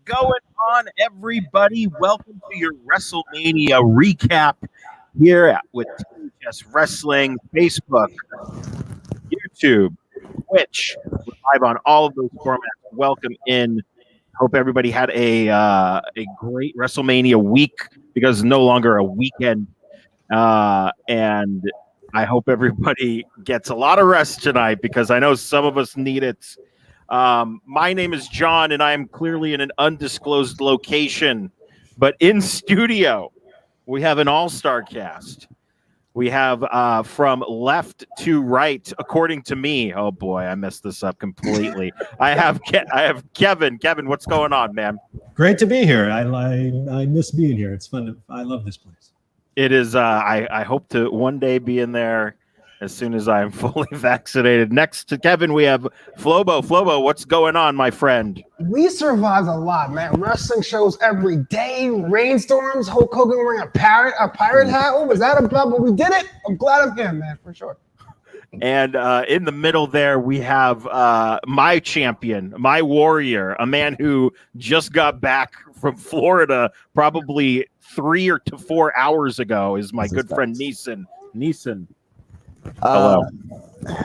going on, everybody? Welcome to your WrestleMania recap here with THS Wrestling, Facebook, YouTube, Twitch. We're live on all of those formats. Welcome in. Hope everybody had a great WrestleMania week because it's no longer a weekend. And I hope everybody gets a lot of rest tonight because I know some of us need it. My name is John, and I am clearly in an undisclosed location. But in studio, we have an all-star cast. We have from left to right, according to me. Oh boy, I messed this up completely. I have Kevin. Kevin, what's going on, man? Great to be here. I miss being here. It's fun. I love this place. It is. I hope to one day be in there as soon as I am fully vaccinated. Next to Kevin, we have Flobo. Flobo, what's going on, my friend? We survived a lot, man. Wrestling shows every day, rainstorms, Hulk Hogan wearing a pirate hat. What was that about? But we did it. I'm glad I'm here, man, for sure. And in the middle there, we have my champion, my warrior, a man who just got back from Florida probably 3 to 4 hours ago, is my good friend Neeson. Neeson. Hello.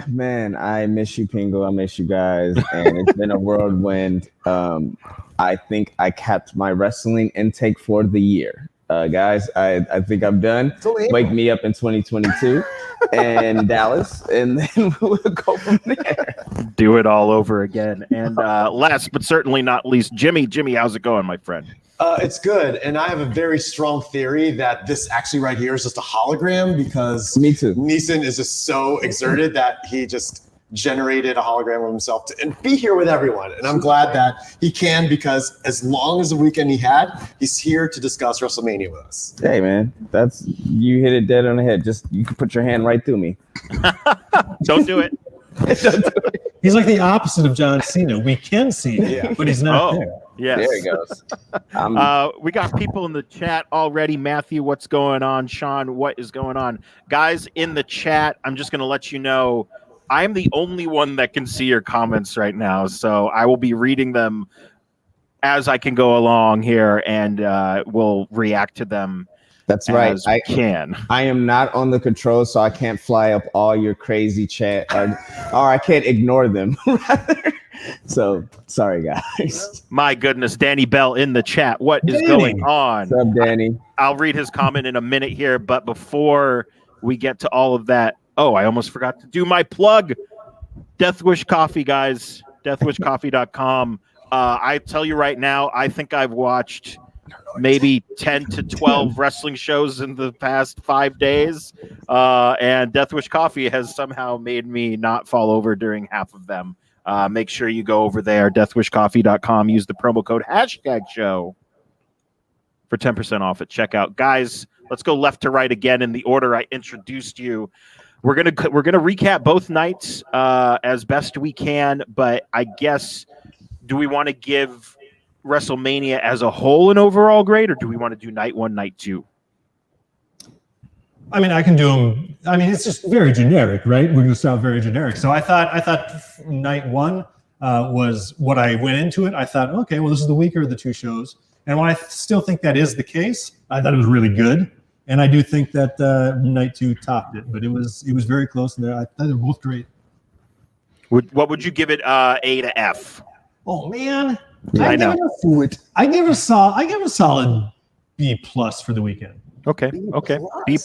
Man, I miss you, Pingo. I miss you guys. And it's been a whirlwind. I think I capped my wrestling intake for the year. Guys, I think I'm done. Wake me up in 2022 in Dallas, and then we'll go from there. Do it all over again. And last but certainly not least, Jimmy. Jimmy, how's it going, my friend? It's good, and I have a very strong theory that this actually right here is just a hologram because Me too. Neeson is just so exerted that he just generated a hologram of himself and be here with everyone. And I'm glad that he can, because as long as the weekend he had, he's here to discuss WrestleMania with us. Hey, man, you hit it dead on the head. Just you can put your hand right through me. Don't do it. He's like the opposite of John Cena. We can see him, but he's not there. Yes. There he goes. We got people in the chat already. Matthew, what's going on? Sean, what is going on? Guys in the chat, I'm just going to let you know, I'm the only one that can see your comments right now, so I will be reading them as I can go along here, and we'll react to them. That's right. I can. I am not on the controls, so I can't fly up all your crazy chat, or I can't ignore them. So sorry, guys. My goodness, Danny Bell in the chat. What is going on? What's up, Danny? I'll read his comment in a minute here, but before we get to all of that, I almost forgot to do my plug. Death Wish Coffee, guys. DeathWishCoffee.com. I tell you right now, I think I've watched maybe 10 to 12 wrestling shows in the past 5 days, and Death Wish Coffee has somehow made me not fall over during half of them. Make sure you go over there, deathwishcoffee.com. Use the promo code #show for 10% off at checkout. Guys, let's go left to right again in the order I introduced you. We're gonna recap both nights as best we can, but I guess, do we want to give WrestleMania as a whole an overall grade, or do we want to do night 1, night 2? I mean, I can do them. I mean, it's just very generic, right? We're going to start very generic. So I thought night 1 was what I went into it. I thought, okay, well, this is the weaker of the two shows. And while I still think that is the case, I thought it was really good. And I do think that night 2 topped it, but it was very close. And I thought they were both great. What would you give it A to F? Oh man, I know. I give a solid B+ for the weekend. Okay. B+.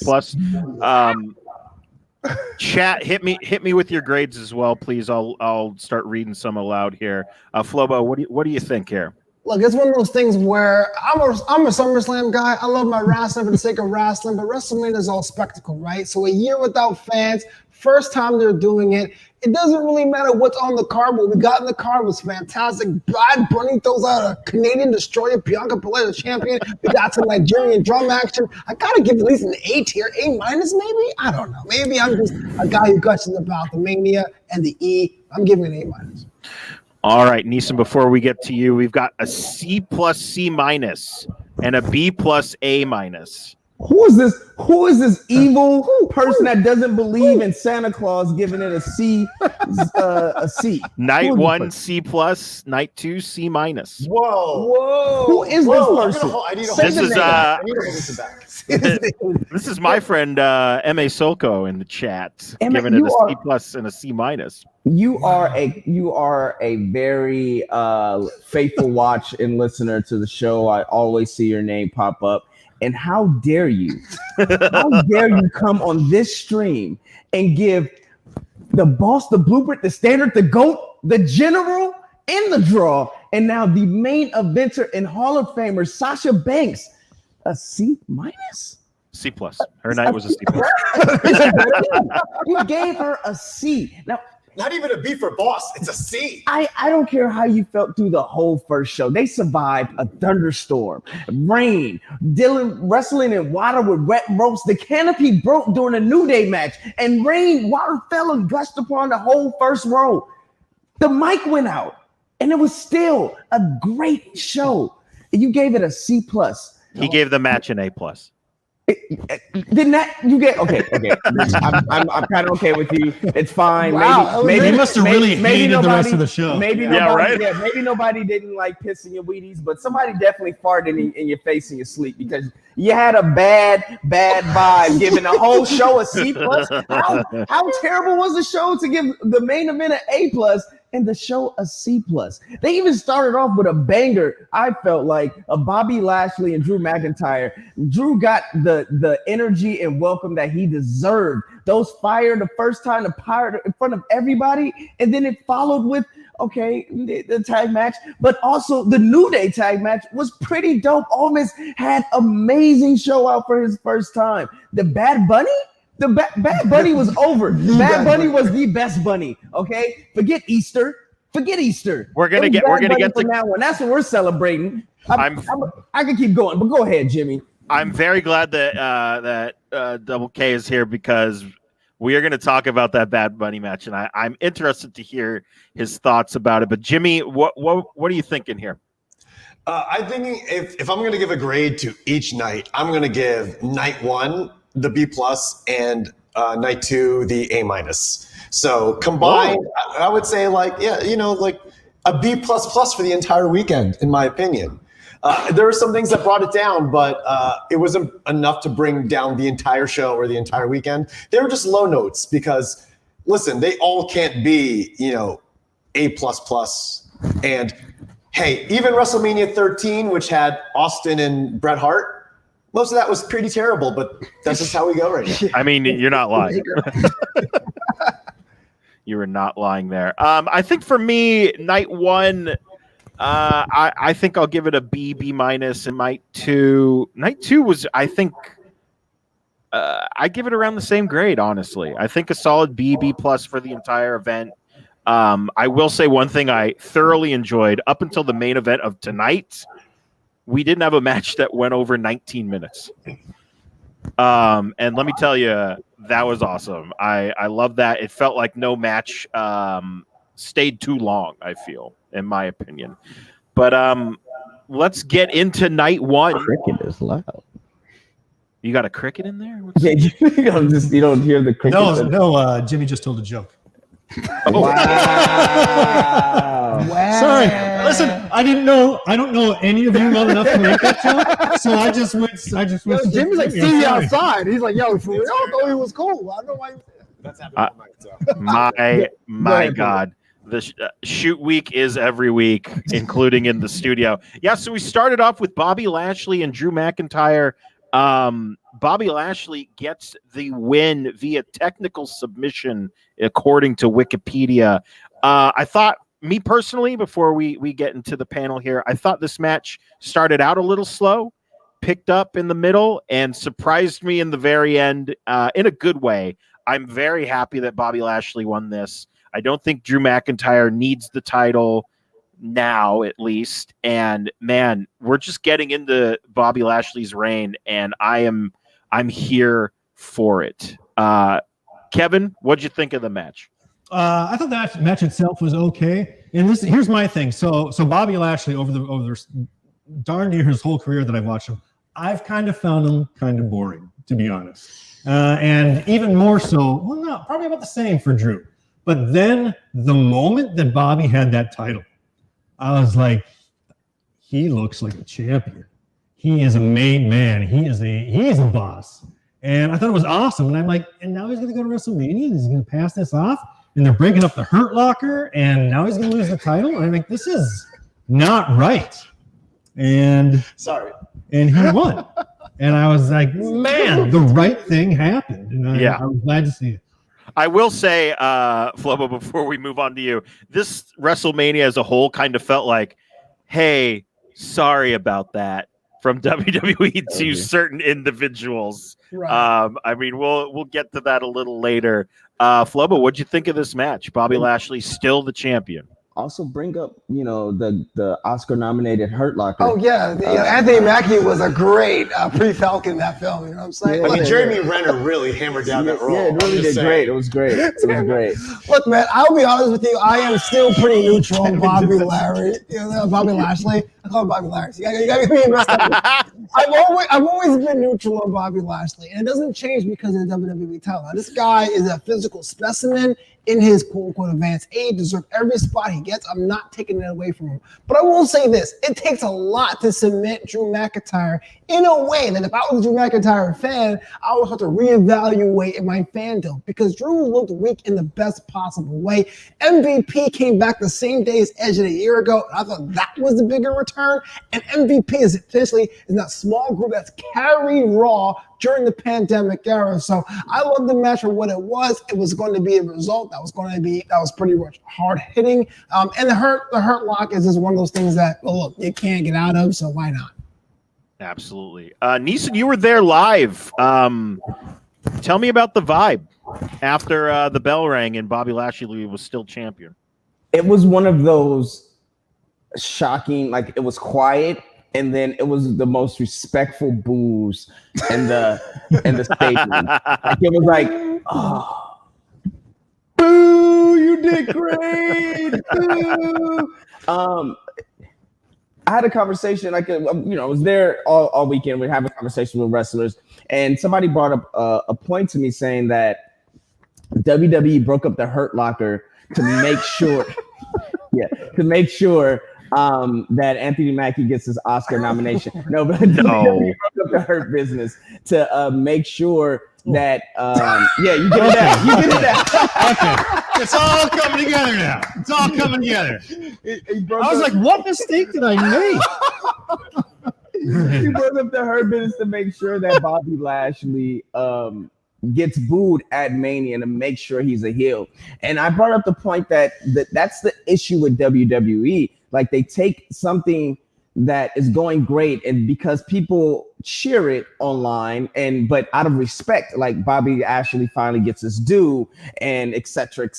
Chat, hit me with your grades as well, please. I'll start reading some aloud here. Flobo, what do you think here? Look, it's one of those things where I'm a SummerSlam guy. I love my wrestling for the sake of wrestling, but WrestleMania is all spectacle, right? So a year without fans, first time they're doing it. It doesn't really matter what's on the card. What we got in the card was fantastic. Brad Bunny throws out a Canadian destroyer, Bianca Belair, the champion. We got some Nigerian drum action. I got to give at least an A tier, A- maybe? I don't know. Maybe I'm just a guy who gushes about the Mania and the E. I'm giving it an A-. All right, Neeson, before we get to you, we've got a C+, C- and a B+, A-. Who is this? Who is this evil person that doesn't believe in Santa Claus giving it a C? A C. Night 1 C plus, night 2 C minus. Whoa. Who is this person? I need to This is hold back. this is my friend M.A. Solko in the chat, Emma, giving it a C plus and a C minus. You are a very faithful watch and listener to the show. I always see your name pop up. And how dare you? How dare you come on this stream and give the boss, the blueprint, the standard, the GOAT, the general, and the draw, and now the main eventer and Hall of Famer Sasha Banks a C minus? C plus. Her night was a C plus. You gave her a C. Now, not even a B for boss. It's a C. I don't care how you felt through the whole first show. They survived a thunderstorm, rain, Dylan wrestling in water with wet ropes. The canopy broke during a New Day match, and rain, water fell and gushed upon the whole first row. The mic went out, and it was still a great show. You gave it a C plus. He gave the match an A plus. Didn't that you get okay? I'm kind of okay with you. It's fine. Wow, maybe They must have really hated the rest of the show. Maybe nobody didn't like pissing your Wheaties, but somebody definitely farted in your face in your sleep because you had a bad vibe, giving the whole show a C plus. How terrible was the show to give the main event an A plus and the show a C plus? They even started off with a banger. I felt like a Bobby Lashley and Drew McIntyre. Drew got the energy and welcome that he deserved. Those fire the first time, the pirate in front of everybody, and then it followed with the tag match, but also the New Day tag match was pretty dope. Owens had amazing show out for his first time. The Bad Bunny. The Bad Bunny was over. Bad Bunny was the best bunny. Okay, forget Easter. We're gonna get to that one. That's what we're celebrating. I can keep going, but go ahead, Jimmy. I'm very glad that Double K is here because we are going to talk about that Bad Bunny match, and I'm interested to hear his thoughts about it. But Jimmy, what are you thinking here? I'm thinking if I'm going to give a grade to each night, I'm going to give night 1 the B plus and night 2 the A minus. So combined, I would say like a B plus for the entire weekend, in my opinion. There were some things that brought it down, but it wasn't enough to bring down the entire show or the entire weekend. They were just low notes because, listen, they all can't be, A plus. And hey, even WrestleMania 13, which had Austin and Bret Hart, most of that was pretty terrible, but that's just how we go right now. I mean, you're not lying. You were not lying there. I think for me, night 1, I think I'll give it a B minus, and night 2 was, I think, I give it around the same grade, honestly. I think a solid B plus for the entire event. I will say one thing I thoroughly enjoyed up until the main event of tonight. We didn't have a match that went over 19 minutes. And let me tell you, that was awesome. I love that. It felt like no match stayed too long, I feel, in my opinion. But let's get into night 1. Cricket is loud. You got a cricket in there? Yeah, you don't hear the cricket. No, Jimmy just told a joke. Oh. Wow. Sorry. Listen, I don't know any of you well enough to make that joke, so I just went. Jimmy's like, see you outside. He's like, yo, for real? I thought he was cool. I don't know why. That's happening. My God. The shoot week is every week, including in the studio. Yeah, so we started off with Bobby Lashley and Drew McIntyre. Bobby Lashley gets the win via technical submission, according to Wikipedia. I thought, me personally, before we get into the panel here, I thought this match started out a little slow, picked up in the middle, and surprised me in the very end in a good way. I'm very happy that Bobby Lashley won this. I don't think Drew McIntyre needs the title now, at least. And man, we're just getting into Bobby Lashley's reign, and I'm here for it. Kevin, what'd you think of the match? I thought that match itself was okay. And here's my thing. So Bobby Lashley over the darn near his whole career that I've watched him, I've kind of found them kind of boring, to be honest. And even more so, well, no, probably about the same for Drew. But then the moment that Bobby had that title, I was like, he looks like a champion. He is a made man. He is a boss. And I thought it was awesome. And I'm like, and now he's going to go to WrestleMania and he's going to pass this off. And they're breaking up the Hurt Locker. And now he's going to lose the title. And I'm like, this is not right. And he won. And I was like, man, the right thing happened. And I was glad to see it. I will say, Flobo, before we move on to you, this WrestleMania as a whole kind of felt like, hey, sorry about that from WWE to certain individuals. Right. I mean, we'll get to that a little later. Flobo, what'd you think of this match? Bobby Lashley still the champion. Also bring up, the Oscar-nominated Hurt Locker. Oh, yeah. Anthony Mackie was a great pre-Falcon in that film. You know what I'm saying? I mean, Jeremy Renner really hammered down that role. Yeah, it really did great. It was great. Look, man, I'll be honest with you. I am still pretty neutral on Bobby Lashley. I call him Bobby Lashley. You got me messed up. I've always been neutral on Bobby Lashley, and it doesn't change because of the WWE title. This guy is a physical specimen in his quote-unquote advanced age, deserves every spot he gets. I'm not taking it away from him. But I will say this. It takes a lot to cement Drew McIntyre in a way that if I was a Drew McIntyre fan, I would have to reevaluate my fandom because Drew looked weak in the best possible way. MVP came back the same day as Edge a year ago, and I thought that was the bigger return. And MVP is essentially in that small group that's carried Raw during the pandemic era. So I love the match for what it was. It was going to be a result that was pretty much hard hitting. And the hurt lock is just one of those things that, well, look, you can't get out of, so why not? Absolutely. Neeson, you were there live. Tell me about the vibe after the bell rang and Bobby Lashley was still champion. It was one of those shocking, like it was quiet. And then it was the most respectful boos in the stadium. Like it was like, oh, boo, you did great. Boo. I had a conversation, I was there all weekend. We're having a conversation with wrestlers, and somebody brought up a point to me saying that WWE broke up the Hurt Locker to make sure, that Anthony Mackie gets his Oscar nomination. No, but WWE broke up the Hurt business to make sure that, you get that. You get that. Okay. It's all coming together now. It's all coming together. I was like, what mistake did I make? He broke up the Hurt business to make sure that Bobby Lashley gets booed at Mania to make sure he's a heel. And I brought up the point that's the issue with WWE. Like they take something that is going great, and because people cheer it online, but out of respect, like Bobby Lashley finally gets his due, and et cetera,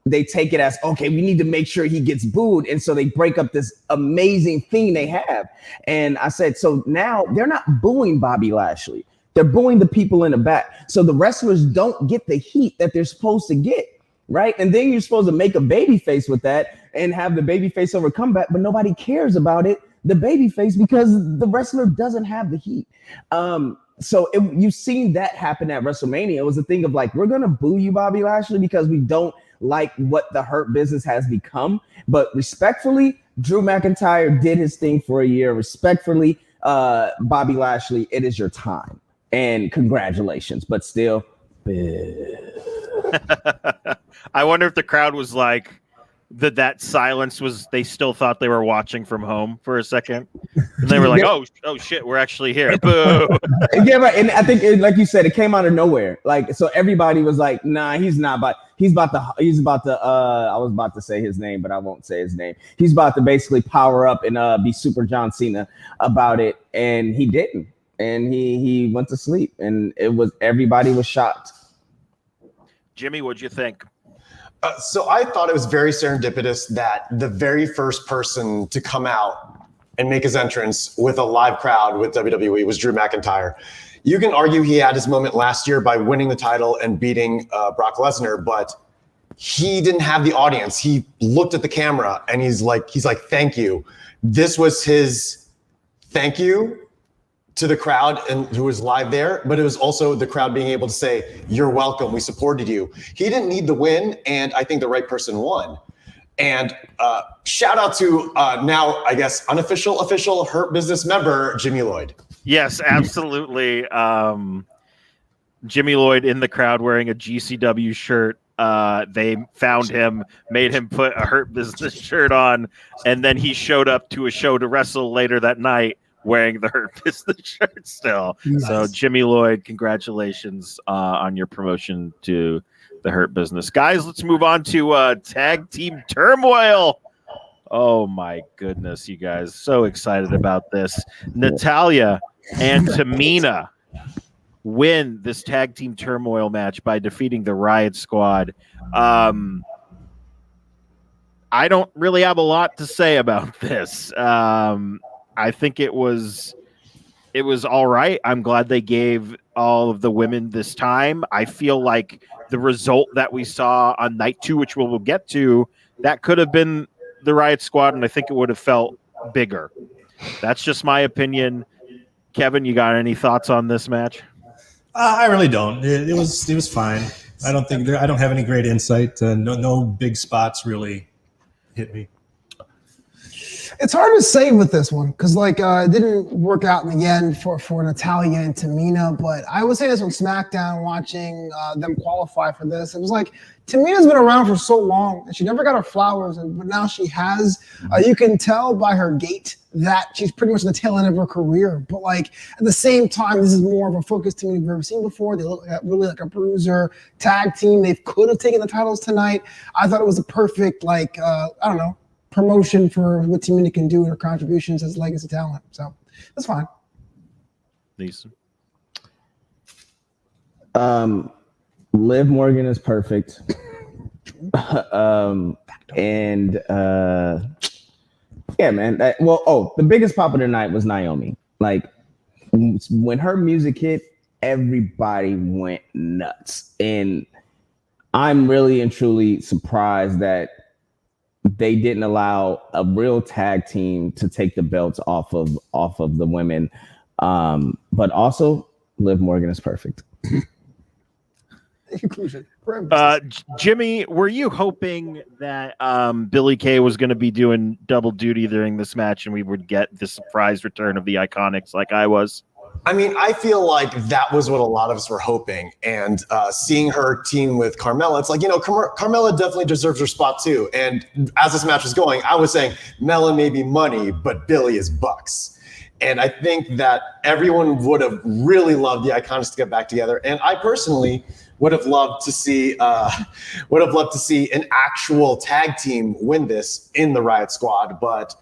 they take it as, okay, we need to make sure he gets booed. And so they break up this amazing thing they have. And I said, so now they're not booing Bobby Lashley. They're booing the people in the back. So the wrestlers don't get the heat that they're supposed to get. Right. And then you're supposed to make a baby face with that and have the baby face over comeback, but nobody cares about it, the baby face, because the wrestler doesn't have the heat. So you've seen that happen at WrestleMania. It was a thing of like, we're going to boo you, Bobby Lashley, because we don't like what the Hurt business has become. But respectfully, Drew McIntyre did his thing for a year. Respectfully, Bobby Lashley, it is your time. And congratulations. But still, I wonder if the crowd was like that silence was, they still thought they were watching from home for a second. And they were like, oh shit, we're actually here. Boo. Yeah, right. And I think like you said, it came out of nowhere. Like, so everybody was like, nah, he's not, but he's about to I was about to say his name, but I won't say his name. He's about to basically power up and be Super John Cena about it. And he didn't. And he went to sleep, and everybody was shocked. Jimmy, what'd you think? So I thought it was very serendipitous that the very first person to come out and make his entrance with a live crowd with WWE was Drew McIntyre. You can argue he had his moment last year by winning the title and beating Brock Lesnar, but he didn't have the audience. He looked at the camera and he's like, thank you. This was his thank you to the crowd and who was live there, but it was also the crowd being able to say, "You're welcome. We supported you." He didn't need the win, and I think the right person won. And shout out to now, I guess, official Hurt Business member, Jimmy Lloyd. Yes, absolutely. Jimmy Lloyd in the crowd wearing a GCW shirt. They found him, made him put a Hurt Business shirt on, and then he showed up to a show to wrestle later that night wearing the Hurt Business shirt still. Nice. So Jimmy Lloyd, congratulations on your promotion to the Hurt Business. Guys, let's move on to Tag Team Turmoil. Oh my goodness, you guys. So excited about this. Natalya and Tamina win this Tag Team Turmoil match by defeating the Riot Squad. I don't really have a lot to say about this. I think it was all right. I'm glad they gave all of the women this time. I feel like the result that we saw on night 2, which we'll get to, that could have been the Riot Squad, and I think it would have felt bigger. That's just my opinion. Kevin, you got any thoughts on this match? I really don't. It was fine. I don't have any great insight. No big spots really hit me. It's hard to say with this one because it didn't work out in the end for Natalya and Tamina. But I was saying this on SmackDown, watching them qualify for this. It was like Tamina's been around for so long and she never got her flowers, but now she has. You can tell by her gait that she's pretty much at the tail end of her career. But at the same time, this is more of a focus to me we've ever seen before. They look really like a bruiser tag team. They could have taken the titles tonight. I thought it was a perfect promotion for what Tamina can do and her contributions as legacy talent. So that's fine. Lisa. Liv Morgan is perfect. Yeah, man. The biggest pop of the night was Naomi. When her music hit, everybody went nuts. And I'm really and truly surprised that they didn't allow a real tag team to take the belts off of the women. But also, Liv Morgan is perfect. Conclusion. Jimmy, were you hoping that Billie Kay was going to be doing double duty during this match and we would get the surprise return of the Iconics like I was? I mean, I feel like that was what a lot of us were hoping. And seeing her team with Carmella, it's Carmella definitely deserves her spot too. And as this match was going, I was saying Mella may be money, but Billie is bucks. And I think that everyone would have really loved the Iconics to get back together. And I personally would have loved to see an actual tag team win this in the Riot Squad, but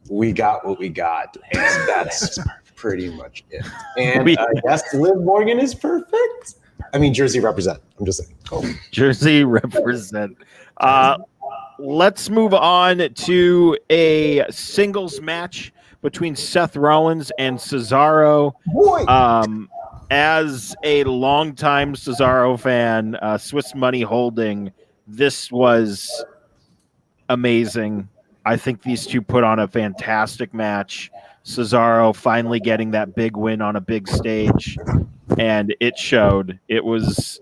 we got what we got, and that's pretty much it. And I guess Liv Morgan is perfect. I mean, Jersey represent. I'm just saying. Oh. Jersey represent. Let's move on to a singles match between Seth Rollins and Cesaro. As a longtime Cesaro fan, Swiss Money Holding, this was amazing. I think these two put on a fantastic match. Cesaro finally getting that big win on a big stage, and it showed. It was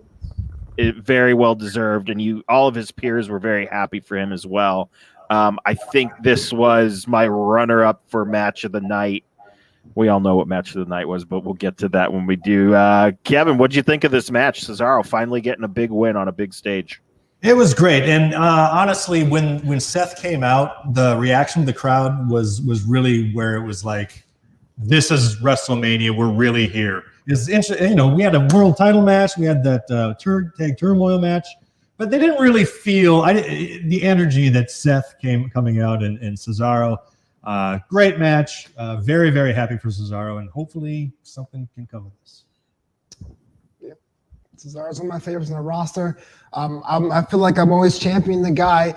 very well deserved, and all of his peers were very happy for him as well. I think this was my runner-up for match of the night. We all know what match of the night was, but we'll get to that when we do. Kevin, what'd you think of this match? Cesaro finally getting a big win on a big stage. It was great, and honestly, when Seth came out, the reaction of the crowd was really where it was like, "This is WrestleMania. We're really here." It's interesting. We had a world title match, we had that tag turmoil match, but they didn't really feel the energy that Seth coming out and Cesaro. Great match. Very, very happy for Cesaro, and hopefully something can come of this. Yeah, Cesaro's one of my favorites in the roster. I feel like I'm always championing the guy.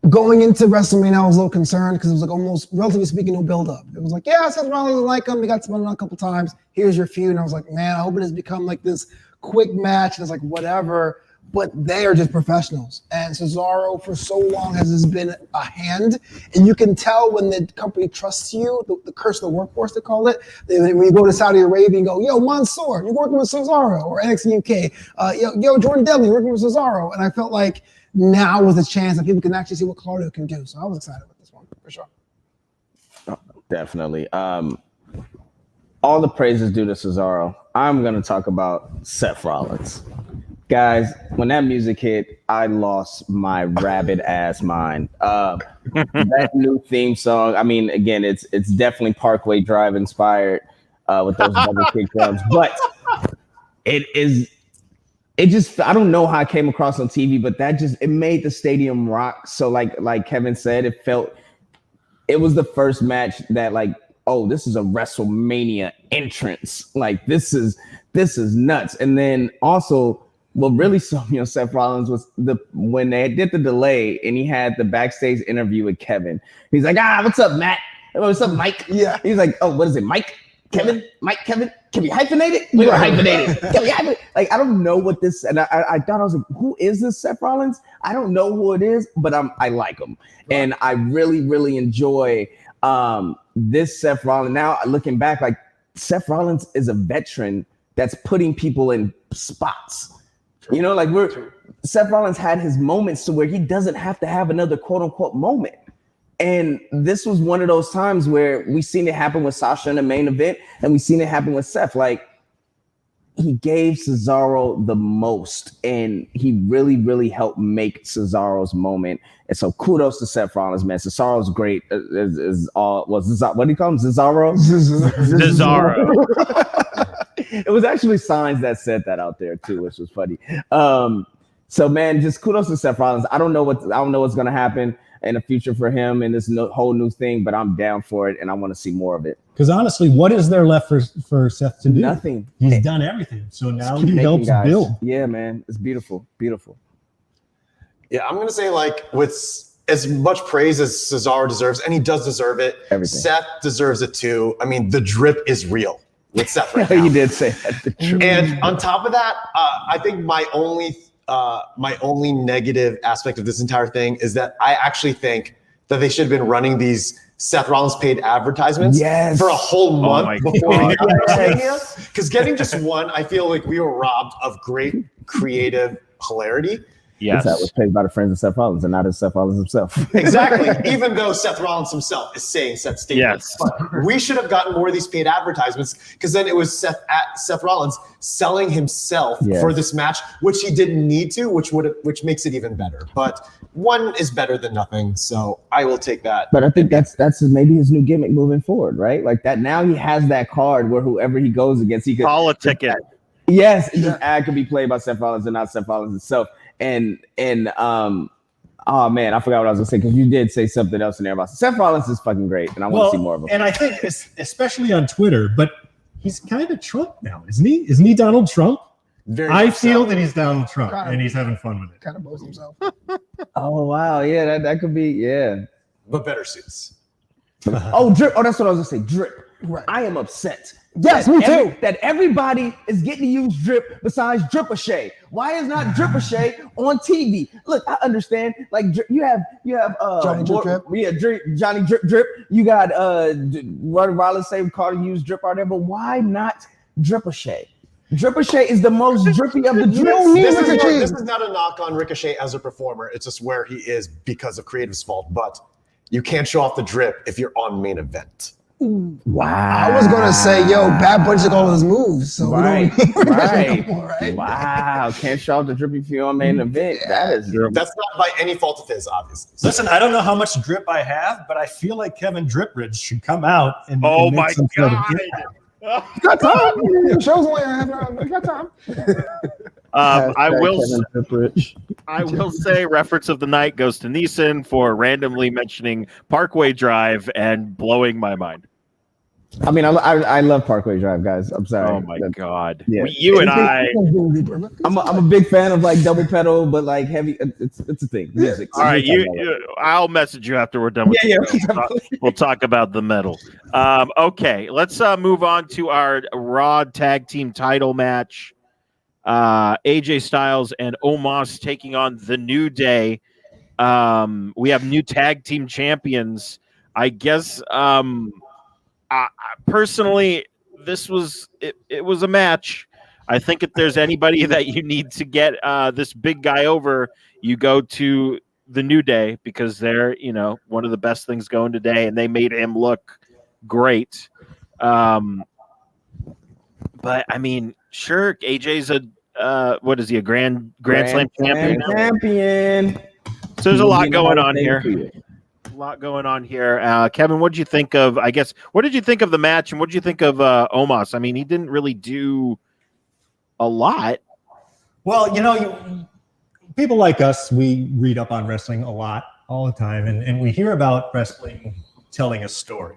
Going into WrestleMania, I was a little concerned because it was almost, relatively speaking, no build-up. It was Seth Rollins doesn't like him. He got spun on a couple times. Here's your feud. And I was like, man, I hope it has become this quick match. And it's whatever. but they are just professionals. And Cesaro for so long has just been a hand, and you can tell when the company trusts you, the curse of the workforce, they call it. When you go to Saudi Arabia and go, yo, Mansoor, you're working with Cesaro, or NXT UK, yo, Jordan Devlin, you're working with Cesaro. And I felt like now was a chance that people can actually see what Claudio can do. So I was excited about this one, for sure. Definitely. All the praises due to Cesaro. I'm going to talk about Seth Rollins. Guys, when that music hit, I lost my rabid ass mind. That new theme song, I mean, again, it's definitely Parkway Drive inspired with those double kick drums, but it just, I don't know how I came across on TV, but it made the stadium rock. So like Kevin said, it was the first match that like, oh, this is a WrestleMania entrance. Like this is nuts. And then also, what really saw me on Seth Rollins was when they did the delay and he had the backstage interview with Kevin. He's like, what's up, Matt? What's up, Mike? Yeah. He's like, oh, what is it, Mike? Kevin? Mike? Kevin? Can we hyphenate it? We're gonna hyphenate it. Can we hyphenate? Like, I don't know what this, and I thought, I was like, who is this Seth Rollins? I don't know who it is, but I like him. And I really, really enjoy this Seth Rollins. Now, looking back, like Seth Rollins is a veteran that's putting people in spots. You know, like Seth Rollins had his moments to where he doesn't have to have another quote unquote moment. And this was one of those times where we seen it happen with Sasha in the main event, and we seen it happen with Seth. Like, he gave Cesaro the most, and he really, really helped make Cesaro's moment. And so kudos to Seth Rollins, man. Cesaro's great. What do you call him? Cesaro? Cesaro. It was actually Signs that said that out there too, which was funny. So man, just kudos to Seth Rollins. I don't know what's gonna happen in the future for him and this whole new thing, but I'm down for it and I want to see more of it. Because honestly, what is there left for Seth to do? Nothing. He's done everything. So now he helps build. Yeah, man. It's beautiful. Beautiful. Yeah, I'm going to say, like, with as much praise as Cesaro deserves, and he does deserve it, Everything. Seth deserves it too. I mean, the drip is real with Seth right now. You did say that. And on top of that, I think my only negative aspect of this entire thing is that I actually think that they should have been running these Seth Rollins paid advertisements for a whole month before we got WrestleMania. Because getting just one, I feel like we were robbed of great creative hilarity. Yes. That was paid by the friends of Seth Rollins and not as Seth Rollins himself. Exactly. Even though Seth Rollins himself is saying Seth's statements. Yes. But we should have gotten more of these paid advertisements, because then it was Seth Rollins selling himself for this match, which he didn't need to, which makes it even better. But one is better than nothing, so I will take that. But I think that's maybe his new gimmick moving forward, right? Like that now he has that card where whoever he goes against, he could call a ticket. Yes, the ad could be played by Seth Rollins and not Seth Rollins himself. And oh man, I forgot what I was gonna say, because you did say something else in there about Seth Rollins is fucking great, and I want to see more of him. And I think especially on Twitter, but he's kind of Trump now, isn't he? Isn't he Donald Trump? I feel that he's Donald Trump, and he's having fun with it. Kind of boasts himself. Oh wow, yeah, that could be, But better suits. Oh, drip. Oh, that's what I was gonna say. Drip. Right. I am upset. Yes, me too. That everybody is getting to use drip besides Dripachet. Why is not Dripachet on TV? Look, I understand. Like you have Johnny Drip. Yeah, Johnny Drip. You got what did Rollins say? Carter used drip out there, but why not Dripachet? Dripachet is the most drippy of the drips. This is not a knock on Ricochet as a performer. It's just where he is because of creative's fault. But you can't show off the drip if you're on main event. Wow. I was gonna say, Bad Bunny took all his moves, so right. right. Wow, can't show off the drippy if you're on main event. That's not by any fault of his, obviously. Listen, I don't know how much drip I have, but I feel like Kevin Dripridge should come out and Oh make my some sort of God. impact. Got time. Show's only I got time. I will say reference of the night goes to Neeson for randomly mentioning Parkway Drive and blowing my mind. I mean, I love Parkway Drive, guys. I'm sorry. Oh my God. Yeah. You and I. I'm a big fan of like double pedal, but like heavy. It's a thing. Music. All right, I'll message you after we're done with We'll talk about the metal. Okay, let's move on to our Raw Tag Team title match. AJ Styles and Omos taking on the New Day. We have new tag team champions. I guess personally, this was it was a match. I think if there's anybody that you need to get this big guy over, you go to the New Day because they're, one of the best things going today, and they made him look great. But I mean, sure, AJ's a what is he, a Grand Slam champion? So there's a lot going on here. A lot going on here. Kevin, what did you think of? What did you think of the match, and what did you think of Omos? I mean, he didn't really do a lot. Well, people like us, we read up on wrestling a lot, all the time, and we hear about wrestling telling a story.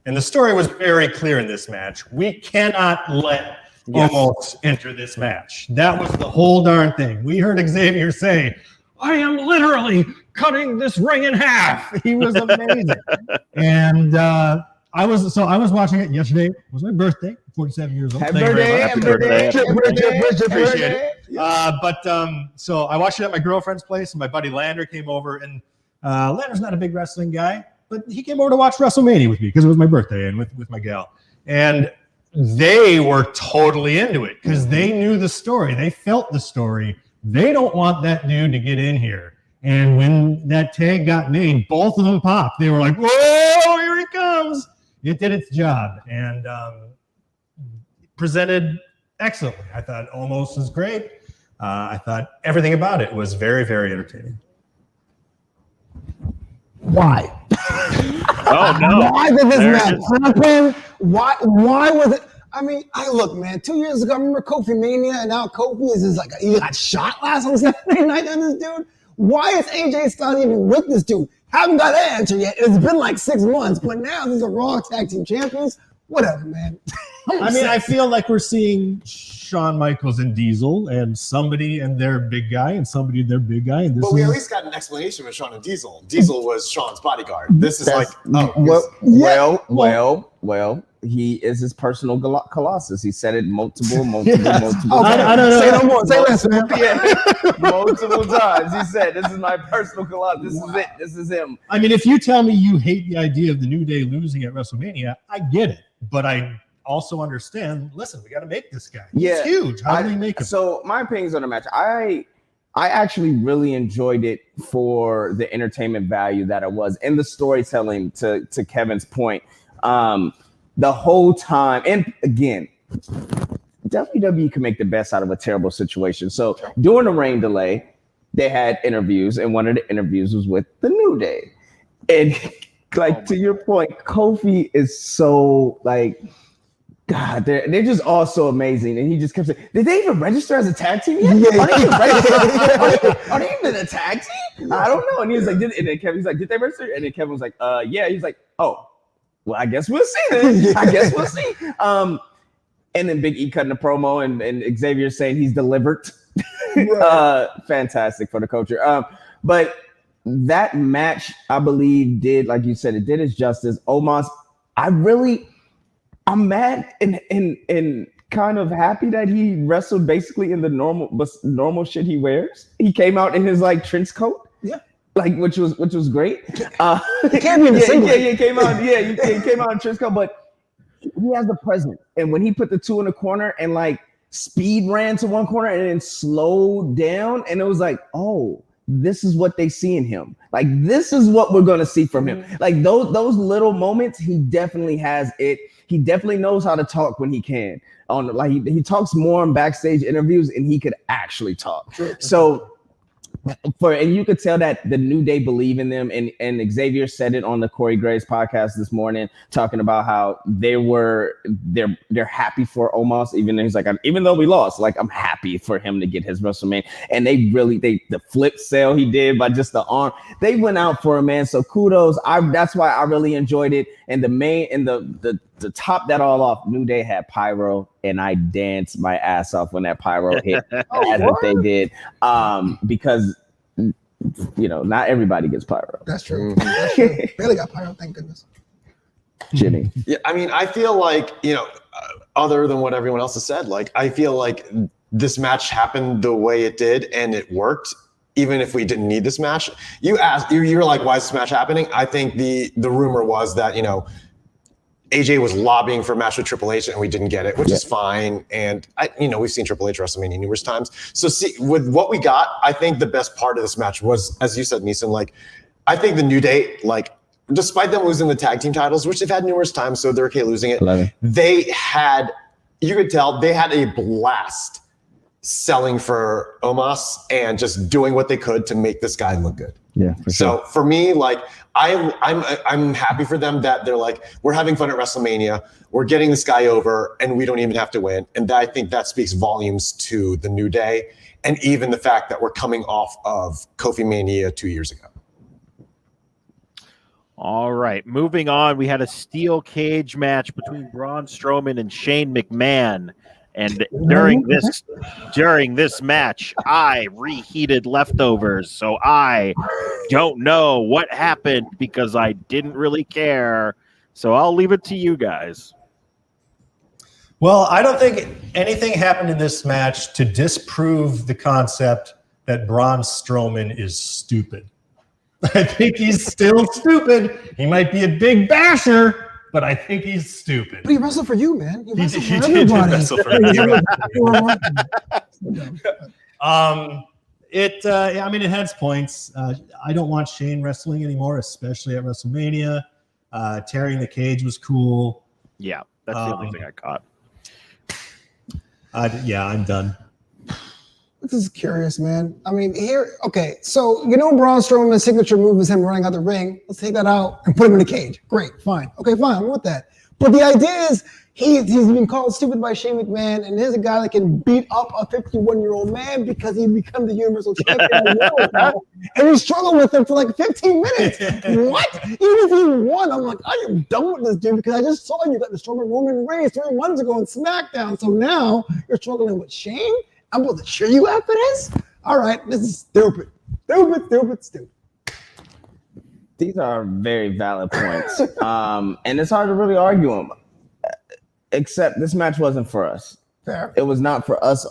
And the story was very clear in this match. We cannot let Omos enter this match. That was the whole darn thing. We heard Xavier say, I am literally cutting this ring in half. He was amazing. And I was watching it yesterday. It was my birthday, 47 years old. Happy birthday. Appreciate it. So I watched it at my girlfriend's place, and my buddy Lander came over, and Lander's not a big wrestling guy, but he came over to watch WrestleMania with me because it was my birthday and with my gal. And they were totally into it because they knew the story. They felt the story. They don't want that dude to get in here. And when that tag got made, both of them popped. They were like, whoa, here he comes. It did its job and presented excellently. I thought Omos was great. I thought everything about it was very, very entertaining. Why? Oh, no. Why did this match happen? Why was it? I mean, look, man, 2 years ago, I remember Kofi Mania, and now Kofi is just like, he got shot last on Saturday night on this dude. Why is AJ Styles even with this dude? Haven't got that answer yet. It's been like 6 months, but now these are Raw Tag Team Champions. Whatever, man. I feel like we're seeing Shawn Michaels and Diesel, and somebody and their big guy, and somebody and their big guy. And but we at least got an explanation with Shawn and Diesel. Diesel was Shawn's bodyguard. This is well, he is his personal colossus. He said it multiple. Okay. I don't know. Say no more. Say less, man. Multiple times. He said, "This is my personal colossus. This is it. This is him." I mean, if you tell me you hate the idea of the New Day losing at WrestleMania, I get it. But I also understand, listen, we got to make this guy. Yeah, he's huge. How do we make him? So my opinions on the match, I actually really enjoyed it for the entertainment value that it was and the storytelling. To Kevin's point, the whole time, and again, WWE can make the best out of a terrible situation. So during the rain delay, they had interviews, and one of the interviews was with the New Day, and to your point, Kofi is so God, they're just all so amazing. And he just kept saying, did they even register as a tag team yet? Yeah. Are they even a tag team? I don't know. And he was like, and then Kevin's like, did they register? And then Kevin was like, yeah. He's like, oh, well, I guess we'll see then. I guess we'll see. And then Big E cutting the promo and Xavier saying he's delivered. Fantastic for the culture. But that match, I believe, did, like you said, it did its justice. Omos, I'm mad and kind of happy that he wrestled basically in the normal shit he wears. He came out in his trench coat, which was great. He can't be in the singlet. He came out, he came out in trench coat, but he has the presence. And when he put the two in the corner and speed ran to one corner and then slowed down, and it was like, oh, this is what they see in him. This is what we're gonna see from him. Those little moments, he definitely has it. He definitely knows how to talk when he can. He talks more in backstage interviews, and he could actually talk. Sure. So, and you could tell that the New Day believe in them. And Xavier said it on the Corey Graves podcast this morning, talking about how they're happy for Omos, even though he's like, even though we lost, I'm happy for him to get his WrestleMania. And the flip sale he did by just the arm, they went out for him, man. So kudos. That's why I really enjoyed it. And the top that all off, New Day had pyro, and I danced my ass off when that pyro hit, as what they did, because not everybody gets pyro. That's true. That's true. Barely got pyro, thank goodness. Jimmy. Yeah, I mean, I feel other than what everyone else has said, I feel like this match happened the way it did and it worked, even if we didn't need this match. You were like, why is this match happening? I think the rumor was that, AJ was lobbying for a match with Triple H and we didn't get it, which is fine. And we've seen Triple H WrestleMania numerous times. So see, with what we got, I think the best part of this match was, as you said, Neeson, like, I think the New Day, like, despite them losing the tag team titles, which they've had numerous times, so they're okay losing it, you could tell they had a blast selling for Omos and just doing what they could to make this guy look good. Yeah. So for me, like, I'm happy for them that they're like, we're having fun at WrestleMania, we're getting this guy over, and we don't even have to win. And I think that speaks volumes to the New Day, and even the fact that we're coming off of Kofi Mania 2 years ago. All right, moving on. We had a steel cage match between Braun Strowman and Shane McMahon. And during this match, I reheated leftovers. So I don't know what happened because I didn't really care. So I'll leave it to you guys. Well, I don't think anything happened in this match to disprove the concept that Braun Strowman is stupid. I think he's still stupid. He might be a big basher, but I think he's stupid. But he wrestled for you, man. He wrestled for did everybody. wrestle for me. It has points. I don't want Shane wrestling anymore, especially at WrestleMania. Tearing the cage was cool. Yeah, that's the only thing I caught. I'm done. This is curious, man. I mean, so Braun Strowman's signature move is him running out the ring. Let's take that out and put him in a cage. Great, fine. Okay, fine, I'm with that. But the idea is he's been called stupid by Shane McMahon, and here's a guy that can beat up a 51-year-old man because he become the Universal Champion of the world, and he struggled with him for like 15 minutes. What? Even if he won, I'm like, I am done with this dude because I just saw you got the struggle Roman Reigns 3 months ago in SmackDown. So now you're struggling with Shane? I'm going to cheer you after this? All right, this is stupid. Stupid. These are very valid points. And it's hard to really argue them. Except this match wasn't for us. Fair. It was not for us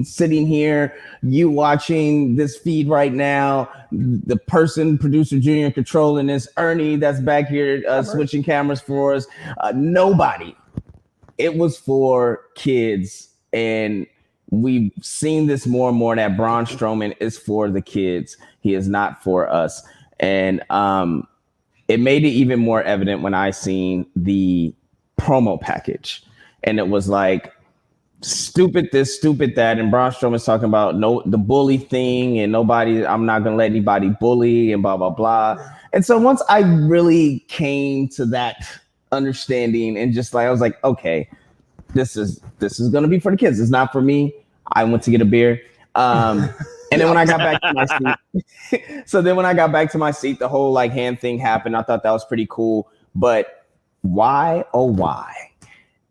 sitting here, you watching this feed right now, the person, producer junior controlling this, Ernie that's back here switching cameras for us. Nobody. It was for kids. And we've seen this more and more that Braun Strowman is for the kids. He is not for us. And it made it even more evident when I seen the promo package. And it was like, stupid this, stupid that. And Braun Strowman's talking about the bully thing and I'm not going to let anybody bully and blah, blah, blah. And so once I really came to that understanding and just like, I was like, okay, this is going to be for the kids. It's not for me. I went to get a beer. And then when I got back to my seat, the whole like hand thing happened. I thought that was pretty cool. But why, oh, why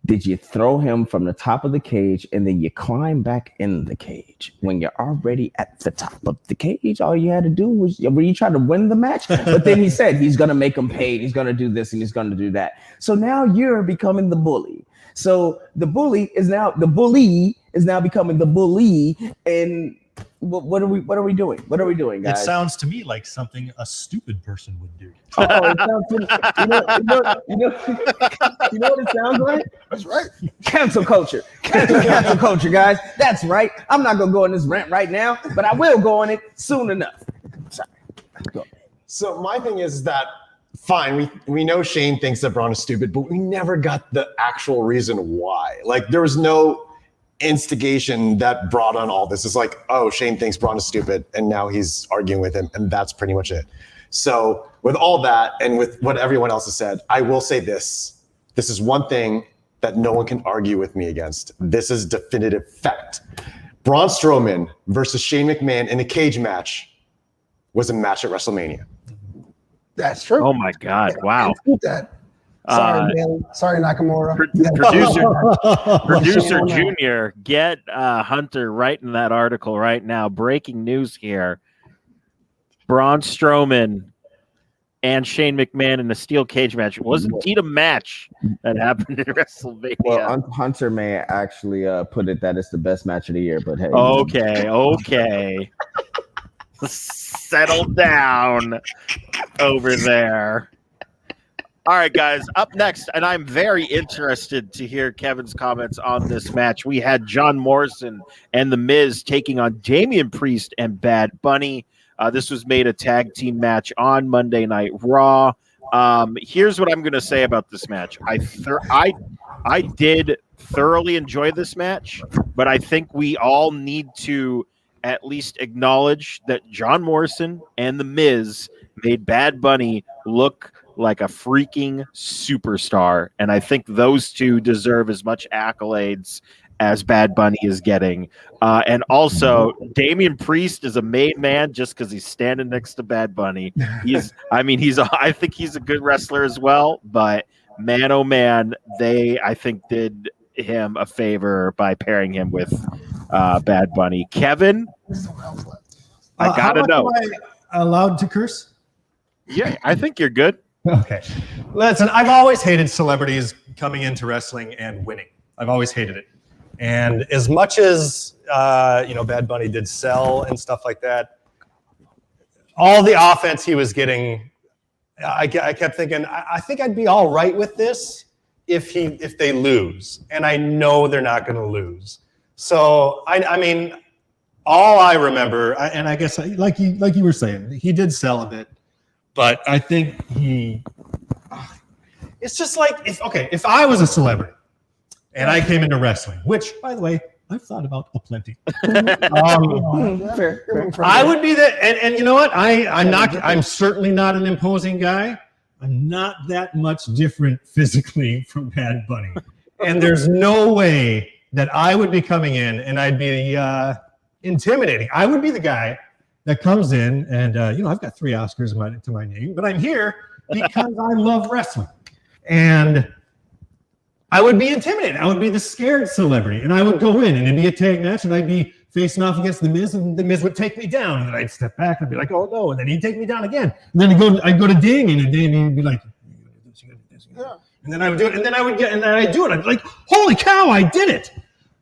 did you throw him from the top of the cage and then you climb back in the cage when you're already at the top of the cage? All you had to do was, were you trying to win the match? But then he said he's going to make him pay. He's going to do this and he's going to do that. So now you're becoming the bully. So the bully is now becoming the bully. And what are we doing? What are we doing, guys? It sounds to me like something a stupid person would do. Oh, it sounds you know what it sounds like? That's right. Cancel culture, guys. That's right. I'm not gonna go on this rant right now, but I will go on it soon enough. Sorry. Go. So my thing is that, fine, we know Shane thinks that Braun is stupid, but we never got the actual reason why. Like, there was no instigation that brought on all this. It's like, oh, Shane thinks Braun is stupid, and now he's arguing with him, and that's pretty much it. So with all that, and with what everyone else has said, I will say this. This is one thing that no one can argue with me against. This is definitive fact. Braun Strowman versus Shane McMahon in a cage match was a match at WrestleMania. That's true. Oh my God! Wow. That. Sorry, man. Sorry, Nakamura. Producer Junior, get Hunter right in that article right now. Breaking news here. Braun Strowman and Shane McMahon in a steel cage match. It was indeed a match that happened in WrestleMania. Well, Hunter may actually put it that it's the best match of the year, but hey. Okay. Settle down over there. All right, guys, up next, and I'm very interested to hear Kevin's comments on this match. We had John Morrison and The Miz taking on Damian Priest and Bad Bunny. This was made a tag team match on Monday Night Raw. Here's what I'm going to say about this match. I did thoroughly enjoy this match, but I think we all need to at least acknowledge that John Morrison and The Miz made Bad Bunny look like a freaking superstar. And I think those two deserve as much accolades as Bad Bunny is getting. And also, Damian Priest is a made man just because he's standing next to Bad Bunny. I think he's a good wrestler as well, but man, oh man, I think did him a favor by pairing him with Bad Bunny. Kevin, I gotta know. Am I allowed to curse? Yeah, I think you're good. Okay. Listen, I've always hated celebrities coming into wrestling and winning. I've always hated it. And as much as, Bad Bunny did sell and stuff like that, all the offense he was getting, I kept thinking, I think I'd be all right with this if they lose. And I know they're not going to lose. So, I mean, all I remember, and I guess like you were saying, he did sell a bit. But I think it's just like, if I was a celebrity and I came into wrestling, which, by the way, I've thought about aplenty. Fair. I would be and you know what? I'm certainly not an imposing guy. I'm not that much different physically from Bad Bunny. And there's no way that I would be coming in and I'd be intimidating. I would be the guy that comes in and, I've got 3 Oscars to my name, but I'm here because I love wrestling. And I would be intimidated. I would be the scared celebrity. And I would go in and it'd be a tag match and I'd be facing off against The Miz and The Miz would take me down. And then I'd step back and I'd be like, oh no. And then he'd take me down again. And then I'd go to Damien and Damien would be like, yeah. And then I would do it. And then I'd do it. I'd be like, holy cow, I did it.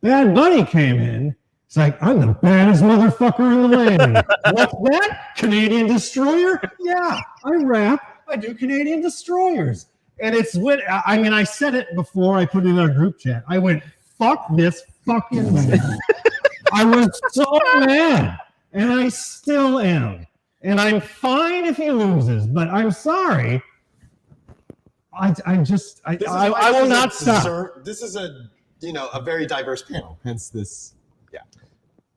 Bad Bunny came in. It's like, I'm the baddest motherfucker in the land. What's that? Canadian Destroyer? Yeah, I rap. I do Canadian Destroyers. And it's when, I said it before I put it in our group chat. I went, fuck this fucking man. I was so mad. And I still am. And I'm fine if he loses, but I'm sorry. I will not stop. This is a very diverse panel. Hence this. Yeah.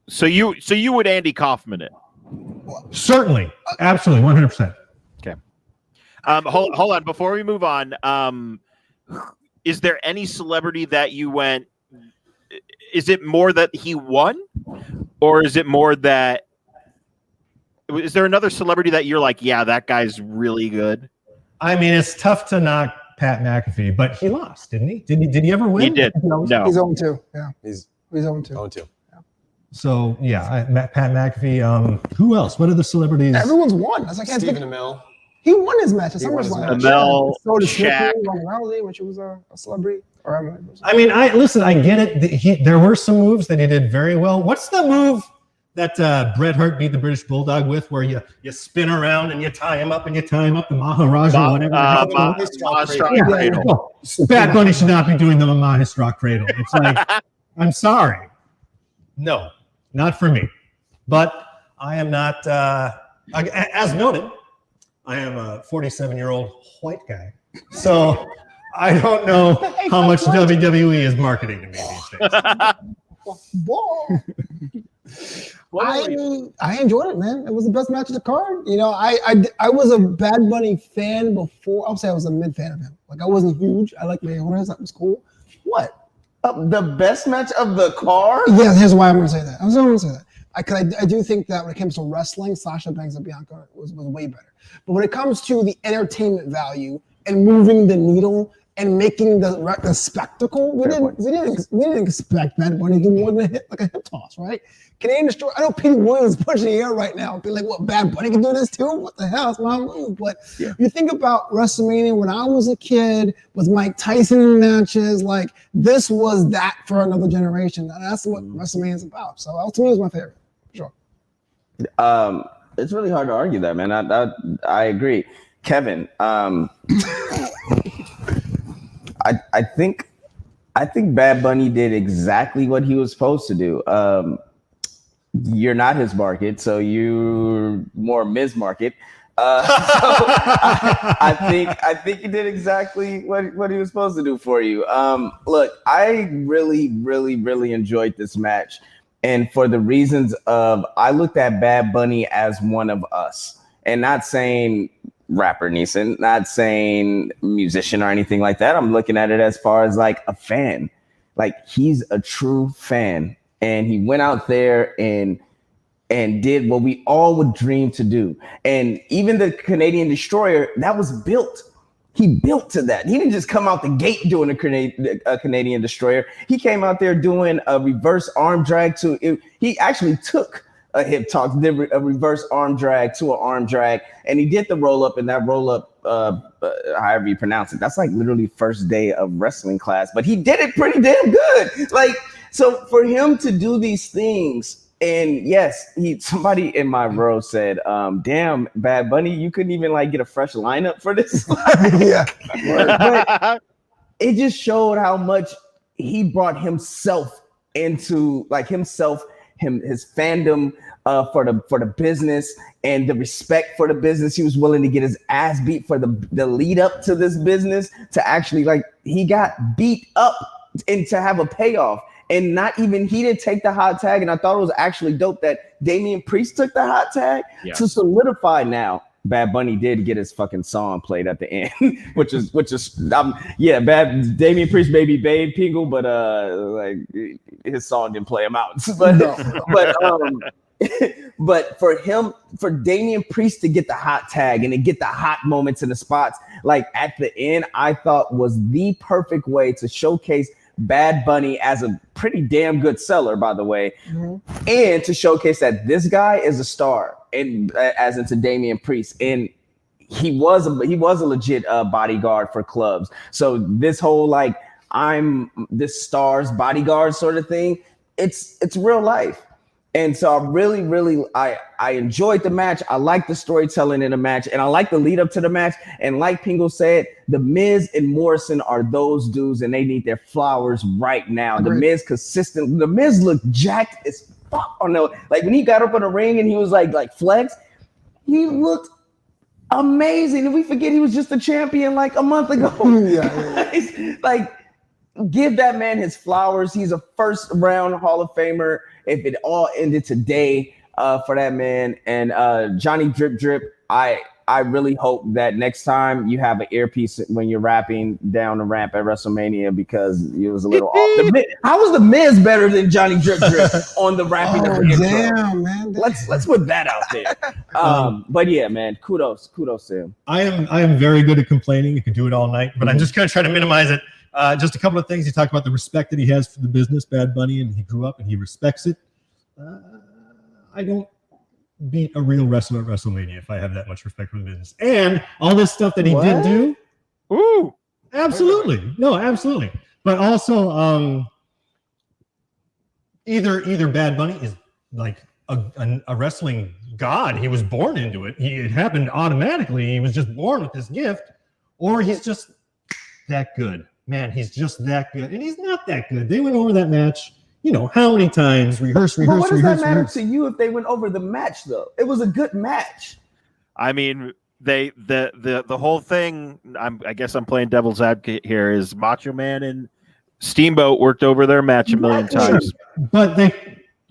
So you would Andy Kaufman it? Certainly, absolutely, 100%. Okay. Hold on. Before we move on, is there any celebrity that you went? Is it more that he won, or is it more that? Is there another celebrity that you're like, yeah, that guy's really good? I mean, it's tough to knock Pat McAfee, but he lost, didn't he? Did he ever win? He did. No. He's 0-2. Yeah. He's 0-2. 0-2. So yeah, Pat McAfee. Who else? What are the celebrities? Everyone's won. That's like Stephen Amell. He won his match at SummerSlam. Amell, So did Shaq. Rollins, when she was a celebrity. I mean, I get it. There were some moves that he did very well. What's the move that Bret Hart beat the British Bulldog with, where you spin around and you tie him up and you tie him up, the Maharaja, whatever. Bad Bunny should not be doing the Maharaja cradle. It's like, I'm sorry. No, not for me. But I am not, as noted, I am a 47-year-old white guy. So I don't know how much WWE is marketing to me these days. I enjoyed it, man. It was the best match of the card. I was a Bad Bunny fan before. I'll say I was a mid fan of him. Like, I wasn't huge. I liked Mayonnaise. That was cool. What? The best match of the card? Yeah, here's why I'm going to say that. I was going to say that. I do think that when it comes to wrestling, Sasha Banks and Bianca was way better. But when it comes to the entertainment value and moving the needle and making the spectacle. We didn't expect Bad Bunny to do more than a hip toss, right? Canadian Destroyer. I know Pete Williams punching the air right now. Be like, what, Bad Bunny can do this too? What the hell? It's my move. But you think about WrestleMania when I was a kid with Mike Tyson in matches, like this was that for another generation. And that's what WrestleMania is about. So that to me is my favorite, for sure. It's really hard to argue that, man. I agree. Kevin, I think Bad Bunny did exactly what he was supposed to do. You're not his market, so you're more Miz market. I think he did exactly what he was supposed to do for you. Look, I really enjoyed this match, and for the reasons of I looked at Bad Bunny as one of us, and not saying rapper Neeson, not saying musician or anything like that. I'm looking at it as far as like a fan. Like he's a true fan. And he went out there and did what we all would dream to do. And even the Canadian Destroyer, that was built. He built to that. He didn't just come out the gate doing a Canadian Destroyer. He came out there doing a reverse arm drag to it. He actually took a hip toss, did a reverse arm drag to an arm drag, and he did the roll up, and that roll up, however you pronounce it, that's like literally first day of wrestling class, but he did it pretty damn good. Like, so for him to do these things, and yes, somebody in my row said, damn, Bad Bunny, you couldn't even like get a fresh lineup for this. Yeah. But it just showed how much he brought himself into like his fandom for the business and the respect for the business. He was willing to get his ass beat for the lead up to this business, to actually like he got beat up and to have a payoff. And not even he didn't take the hot tag. And I thought it was actually dope that Damian Priest took the hot tag to solidify now. Bad Bunny did get his fucking song played at the end, which is bad. Damian Priest, Baby Babe, Pingle, but like his song didn't play him out. But for Damian Priest to get the hot tag and to get the hot moments in the spots, like at the end, I thought was the perfect way to showcase Bad Bunny as a pretty damn good seller, by the way, and to showcase that this guy is a star, and as into Damian Priest, and he was a legit bodyguard for clubs. So this whole like I'm this star's bodyguard sort of thing, it's real life. And so I enjoyed the match. I like the storytelling in the match, and I like the lead up to the match. And like Pingle said, The Miz and Morrison are those dudes, and they need their flowers right now. The Miz consistent. The Miz looked jacked as fuck on the like when he got up on the ring and he was like flex. He looked amazing, and we forget he was just a champion like a month ago. Like give that man his flowers. He's a first round Hall of Famer. If it all ended today for that man. And Johnny Drip Drip, I really hope that next time you have an earpiece when you're rapping down the ramp at WrestleMania, because it was a little off. How was The Miz better than Johnny Drip Drip on the rapping? Damn, man. Let's put that out there. But yeah, man, kudos to him. I am very good at complaining. You can do it all night, but I'm just going to try to minimize it. Just a couple of things. He talked about the respect that he has for the business, Bad Bunny, and he grew up and he respects it. I don't beat a real wrestler at WrestleMania if I have that much respect for the business. And all this stuff that he did do. Ooh. Absolutely. No, absolutely. But also, either Bad Bunny is like a wrestling god. He was born into it. It happened automatically. He was just born with this gift. Or he's just that good. Man, he's just that good. And he's not that good. They went over that match, how many times? Rehearse. But what does that matter to you if they went over the match, though? It was a good match. I mean, the whole thing, I guess I'm playing devil's advocate here, is Macho Man and Steamboat worked over their match a million times. But they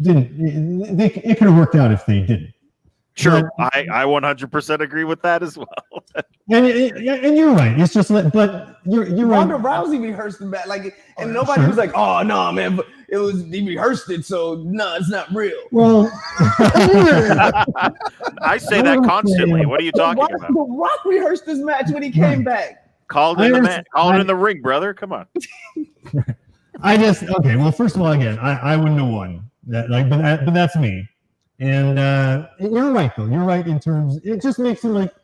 didn't. It could have worked out if they didn't. Sure, I 100% agree with that as well. And you're right. It's just, but you're right. Ronda Rousey rehearsed the match, and nobody was like, "Oh no, man!" But it was he rehearsed it, so no, it's not real. Well, I say that constantly. What are you talking about? The Rock rehearsed this match when he came back. Call it in the ring, brother. Come on. Okay. Well, first of all, again, I wouldn't have won that. But that's me. And you're right, though. You're right in terms. It just makes it like.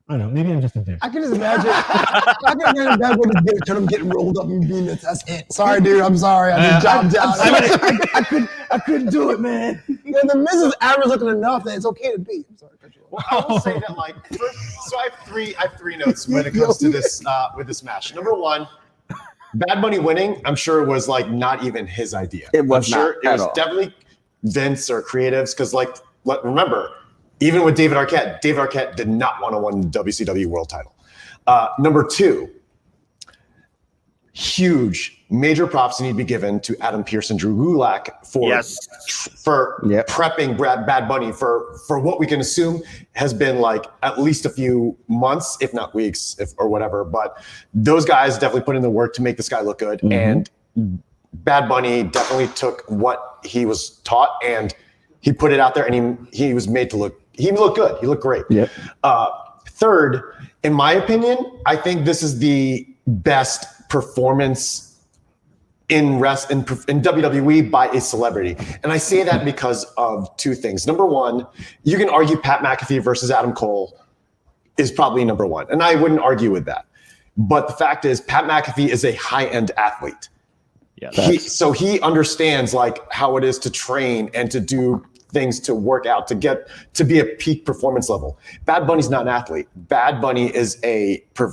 I don't know. Maybe I'm just a dick. I can just imagine. I can imagine that when the turn him getting rolled up and being that's it. Sorry, dude. I'm sorry. I just jumped out. I couldn't do it, man. Yeah, the Mrs. Adams looking enough that it's okay to beat. I'm sorry. Well, I will say that so I have three notes when it comes to this with this match. Number one, Bad Bunny winning, I'm sure was like not even his idea. It was I'm sure not it was all. definitely Vince or creatives because remember, even with David Arquette did not want to win the WCW World Title. Number two, huge major props need to be given to Adam Pearce and Drew Gulak for prepping Bad Bunny for what we can assume has been like at least a few months, if not weeks, or whatever. But those guys definitely put in the work to make this guy look good. Mm-hmm. And Bad Bunny definitely took what he was taught and he put it out there, and he was made to look. He looked good. He looked great. Yep. Third, in my opinion, I think this is the best performance in WWE by a celebrity. And I say that because of two things. Number one, you can argue Pat McAfee versus Adam Cole is probably number one. And I wouldn't argue with that. But the fact is, Pat McAfee is a high-end athlete. Yeah, he understands like how it is to train and to do things to work out to get to be a peak performance level. Bad Bunny's not an athlete. Bad Bunny is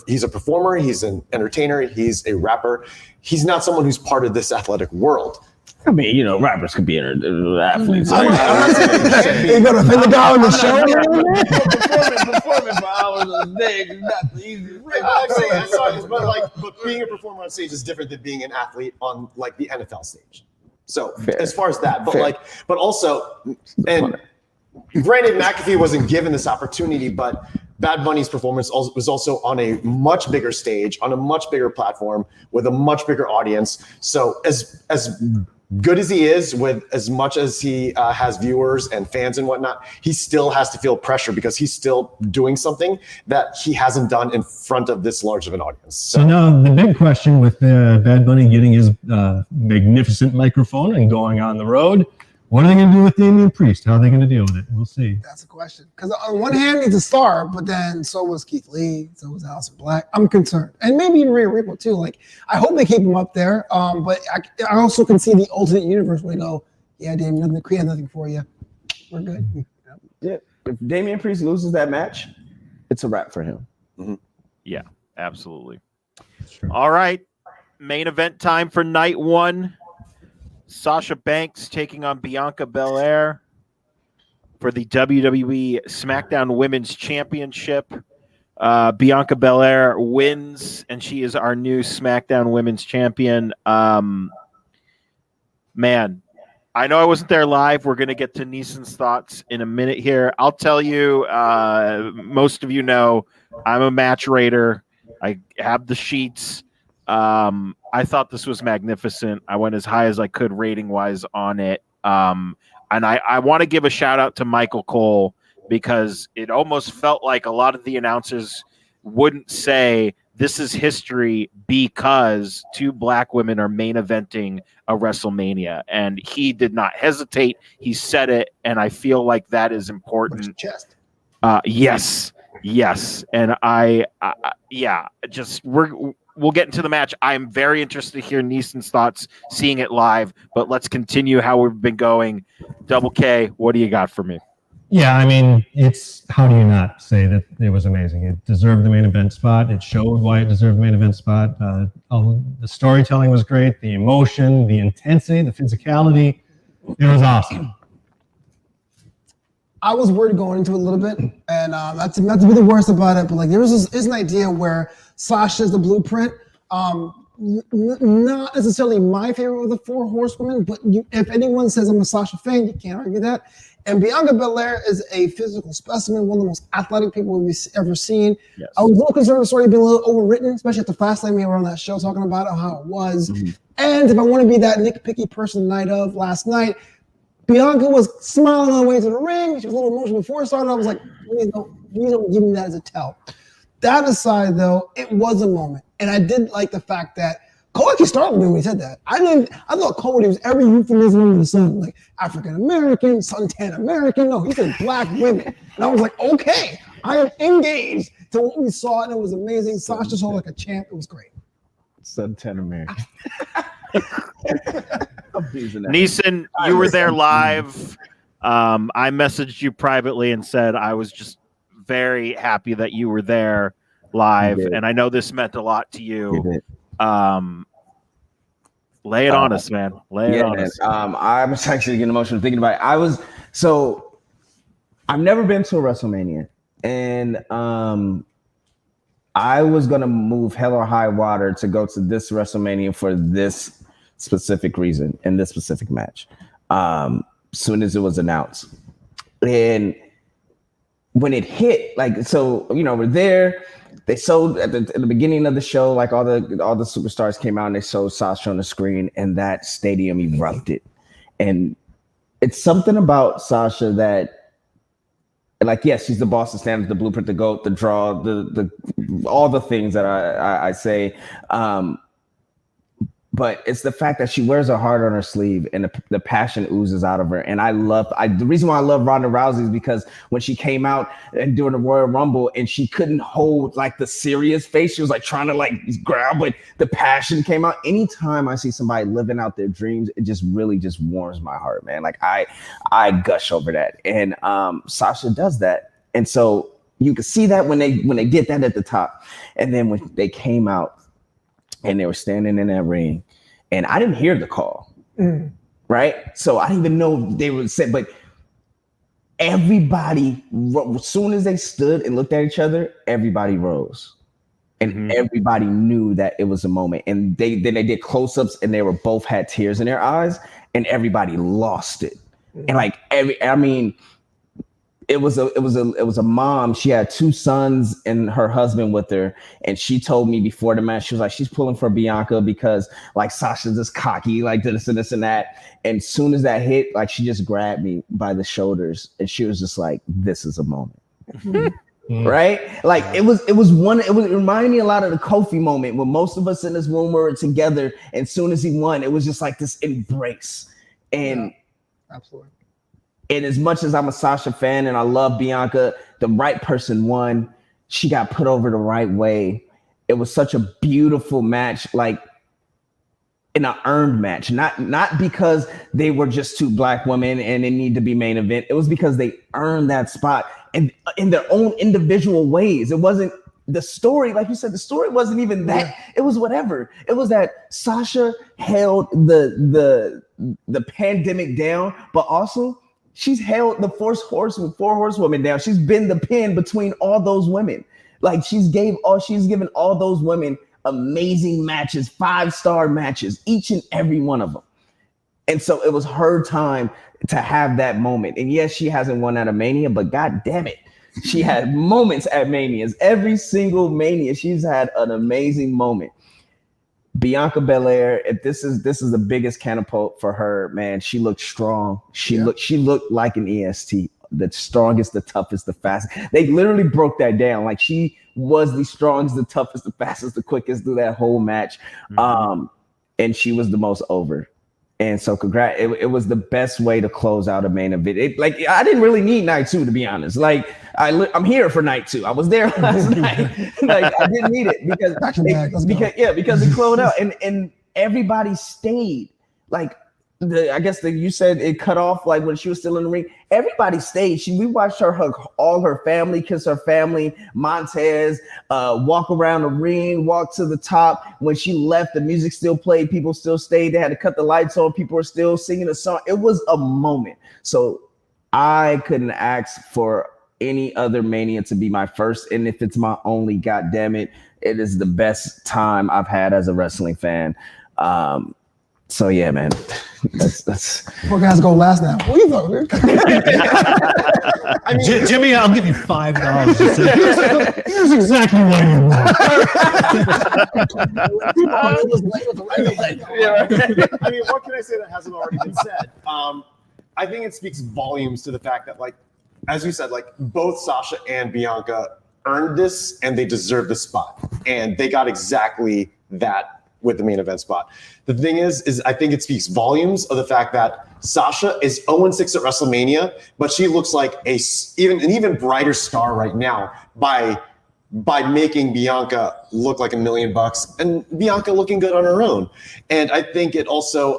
he's a performer, he's an entertainer, he's a rapper. He's not someone who's part of this athletic world. I mean, rappers could be athletes. You're gonna fit the guy on the show. Performing for hours a day is not the easiest. But being a performer on stage is different than being an athlete on like the NFL stage. So Fair. As far as that, but Fair. but also, and granted, McAfee wasn't given this opportunity, but Bad Bunny's performance was also on a much bigger stage, on a much bigger platform, with a much bigger audience. So as good as he is, with as much as he has viewers and fans and whatnot, he still has to feel pressure because he's still doing something that he hasn't done in front of this large of an audience. So now the big question with Bad Bunny getting his magnificent microphone and going on the road, what are they going to do with Damian Priest? How are they going to deal with it? We'll see. That's a question. Because on one hand, he's a star, but then so was Keith Lee, so was Aleister Black. I'm concerned. And maybe even Rhea Ripley too. Like, I hope they keep him up there. But I also can see the alternate universe where they go, yeah, Damian, nothing, create nothing for you. We're good. Yeah. If Damian Priest loses that match, it's a wrap for him. Mm-hmm. Yeah, absolutely. Sure. All right. Main event time for night one. Sasha Banks taking on Bianca Belair for the WWE SmackDown Women's Championship. Bianca Belair wins, and she is our new SmackDown Women's Champion. Man, I know I wasn't there live. We're going to get to Neeson's thoughts in a minute here. I'll tell you, most of you know, I'm a match rater. I have the sheets. I thought this was magnificent. I went as high as I could rating-wise on it. And I want to give a shout-out to Michael Cole because it almost felt like a lot of the announcers wouldn't say this is history because two black women are main eventing a WrestleMania. And he did not hesitate. He said it, and I feel like that is important. Chest. Yes. And we'll get into the match. I'm very interested to hear Neeson's thoughts seeing it live, but let's continue how we've been going. Double K, what do you got for me? Yeah, I mean, how do you not say that it was amazing? It deserved the main event spot. It showed why it deserved the main event spot. The storytelling was great. The emotion, the intensity, the physicality. It was awesome. I was worried going into it a little bit, and not to be the worst about it, but like there's an idea where Sasha's the blueprint. Not necessarily my favorite of the four horsewomen, but if anyone says I'm a Sasha fan, you can't argue that. And Bianca Belair is a physical specimen, one of the most athletic people we've ever seen. Yes. I was a little concerned with the story being a little overwritten, especially at the Fastlane we were on that show talking about how it was. Mm-hmm. And if I want to be that nitpicky person night of last night, Bianca was smiling on the way to the ring. She was a little emotional before it started. I was like, please don't give me that as a tell. That aside, though, it was a moment. And I did like the fact that Cole actually started when he said that. I thought Cole used every euphemism under the sun, like African American, suntan American. No, he said black women. And I was like, okay, I am engaged to what we saw, and it was amazing. Sasha saw like a champ. It was great. Suntan American. Neeson, you were there live. I messaged you privately and said I was just very happy that you were there live, and I know this meant a lot to you. Lay it on us, man. Lay it on us. I was actually getting emotional thinking about it. I've never been to a WrestleMania, and I was gonna move hell or high water to go to this WrestleMania for this specific reason in this specific match. Soon as it was announced, and when it hit, we're there. They showed at the beginning of the show, like all the superstars came out and they showed Sasha on the screen, and that stadium erupted. And it's something about Sasha that, like, yes, she's the Boston Standard, the blueprint, the GOAT, the draw, the all the things that I say. But it's the fact that she wears her heart on her sleeve, and the passion oozes out of her. And the reason why I love Ronda Rousey is because when she came out and during the Royal Rumble and she couldn't hold like the serious face, she was like trying to like growl, but the passion came out. Anytime I see somebody living out their dreams, it just really just warms my heart, man. Like I gush over that. And Sasha does that. And so you can see that when they did that at the top. And then when they came out and they were standing in that ring, and I didn't hear the call, right? So I didn't even know they were set, but everybody, as soon as they stood and looked at each other, everybody rose. And everybody knew that it was a moment. And they did close-ups, and they were both had tears in their eyes, and everybody lost it. And like it was a mom. She had two sons and her husband with her. And she told me before the match, she was like, she's pulling for Bianca because like Sasha's just cocky, like this and this and that. And soon as that hit, like she just grabbed me by the shoulders and she was just like, this is a moment. Right? Like it reminded me a lot of the Kofi moment when most of us in this room were together. And as soon as he won, it was just like this embrace. And absolutely. And as much as I'm a Sasha fan and I love Bianca, the right person won. She got put over the right way. It was such a beautiful match, like in an earned match, not because they were just two black women and it needed to be main event. It was because they earned that spot and in their own individual ways. It wasn't the story, like you said, the story wasn't even that. It was whatever. It was that Sasha held the pandemic down, but also she's held the four horsewomen down. She's been the pin between all those women. Like she's given all those women amazing matches, 5-star matches, each and every one of them. And so it was her time to have that moment. And yes, she hasn't won at a Mania, but God damn it, she had moments at Manias. Every single Mania, she's had an amazing moment. Bianca Belair, if this is the biggest catapult for her, man. She looked strong. She looked like an EST, the strongest, the toughest, the fastest. They literally broke that down. Like she was the strongest, the toughest, the fastest, the quickest through that whole match. And she was the most over. And so congrats. It was the best way to close out a main event. I didn't really need night 2, to be honest. Like I'm here for night 2. I was there last night. Like I didn't need it because it closed out and everybody stayed. Like you said it cut off like when she was still in the ring. Everybody stayed. We watched her hug all her family, kiss her family, Montez, walk around the ring, walk to the top. When she left, the music still played. People still stayed. They had to cut the lights on. People were still singing a song. It was a moment. So I couldn't ask for any other Mania to be my first. And if it's my only, God damn it, it is the best time I've had as a wrestling fan. So yeah, man, that's. Poor guys go last now. What are you talking about? Jimmy, I'll give you $5. Here's exactly what you want. I mean, what can I say that hasn't already been said? I think it speaks volumes to the fact that, like, as you said, like both Sasha and Bianca earned this and they deserve the spot. And they got exactly that with the main event spot. The thing is I think it speaks volumes of the fact that Sasha is 0-6 at WrestleMania, but she looks like an even brighter star right now by making Bianca look like $1 million and Bianca looking good on her own. And I think it also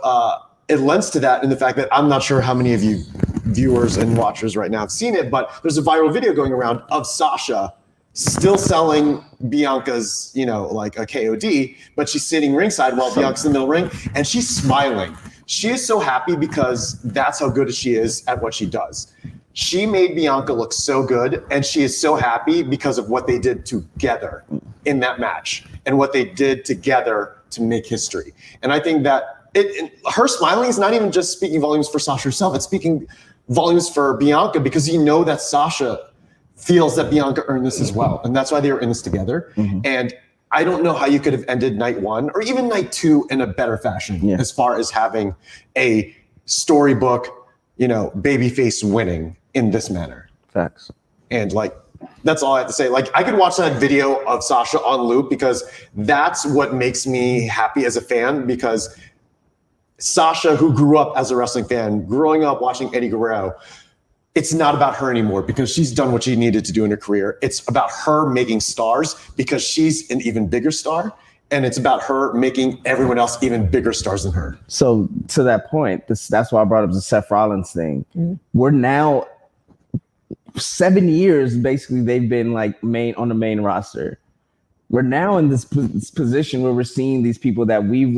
it lends to that in the fact that I'm not sure how many of you viewers and watchers right now have seen it, but there's a viral video going around of Sasha still selling Bianca's, like a KOD, but she's sitting ringside while Bianca's in the middle ring, and she's smiling. She is so happy because that's how good she is at what she does. She made Bianca look so good, and she is so happy because of what they did together in that match and what they did together to make history. And I think that her smiling is not even just speaking volumes for Sasha herself, it's speaking volumes for Bianca, because that Sasha feels that Bianca earned this as well. And that's why they were in this together. Mm-hmm. And I don't know how you could have ended night 1 or even night 2 in a better fashion as far as having a storybook, babyface winning in this manner. Facts. And that's all I have to say. I could watch that video of Sasha on loop because that's what makes me happy as a fan, because Sasha, who grew up as a wrestling fan, growing up watching Eddie Guerrero, it's not about her anymore because she's done what she needed to do in her career. It's about her making stars because she's an even bigger star. And it's about her making everyone else even bigger stars than her. So to that point, that's why I brought up the Seth Rollins thing. Mm-hmm. We're now 7 years, basically, they've been on the main roster. We're now in this position where we're seeing these people that we've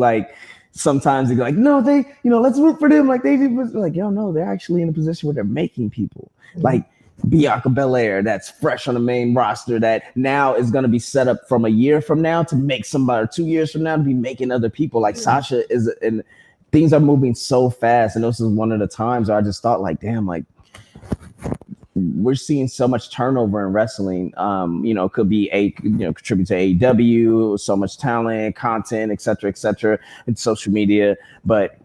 sometimes they go no, they, let's root for them. No, they're actually in a position where they're making people like Bianca Belair, that's fresh on the main roster, that now is going to be set up from a year from now to make somebody, or 2 years from now to be making other people. Sasha is, and things are moving so fast. And this is one of the times where I just thought damn, we're seeing so much turnover in wrestling. Could be contribute to AEW, so much talent, content, et cetera, and social media. But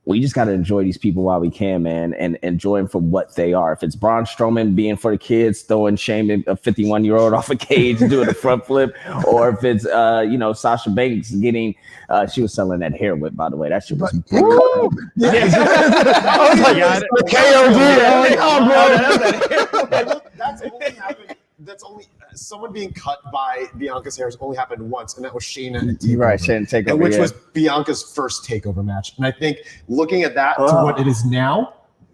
we just got to enjoy these people while we can, man, and enjoy them for what they are. If it's Braun Strowman being for the kids, throwing shame a 51-year-old off a cage, doing a front flip, or if it's Sasha Banks getting, she was selling that hair whip, by the way. That shit was That's only someone being cut by Bianca's hair has only happened once, and that was Shayna at TakeOver. Right, Shayna TakeOver, which was Bianca's first TakeOver match. And I think looking at that to what it is now,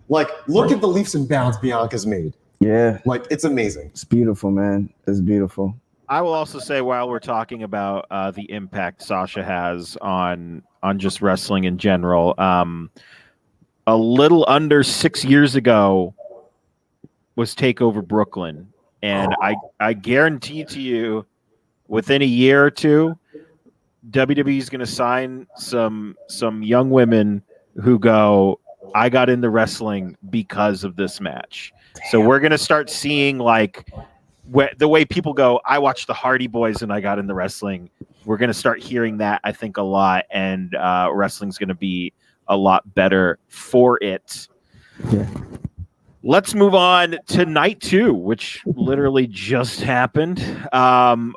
look at the leaps and bounds Bianca's made. Yeah, it's amazing. It's beautiful, man. It's beautiful. I will also say, while we're talking about the impact Sasha has on just wrestling in general, a little under 6 years ago was TakeOver Brooklyn. And I guarantee to you, within a year or two, WWE is going to sign some young women who go, I got into wrestling because of this match. Damn. So we're going to start seeing the way people go, I watched the Hardy Boys and I got into wrestling. We're going to start hearing that, I think, a lot. And wrestling's going to be a lot better for it. Yeah. Let's move on to night 2, which literally just happened.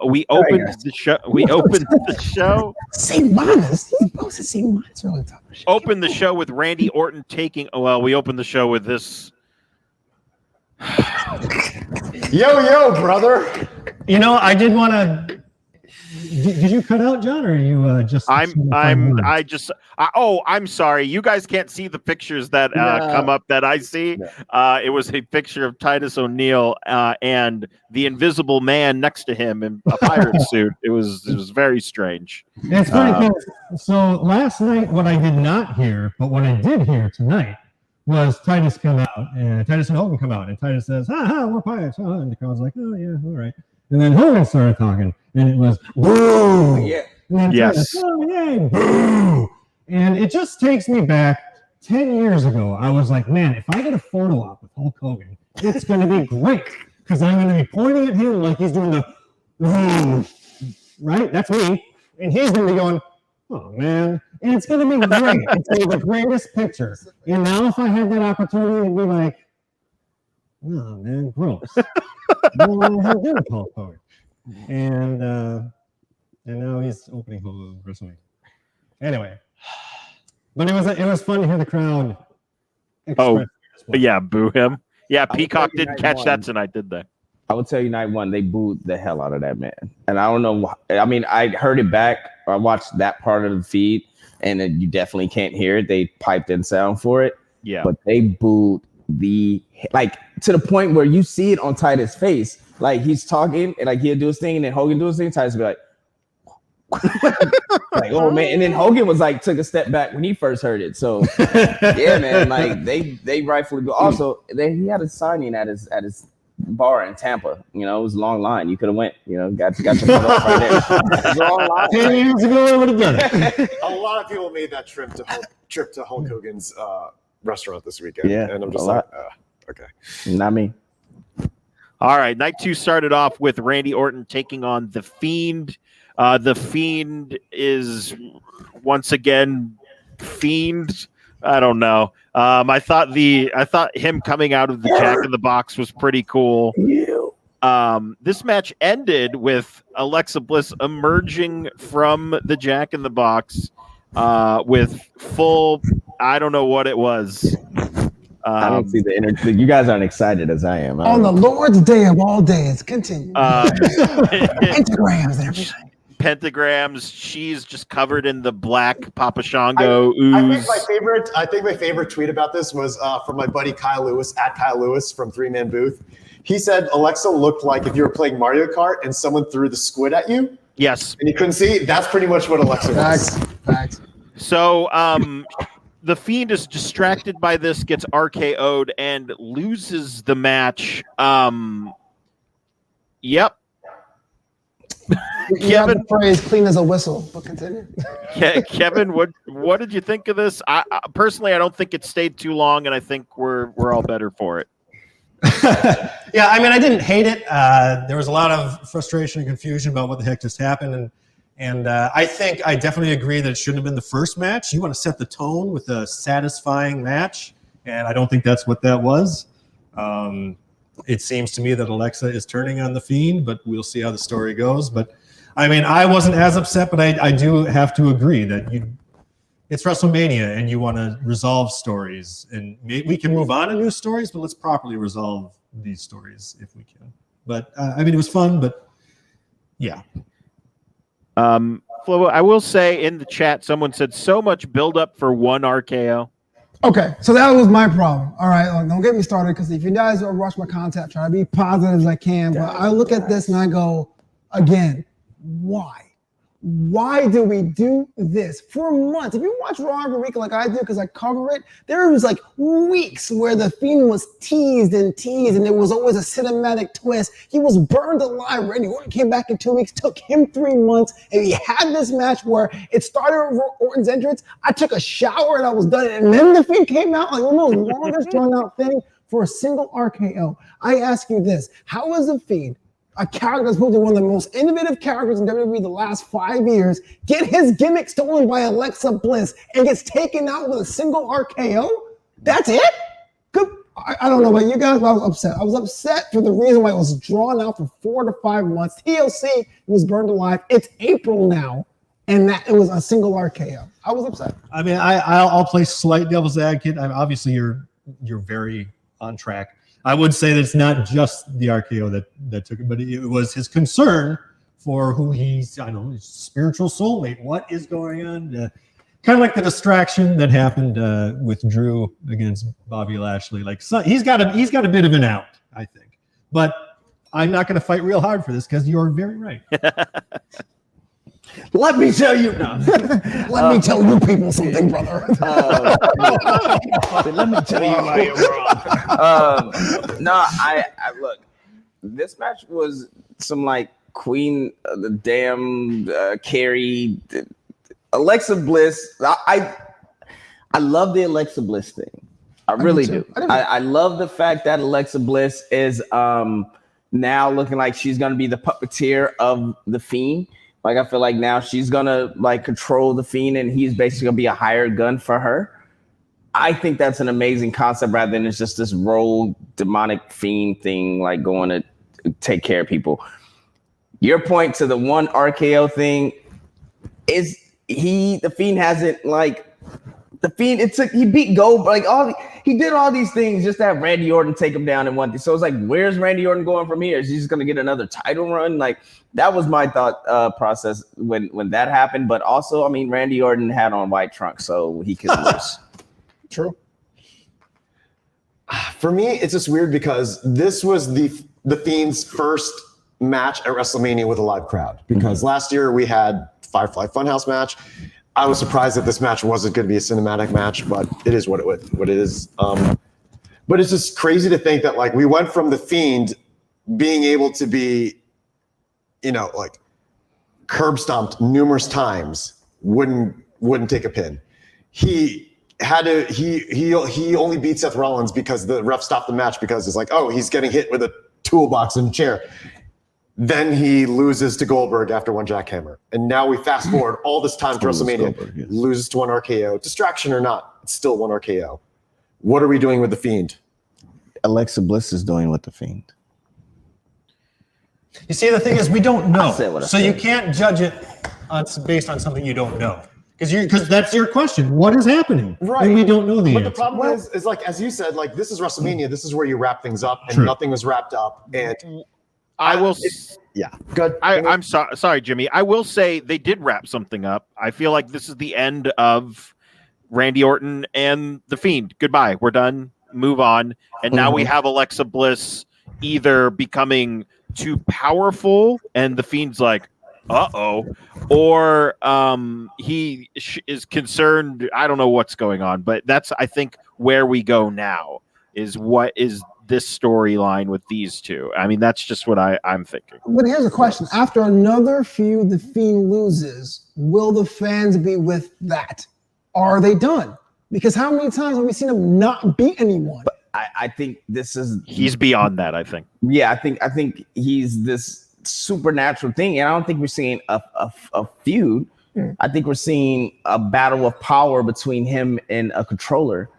We opened the show. St. Martin's. He's supposed to St. Martin's. Opened the show with Randy Orton taking. Well, we opened the show with this. Yo, brother. I did want to. Did you cut out, John, or are you just? I'm sorry. You guys can't see the pictures that come up that I see. No. It was a picture of Titus O'Neil and the Invisible Man next to him in a pirate suit. It was very strange. It's funny because so last night, what I did not hear, but what I did hear tonight was Titus come out and Titus and Hogan come out, and Titus says, "Ha, we're pirates." And the crowd's like, "Oh yeah, all right." And then Hogan started talking, and it was boo. Yeah. And then yes. Titus, oh, yay, boo. And it just takes me back 10 years ago. I was like, man, if I get a photo op with Hulk Hogan, it's going to be great because I'm going to be pointing at him like he's doing the right. That's me, and he's going to be going, oh man, and it's going to be great. It's going to be the greatest picture. And now, if I had that opportunity, it'd be like, No, man, gross. No one had dinner with Hulk Hogan. And now he's opening WrestleMania. Anyway, but it was fun to hear the crowd. Oh, yeah, boo him. Yeah, Peacock didn't catch that tonight, did they? I would tell you, night one, they booed the hell out of that man. And I don't know. I mean, I heard it back. I watched that part of the feed, and you definitely can't hear it. They piped in sound for it. Yeah. But they booed to the point where you see it on Titus' face. Like, he's talking, and like he'll do his thing, and then Hogan do his thing. Titus will be like, like, oh man. And then Hogan was like, took a step back when he first heard it. So yeah, man, like they rightfully go. Also, he had a signing at his bar in Tampa. You know, it was a long line. You could have went, you know, got your foot off right there. It was a long line. 10 years ago, I would have done it. A lot of people made that trip to Hulk Hogan's restaurant this weekend. Yeah, and I'm just like, okay. Not me. All right, night 2 started off with Randy Orton taking on The Fiend. The Fiend is once again Fiend. I don't know. I thought him coming out of the Jack in the Box was pretty cool. This match ended with Alexa Bliss emerging from the Jack in the Box with full. I don't know what it was. I don't see the energy. You guys aren't excited as I am. On the Lord's day of all days, continue. Pentagrams and everything. Pentagrams. She's just covered in the black Papa Shango ooze. I think my favorite tweet about this was from my buddy Kyle Lewis at Kyle Lewis from Three Man Booth. He said Alexa looked like if you were playing Mario Kart and someone threw the squid at you. Yes, and you couldn't see. That's pretty much what Alexa was. Facts. So, the Fiend is distracted by this, gets RKO'd, and loses the match. Yep. Kevin, the phrase "clean as a whistle." But continue. Kevin, what did you think of this? I personally, I don't think it stayed too long, and I think we're all better for it. Yeah, I mean, I didn't hate it. There was a lot of frustration and confusion about what the heck just happened, and I think I definitely agree that it shouldn't have been the first match. You want to set the tone with a satisfying match, and I don't think that's what that was. It seems to me that Alexa is turning on the Fiend, but we'll see how the story goes. But I mean, I wasn't as upset, but I do have to agree that it's WrestleMania and you want to resolve stories, and we can move on to new stories, but let's properly resolve these stories if we can. But I mean, it was fun, but yeah. Flo, I will say in the chat, someone said so much build up for one RKO. Okay, so that was my problem. All right, don't get me started, because if you guys are watching my content, try to be positive as I can. But I look at this and I go, again, why? Why do we do this for months? If you watch Raw every week like I do, because I cover it, there was like weeks where the Fiend was teased, and there was always a cinematic twist. He was burned alive. Randy Orton came back in 2 weeks, took him 3 months, and he had this match where it started with Orton's entrance. I took a shower and I was done, and then the Fiend came out, like one of the longest drawn out thing for a single RKO. I ask you this: how is the Fiend, a character that's probably one of the most innovative characters in WWE the last 5 years, get his gimmick stolen by Alexa Bliss and gets taken out with a single RKO? That's it? Good. I don't know about you guys, but I was upset. I was upset for the reason why it was drawn out for 4 to 5 months. TLC was burned alive. It's April now, and that it was a single RKO. I was upset. I mean, I'll play slight devil's advocate. Obviously, you're very on track. I would say that it's not just the RKO that took it, but it was his concern for who he's, I don't know, his spiritual soulmate. What is going on? Kind of like the distraction that happened with Drew against Bobby Lashley. Like, so he's got a bit of an out, I think. But I'm not going to fight real hard for this because you're very right. Let me tell you. No. Let me tell you people something, brother. Let me tell you why you're wrong. I look. This match was some like Queen of the damn Carrie, Alexa Bliss. I love the Alexa Bliss thing. I really do. I love the fact that Alexa Bliss is now looking like she's gonna be the puppeteer of the Fiend. Like, I feel like now she's gonna like control the Fiend, and he's basically gonna be a hired gun for her. I think that's an amazing concept rather than it's just this rogue demonic fiend thing, like going to take care of people. Your point to the one RKO thing is the Fiend hasn't like the Fiend. He beat Goldberg, like he did all these things just to have Randy Orton take him down in one thing. So it's like, where's Randy Orton going from here? Is he just going to get another title run? Like that was my thought process when that happened. But also, I mean, Randy Orton had on white trunks, so he could lose. True. For me, it's just weird because this was the Fiend's first match at WrestleMania with a live crowd. Because last year we had Firefly Funhouse match. I was surprised that this match wasn't going to be a cinematic match, but it is what it is. But it's just crazy to think that like we went from the Fiend being able to be, like curb stomped numerous times, wouldn't take a pin. He only beat Seth Rollins because the ref stopped the match because it's like, oh, he's getting hit with a toolbox and a chair. Then he loses to Goldberg after one jackhammer. And now we fast forward all this time to WrestleMania, loses to one RKO. Distraction or not, it's still one RKO. What are we doing with the Fiend? Alexa Bliss is doing with the Fiend. You see, the thing is, we don't know. So you said. can't judge it based on something you don't know. Because that's your question. What is happening? Right. And we don't know the But answer. the problem is like, as you said, like this is WrestleMania. This is where you wrap things up and nothing was wrapped up. And I will. Good. I'm sorry, Jimmy. I will say they did wrap something up. I feel like this is the end of Randy Orton and the Fiend. Goodbye. We're done. Move on. And now we have Alexa Bliss either becoming too powerful, and the Fiend's like, or he is concerned. I don't know what's going on, but that's, I think, where we go now is what is this storyline with these two. I mean, that's just what I'm thinking. But here's a question. After another feud, the Fiend loses, will the fans be with that? Are they done? Because how many times have we seen him not beat anyone? But I think he's beyond that, I think. Yeah, I think he's this supernatural thing, and I don't think we're seeing a feud. I think we're seeing a battle of power between him and a controller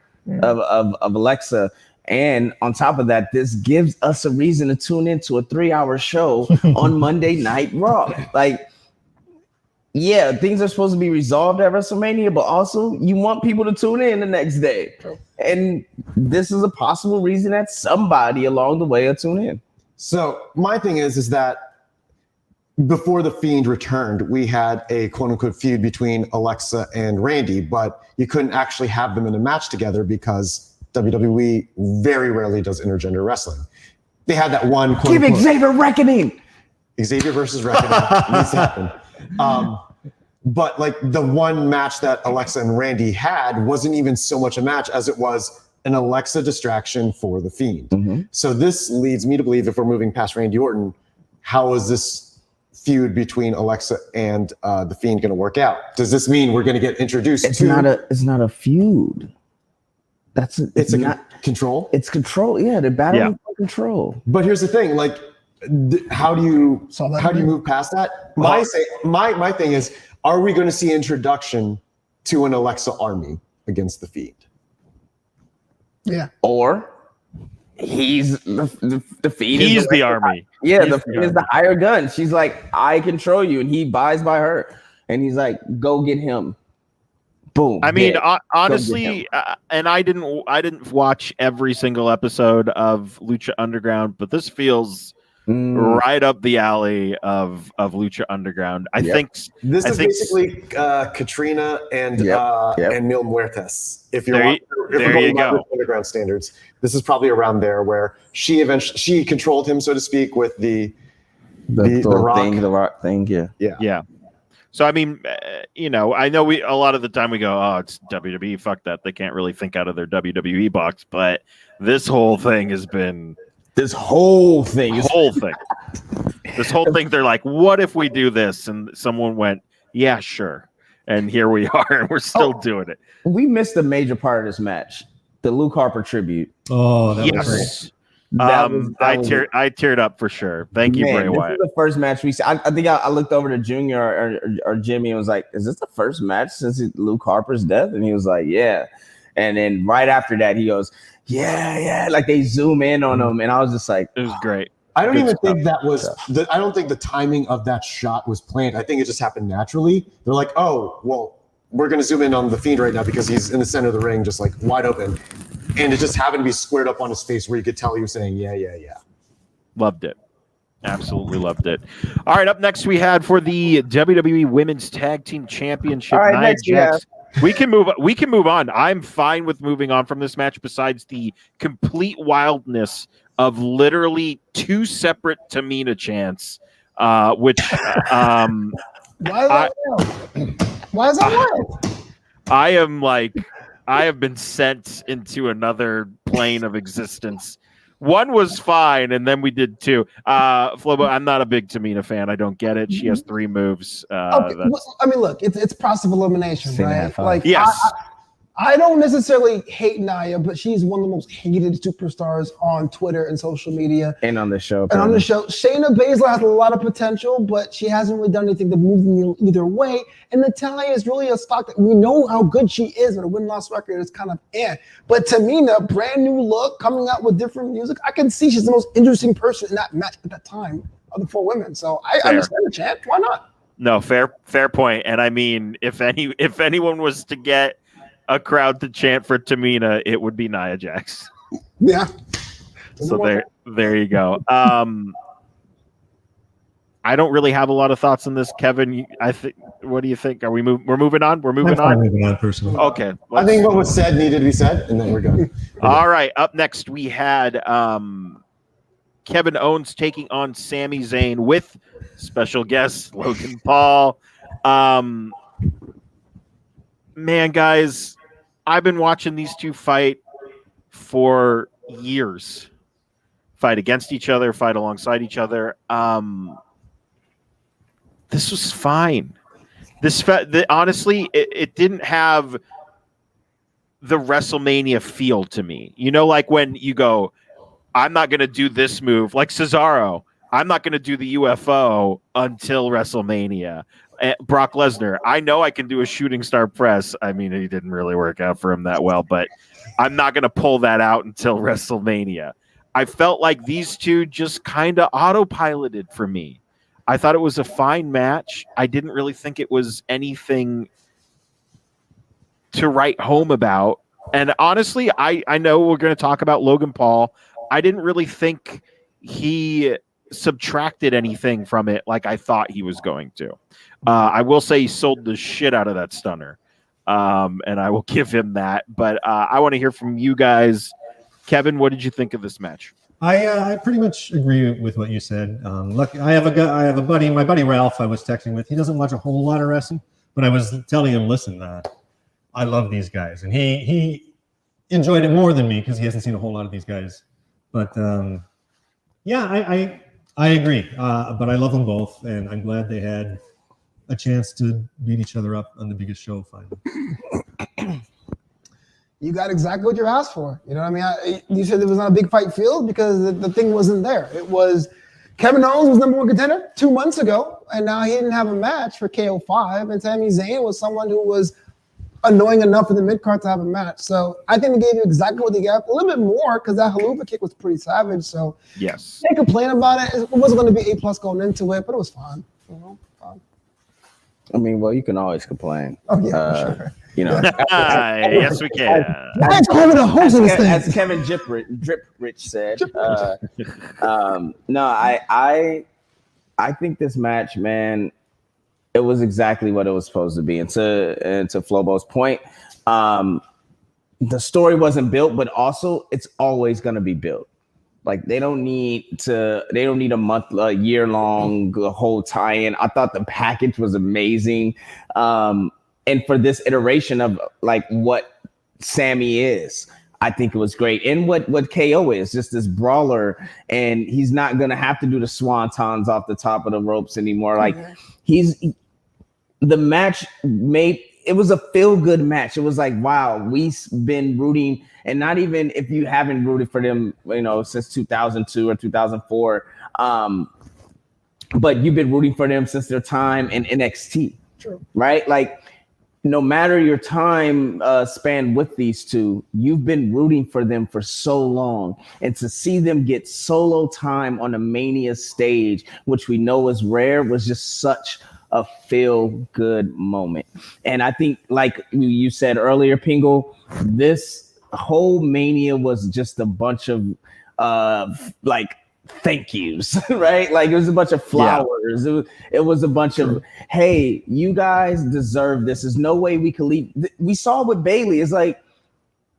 of Alexa. And on top of that, this gives us a reason to tune into a 3-hour show on Monday Night Raw. Like, yeah, things are supposed to be resolved at WrestleMania, but also you want people to tune in the next day. And this is a possible reason that somebody along the way will tune in. So my thing is that before the Fiend returned, we had a quote unquote feud between Alexa and Randy, but you couldn't actually have them in a match together because WWE very rarely does intergender wrestling. They had that one quote Give Xavier Reckoning. Xavier versus Reckoning needs to happen. But like the one match that Alexa and Randy had wasn't even so much a match as it was an Alexa distraction for the Fiend. So this leads me to believe if we're moving past Randy Orton, how is this feud between Alexa and the Fiend going to work out? Does this mean we're going to get introduced It's not a feud. It's not control. It's control. Yeah, they're battling for control. But here's the thing: like, how do you move past that? My thing is, are we going to see introduction to an Alexa army against the Fiend? Yeah. Or he's the Fiend. He's the army. Yeah, the Fiend is the higher gun. She's like, I control you, and he buys by her, and he's like, go get him. Boom. I mean, honestly, and I didn't watch every single episode of Lucha Underground, but this feels right up the alley of Lucha Underground. I think this is basically Katrina and Mil Muertes. If we're going by Underground standards, this is probably around there where she controlled him, so to speak, with the rock thing. Yeah. So, I mean, I know a lot of the time we go, oh, it's WWE, fuck that. They can't really think out of their WWE box. But this whole thing has been... This whole thing, they're like, what if we do this? And someone went, yeah, sure. And here we are, and we're still doing it. We missed a major part of this match, the Luke Harper tribute. Oh, that was great. I teared up for sure. Thank you, Bray Wyatt. This is the first match we see. I think I looked over to Junior or Jimmy and was like, "Is this the first match since Luke Harper's death?" And he was like, "Yeah." And then right after that, he goes, yeah, like they zoom in on him, and I was just like, It was great. I don't Good even stuff. think that was. I don't think the timing of that shot was planned. I think it just happened naturally. They're like, oh, well, we're going to zoom in on the Fiend right now because he's in the center of the ring, just like wide open, and it just happened to be squared up on his face where you could tell he was saying, yeah. Loved it. Absolutely loved it. All right, up next we had for the WWE Women's Tag Team Championship. All right, Nia next we Jax. We can move on. I'm fine with moving on from this match. Besides the complete wildness of literally two separate Tamina chants, which Why is that wild? I am like, I have been sent into another plane of existence. One was fine, and then we did two. Flobo, I'm not a big Tamina fan. I don't get it. She has 3 moves. Okay, well, I mean, look, it's process of elimination, Same right? half five. Like, Yes. I don't necessarily hate Nia, but she's one of the most hated superstars on Twitter and social media. and on the show. And on the show, Shayna Baszler has a lot of potential, but she hasn't really done anything to move the needle either way. And Natalya is really a stock that we know how good she is, but a win-loss record is kind of But Tamina, brand new look, coming out with different music. I can see she's the most interesting person in that match at that time of the 4 women. So I understand the chant. Why not? No, fair point. And I mean, if anyone was to get a crowd to chant for Tamina, it would be Nia Jax. Yeah. So there you go. I don't really have a lot of thoughts on this, Kevin. What do you think? We're moving on. We're moving on. Moving on personally. Okay. I think what was said needed to be said, and then we're good. All right. Up next, we had Kevin Owens taking on Sami Zayn with special guest Logan Paul. Man, guys, I've been watching these two fight for years. Fight against each other, fight alongside each other. This was fine. Honestly, it didn't have the WrestleMania feel to me. You know, like when you go, I'm not going to do this move, like Cesaro. I'm not going to do the UFO until WrestleMania. Brock Lesnar, I know I can do a shooting star press. I mean, it didn't really work out for him that well, but I'm not going to pull that out until WrestleMania. I felt like these two just kind of autopiloted for me. I thought it was a fine match. I didn't really think it was anything to write home about. And honestly, I know we're going to talk about Logan Paul. I didn't really think he subtracted anything from it like I thought he was going to. I will say he sold the shit out of that stunner, and I will give him that. But I want to hear from you guys. Kevin, what did you think of this match? I pretty much agree with what you said. Look, I have a buddy, my buddy Ralph. I was texting with. He doesn't watch a whole lot of wrestling, but I was telling him, listen, I love these guys, and he enjoyed it more than me because he hasn't seen a whole lot of these guys. But yeah, I agree. But I love them both, and I'm glad they had a chance to beat each other up on the biggest show finally. You got exactly what you asked for. You know what I mean? You said it was not a big fight field because the thing wasn't there. It was Kevin Owens was number 1 contender 2 months ago, and now he didn't have a match for KO5. And Sami Zayn was someone who was annoying enough in the mid-card to have a match. So I think they gave you exactly what they got, a little bit more because that haluva kick was pretty savage. So Yes. can't complain about it. It wasn't going to be A+ going into it, but it was fun. You know, fun. I mean, well, you can always complain. Oh yeah, for sure. You know, Yes, we can. Thanks, Kevin, the host of this thing. as Kevin Drip Rich said. No, I think this match, man, it was exactly what it was supposed to be. And to Flobo's point, the story wasn't built, but also it's always going to be built. Like they don't need a month, a year long, whole tie-in. I thought the package was amazing. And for this iteration of like what Sammy is, I think it was great. And what KO is, just this brawler, and he's not gonna have to do the swantons off the top of the ropes anymore. Like the match it was a feel-good match. It was like, wow, we've been rooting, and not even if you haven't rooted for them, you know, since 2002 or 2004, but you've been rooting for them since their time in NXT, True. right? Like no matter your time span with these two, you've been rooting for them for so long. And to see them get solo time on a Mania stage, which we know is rare, was just such a feel-good moment. And I think, like you said earlier, Pingle, this whole Mania was just a bunch of thank yous, right? Like it was a bunch of flowers. Yeah. It was a bunch of, hey, you guys deserve this. There's no way we could leave. We saw with Bayley. It's like,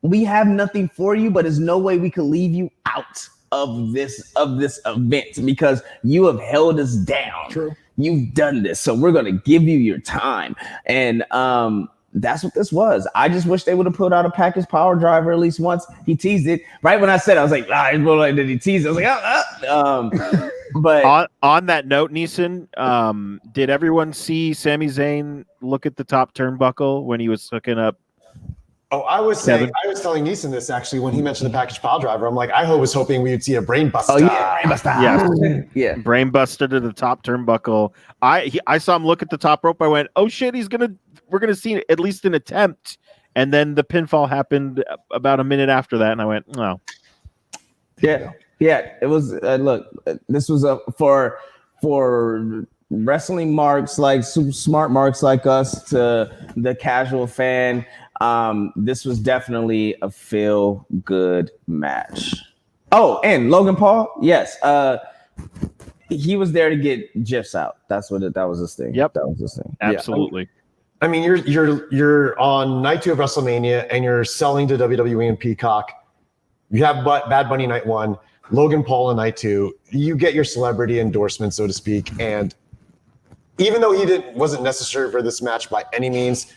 we have nothing for you, but there's no way we could leave you out of this event because you have held us down. True. You've done this. So we're going to give you your time. And that's what this was. I just wish they would have put out a package power driver at least once. He teased it right when I said it, I was like, did he tease it? I was like, but on that note, Neeson, did everyone see Sami Zayn look at the top turnbuckle when he was hooking up? Oh, I was telling Neeson this actually when he mentioned the package pile driver. I'm like, I was hoping we would see a brain buster. Oh yeah, brain buster. Yeah, brain buster to the top turnbuckle. I saw him look at the top rope. I went, oh shit, we're gonna see at least an attempt. And then the pinfall happened about a minute after that, and I went, oh. Yeah. It was. Look, this was for wrestling marks, like super smart marks like us, to the casual fan. This was definitely a feel-good match. Oh, and Logan Paul, yes, he was there to get GIFs out. That was his thing. Yep, that was his thing. Absolutely. Yeah. I mean, you're on night 2 of WrestleMania, and you're selling to WWE and Peacock. You have Bad Bunny night 1, Logan Paul on night 2. You get your celebrity endorsement, so to speak, and even though he wasn't necessary for this match by any means,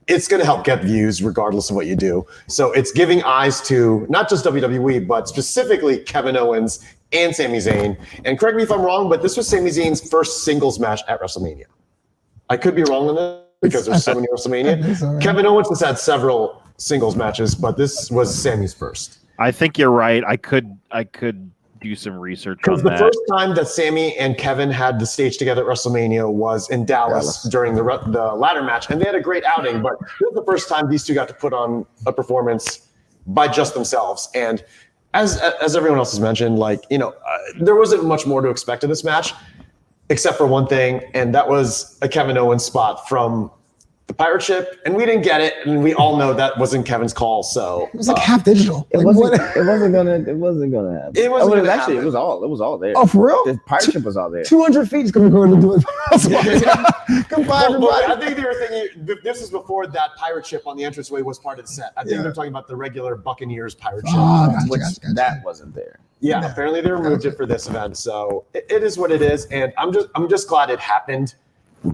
it's going to help get views regardless of what you do. So it's giving eyes to not just WWE, but specifically Kevin Owens and Sami Zayn. And correct me if I'm wrong, but this was Sami Zayn's first singles match at WrestleMania. I could be wrong on that because there's so many WrestleMania. So, right? Kevin Owens has had several singles matches, but this was Sami's first. I think you're right. I could do some research on that. Because the first time that Sami and Kevin had the stage together at WrestleMania was in Dallas during the ladder match, and they had a great outing. But this was the first time these two got to put on a performance by just themselves. And as everyone else has mentioned, there wasn't much more to expect in this match, except for one thing, and that was a Kevin Owens spot from the pirate ship, and we didn't get it, and we all know that wasn't Kevin's call. So it was like half digital. It wasn't gonna happen. It was all there. Oh, for real? The pirate ship was all there. 200 feet is gonna go into it. Goodbye, everybody. I think they were thinking this is before that pirate ship on the entranceway was part of the set. I think they're talking about the regular Buccaneers pirate ship. Gotcha. That wasn't there. Yeah, apparently they removed it for this event. So it is what it is, and I'm just glad it happened.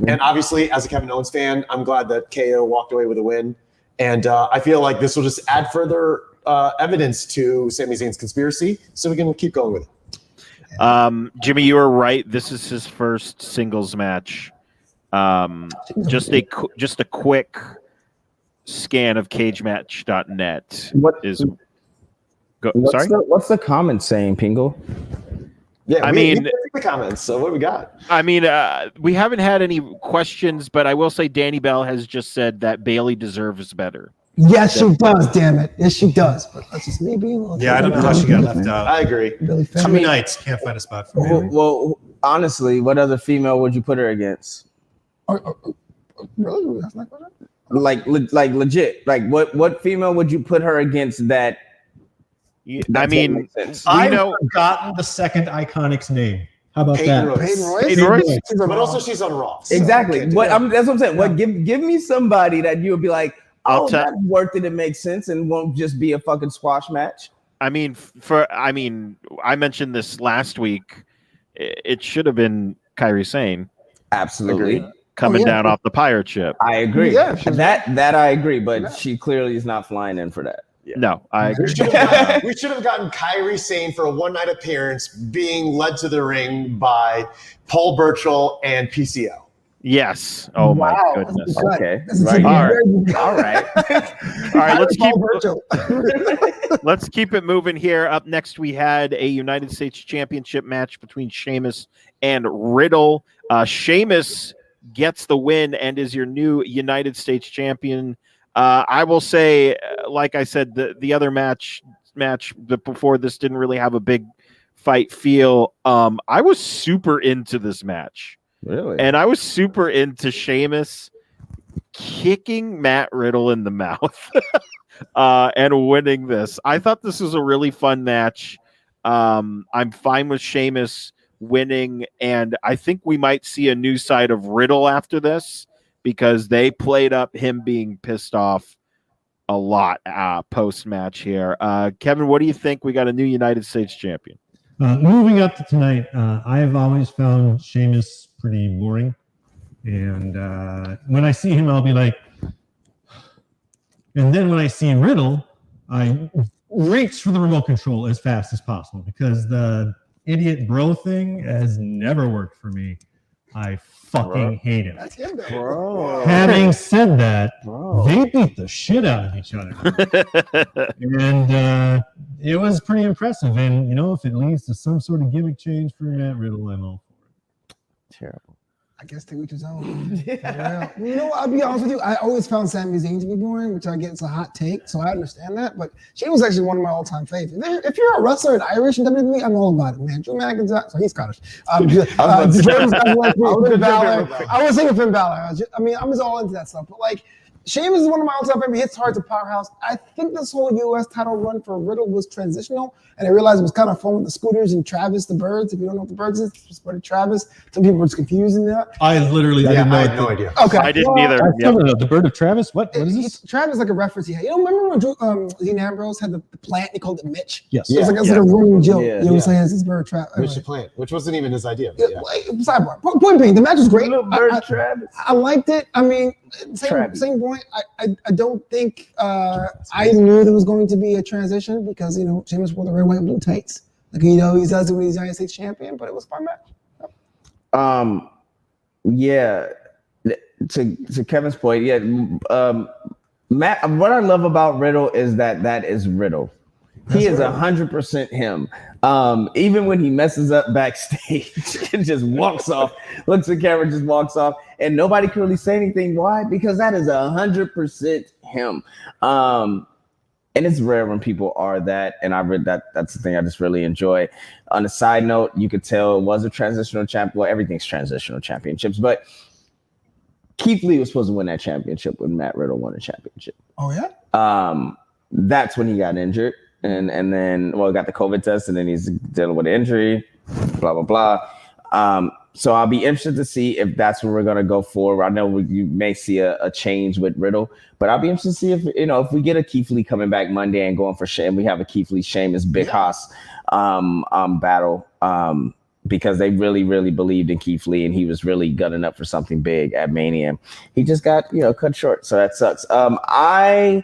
And obviously, as a Kevin Owens fan, I'm glad that KO walked away with a win. And I feel like this will just add further evidence to Sami Zayn's conspiracy, so we can keep going with it. Jimmy, you were right. This is his first singles match. Just a quick scan of cagematch.net. What's the comment saying, Pingle? Yeah, I mean, the comments. So what do we got? I mean, we haven't had any questions, but I will say Danny Bell has just said that Bayley deserves better. Yes, she does. Damn it. Yes, she does. But that's just me being. I don't know how she got left out. I agree. Really 2 nights can't find a spot for Bayley. Well, honestly, what other female would you put her against? Really? That's not good. Like legit. Like what female would you put her against that? I mean, I've forgotten the second Iconic's name. How about Peyton that? Royce. Peyton Royce. But also she's on Raw. So exactly. That's what I'm saying. What give me somebody that you would be like, that's worth it. It makes sense and won't just be a fucking squash match. I mean, I mentioned this last week. It should have been Kairi Sane. Absolutely. Agreed. Coming down off the pirate ship. I agree. Yeah, that I agree, but she clearly is not flying in for that. Yeah. No, I agree. We should have gotten Kairi Sane for a one-night appearance being led to the ring by Paul Burchill and PCO. Yes. Oh, my goodness. Okay. Right. All right. All right. Let's keep it moving here. Up next, we had a United States Championship match between Sheamus and Riddle. Sheamus gets the win and is your new United States champion. I will say, like I said, the other match before this didn't really have a big fight feel. I was super into this match. Really? And I was super into Sheamus kicking Matt Riddle in the mouth and winning this. I thought this was a really fun match. I'm fine with Sheamus winning, and I think we might see a new side of Riddle after this because they played up him being pissed off a lot post-match here. Kevin, what do you think? We got a new United States champion. Moving up to tonight, I have always found Sheamus pretty boring. And when I see him, I'll be like, and then when I see Riddle, I reach for the remote control as fast as possible because the idiot bro thing has never worked for me. I fucking hate it. That's him, though. Bro. Having said that, Bro. they beat the shit out of each other. And it was pretty impressive. And, you know, if it leads to some sort of gimmick change for Matt Riddle, I'm all for it. Terrible. I guess to each his own. Yeah. You know what? I'll be honest with you. I always found Sami Zayn to be boring, which I get is a hot take, so I understand that. But she was actually one of my all-time favorites. If you're a wrestler and Irish in WWE, I'm all about it, man. Drew McIntyre, so he's Scottish. I was thinking Finn Balor. I was all into that stuff. But like, Sheamus is one of my all-time favorites. He hits hard, to powerhouse. I think this whole U.S. title run for Riddle was transitional, and I realized it was kind of fun with the Scooters and Travis the Birds. If you don't know what the Birds is, it's just Travis. Some people were just confused in that. I had no idea. Okay, I didn't either. I still don't know. The Bird of Travis? What is this? Travis is like a reference he had. You know, remember when Dean Ambrose had the plant? He called it Mitch. Yes. It was like a running joke. Yeah. You know what I'm saying? It's this Bird Travis. Mitch the Plant, which wasn't even his idea. Sidebar. Point being, the match was great. Travis. I liked it. I mean, same point. I don't think I knew there was going to be a transition because, you know, Sheamus wore the red, white, and blue tights. Like, you know, he does it when he's United States champion, but it was a fun match. Yeah. To Kevin's point, yeah. Matt, what I love about Riddle is that is Riddle. He is 100% him. Even when he messes up backstage and just walks off, looks at the camera, just walks off, and nobody can really say anything. Why? Because that is 100% him. And it's rare when people are that, and I read that. That's the thing I just really enjoy. On a side note, you could tell it was a transitional champion. Well, everything's transitional championships, but Keith Lee was supposed to win that championship when Matt Riddle won the championship. Oh, yeah? That's when he got injured. And then, got the COVID test, and then he's dealing with an injury, blah, blah, blah. So I'll be interested to see if that's where we're going to go forward. I know you may see a change with Riddle, but I'll be interested to see if we get a Keith Lee coming back Monday and going for Shane, we have a Keith Lee Sheamus Big Hoss battle because they really, really believed in Keith Lee, and he was really gunning up for something big at Mania. He just got, cut short. So that sucks. I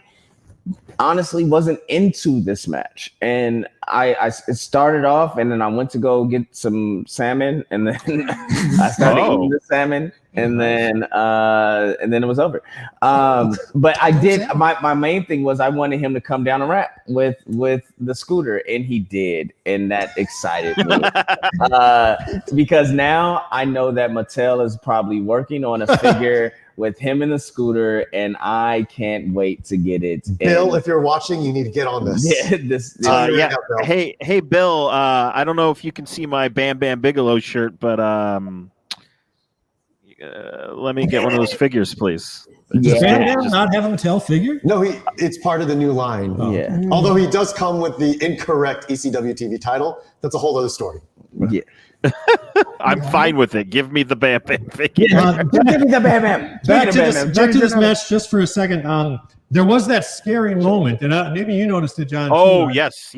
honestly wasn't into this match, and it started off, and then I went to go get some salmon, and then I started eating the salmon, and then it was over. But I did. My main thing was I wanted him to come down and rap with the scooter, and he did, and that excited me because now I know that Mattel is probably working on a figure with him in the scooter, and I can't wait to get it. Bill, if you're watching, you need to get on this. Yeah, Hey, Bill. I don't know if you can see my Bam Bam Bigelow shirt, but let me get one of those figures, please. Does Bam Bam not have a Mattel figure? No, it's part of the new line. Oh. Yeah. Although he does come with the incorrect ECW TV title. That's a whole other story. Yeah. I'm fine with it. Give me the Bam Bam figure. Give me the Bam Bam. Back to this match just for a second. There was that scary moment, and maybe you noticed it, John. Oh, too, yes.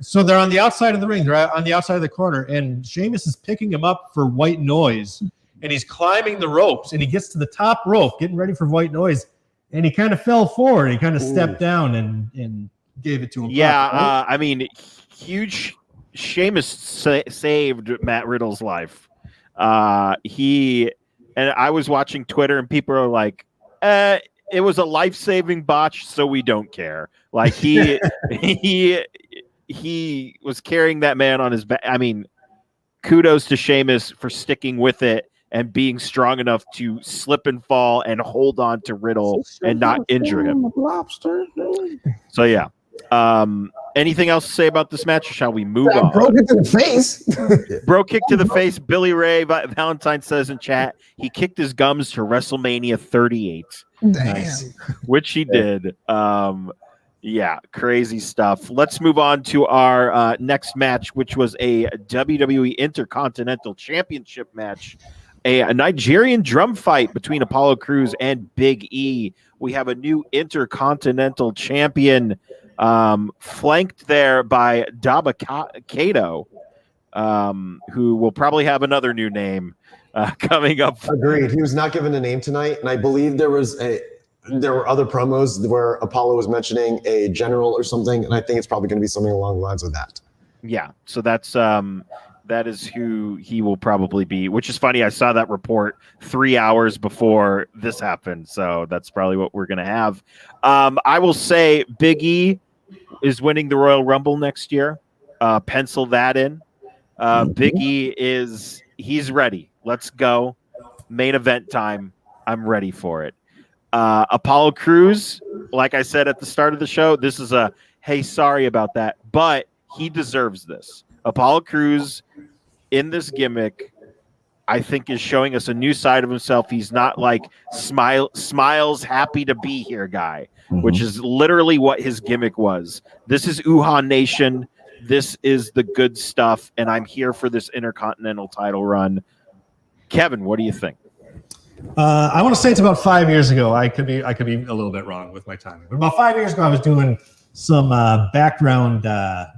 So they're on the outside of the ring. They're on the outside of the corner, and Sheamus is picking him up for White Noise, and he's climbing the ropes, and he gets to the top rope, getting ready for White Noise, and he kind of fell forward. He kind of stepped down and gave it to him. Yeah, I mean, huge. Sheamus saved Matt Riddle's life. I was watching Twitter, and people are like, it was a life-saving botch, so we don't care. Like he was carrying that man on his back. I mean, kudos to Sheamus for sticking with it and being strong enough to slip and fall and hold on to Riddle and not injure him. So yeah. Anything else to say about this match, or shall we move on? Bro kick to the face. Bro kick to the face. Billy Ray Valentine says in chat, he kicked his gums to WrestleMania 38. Damn. Which he did. Yeah, crazy stuff. Let's move on to our next match, which was a WWE Intercontinental Championship match. A Nigerian drum fight between Apollo Crews and Big E. We have a new Intercontinental Champion, flanked there by Daba Kato, who will probably have another new name coming up. Agreed. He was not given a name tonight, and I believe there were other promos where Apollo was mentioning a general or something, and I think it's probably going to be something along the lines of that. Yeah, so that is who he will probably be, which is funny. I saw that report 3 hours before this happened, so that's probably what we're going to have. I will say Big E is winning the Royal Rumble next year. Pencil that in. Big E he's ready. Let's go. Main event time. I'm ready for it. Apollo Crews, like I said at the start of the show, this is a, hey, sorry about that, but he deserves this. Apollo Crews in this gimmick, I think, is showing us a new side of himself. He's not like smiles, happy to be here guy, which is literally what his gimmick was. This is Uhaa Nation. This is the good stuff, and I'm here for this Intercontinental title run. Kevin, what do you think? I want to say it's about 5 years ago. I could be a little bit wrong with my timing, but about 5 years ago, I was doing some background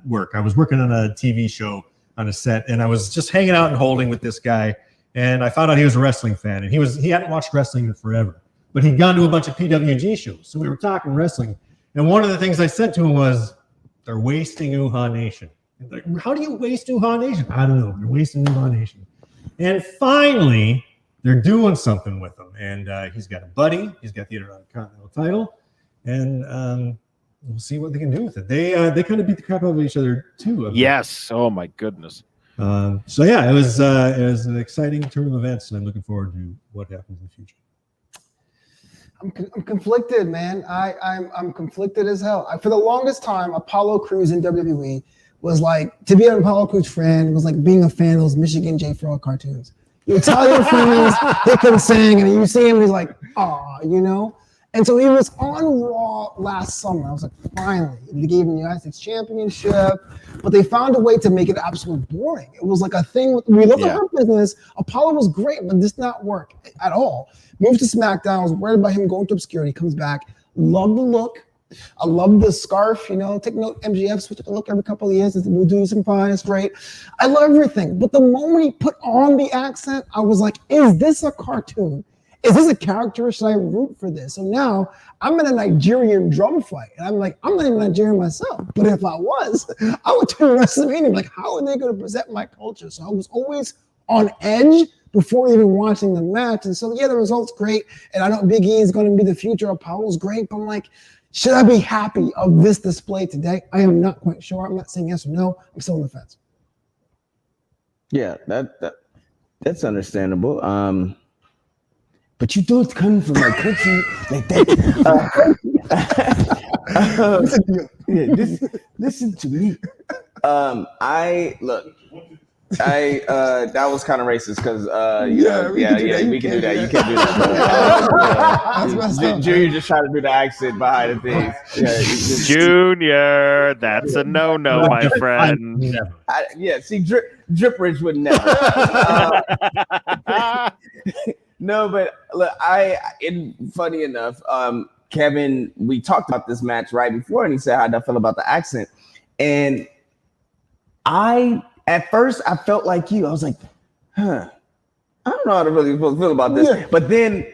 work. I was working on a TV show on a set, and I was just hanging out and holding with this guy. And I found out he was a wrestling fan, and he hadn't watched wrestling in forever, but he'd gone to a bunch of PWG shows. So we were talking wrestling, and one of the things I said to him was, "They're wasting Uhaa Nation." He's like, "How do you waste Uhaa Nation?" I don't know. They're wasting Uhaa Nation, and finally, they're doing something with him. And he's got a buddy. He's got the Intercontinental title, and we'll see what they can do with it. They kind of beat the crap out of each other too. Yes. Oh my goodness. So yeah, it was an exciting turn of events, and I'm looking forward to what happens in the future. I'm conflicted, man. I'm conflicted as hell. For the longest time, Apollo Crews in WWE was like, to be an Apollo Crews fan was like being a fan of those Michigan J. Frog cartoons. You tell your friends, they come sing, and you see him, and he's like, "Aw," you know? And so he was on Raw last summer. I was like, finally. They gave him the United States Championship, but they found a way to make it absolutely boring. It was like a thing. We looked at her business. Apollo was great, but this did not work at all. Moved to SmackDown. I was worried about him going to obscurity. Comes back. Love the look. I love the scarf, you know. Take note, MGF switch up the look every couple of years. We'll do some fine. It's great. I love everything. But the moment he put on the accent, I was like, is this a cartoon? Is this a character? Should I root for this? So now I'm in a Nigerian drum fight. And I'm like, I'm not even Nigerian myself. But if I was, I would turn WrestleMania. Like, how are they going to present my culture? So I was always on edge before even watching the match. And so, yeah, the result's great. And I know Big E is going to be the future. Apollo's great. But I'm like, should I be happy of this display today? I am not quite sure. I'm not saying yes or no. I'm still on the fence. Yeah, that's understandable. But you don't come from my country like that. Listen to me. That was kind of racist because we can do that. You can't do that. Junior just trying to do the accent behind the things. Junior, that's a no-no, my friend. See, Drip Ridge would never. No, but look, funny enough, Kevin, we talked about this match right before, and he said how I feel about the accent. And at first, I felt like you. I was like, I don't know how to really feel about this. Yeah. But then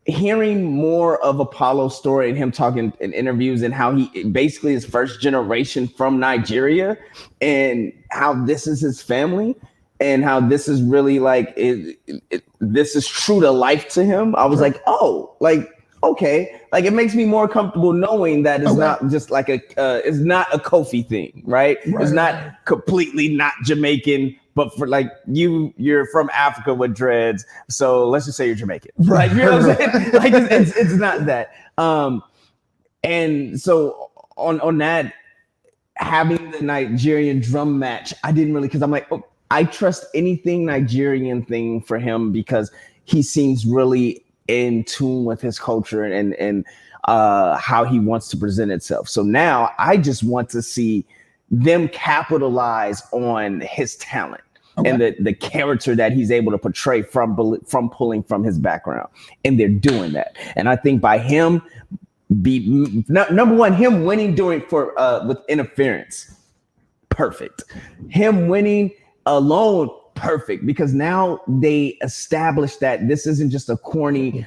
hearing more of Apollo's story and him talking in interviews and how he basically is first generation from Nigeria and how this is his family and how this is really like, this is true to life to him. I was like, oh, like, okay. Like it makes me more comfortable knowing that it's not just like it's not a Kofi thing, right? It's not completely not Jamaican, but for like you're from Africa with dreads, so let's just say you're Jamaican. Right. You know what I'm saying? Like it's not that. And so on that, having the Nigerian drum match, I didn't really, because I'm like, oh, I trust anything Nigerian thing for him because he seems really in tune with his culture and how he wants to present itself. So now I just want to see them capitalize on his talent and the character that he's able to portray from pulling from his background. And they're doing that. And I think by him number one, him winning with interference, perfect. Him winning alone, perfect, because now they established that this isn't just a corny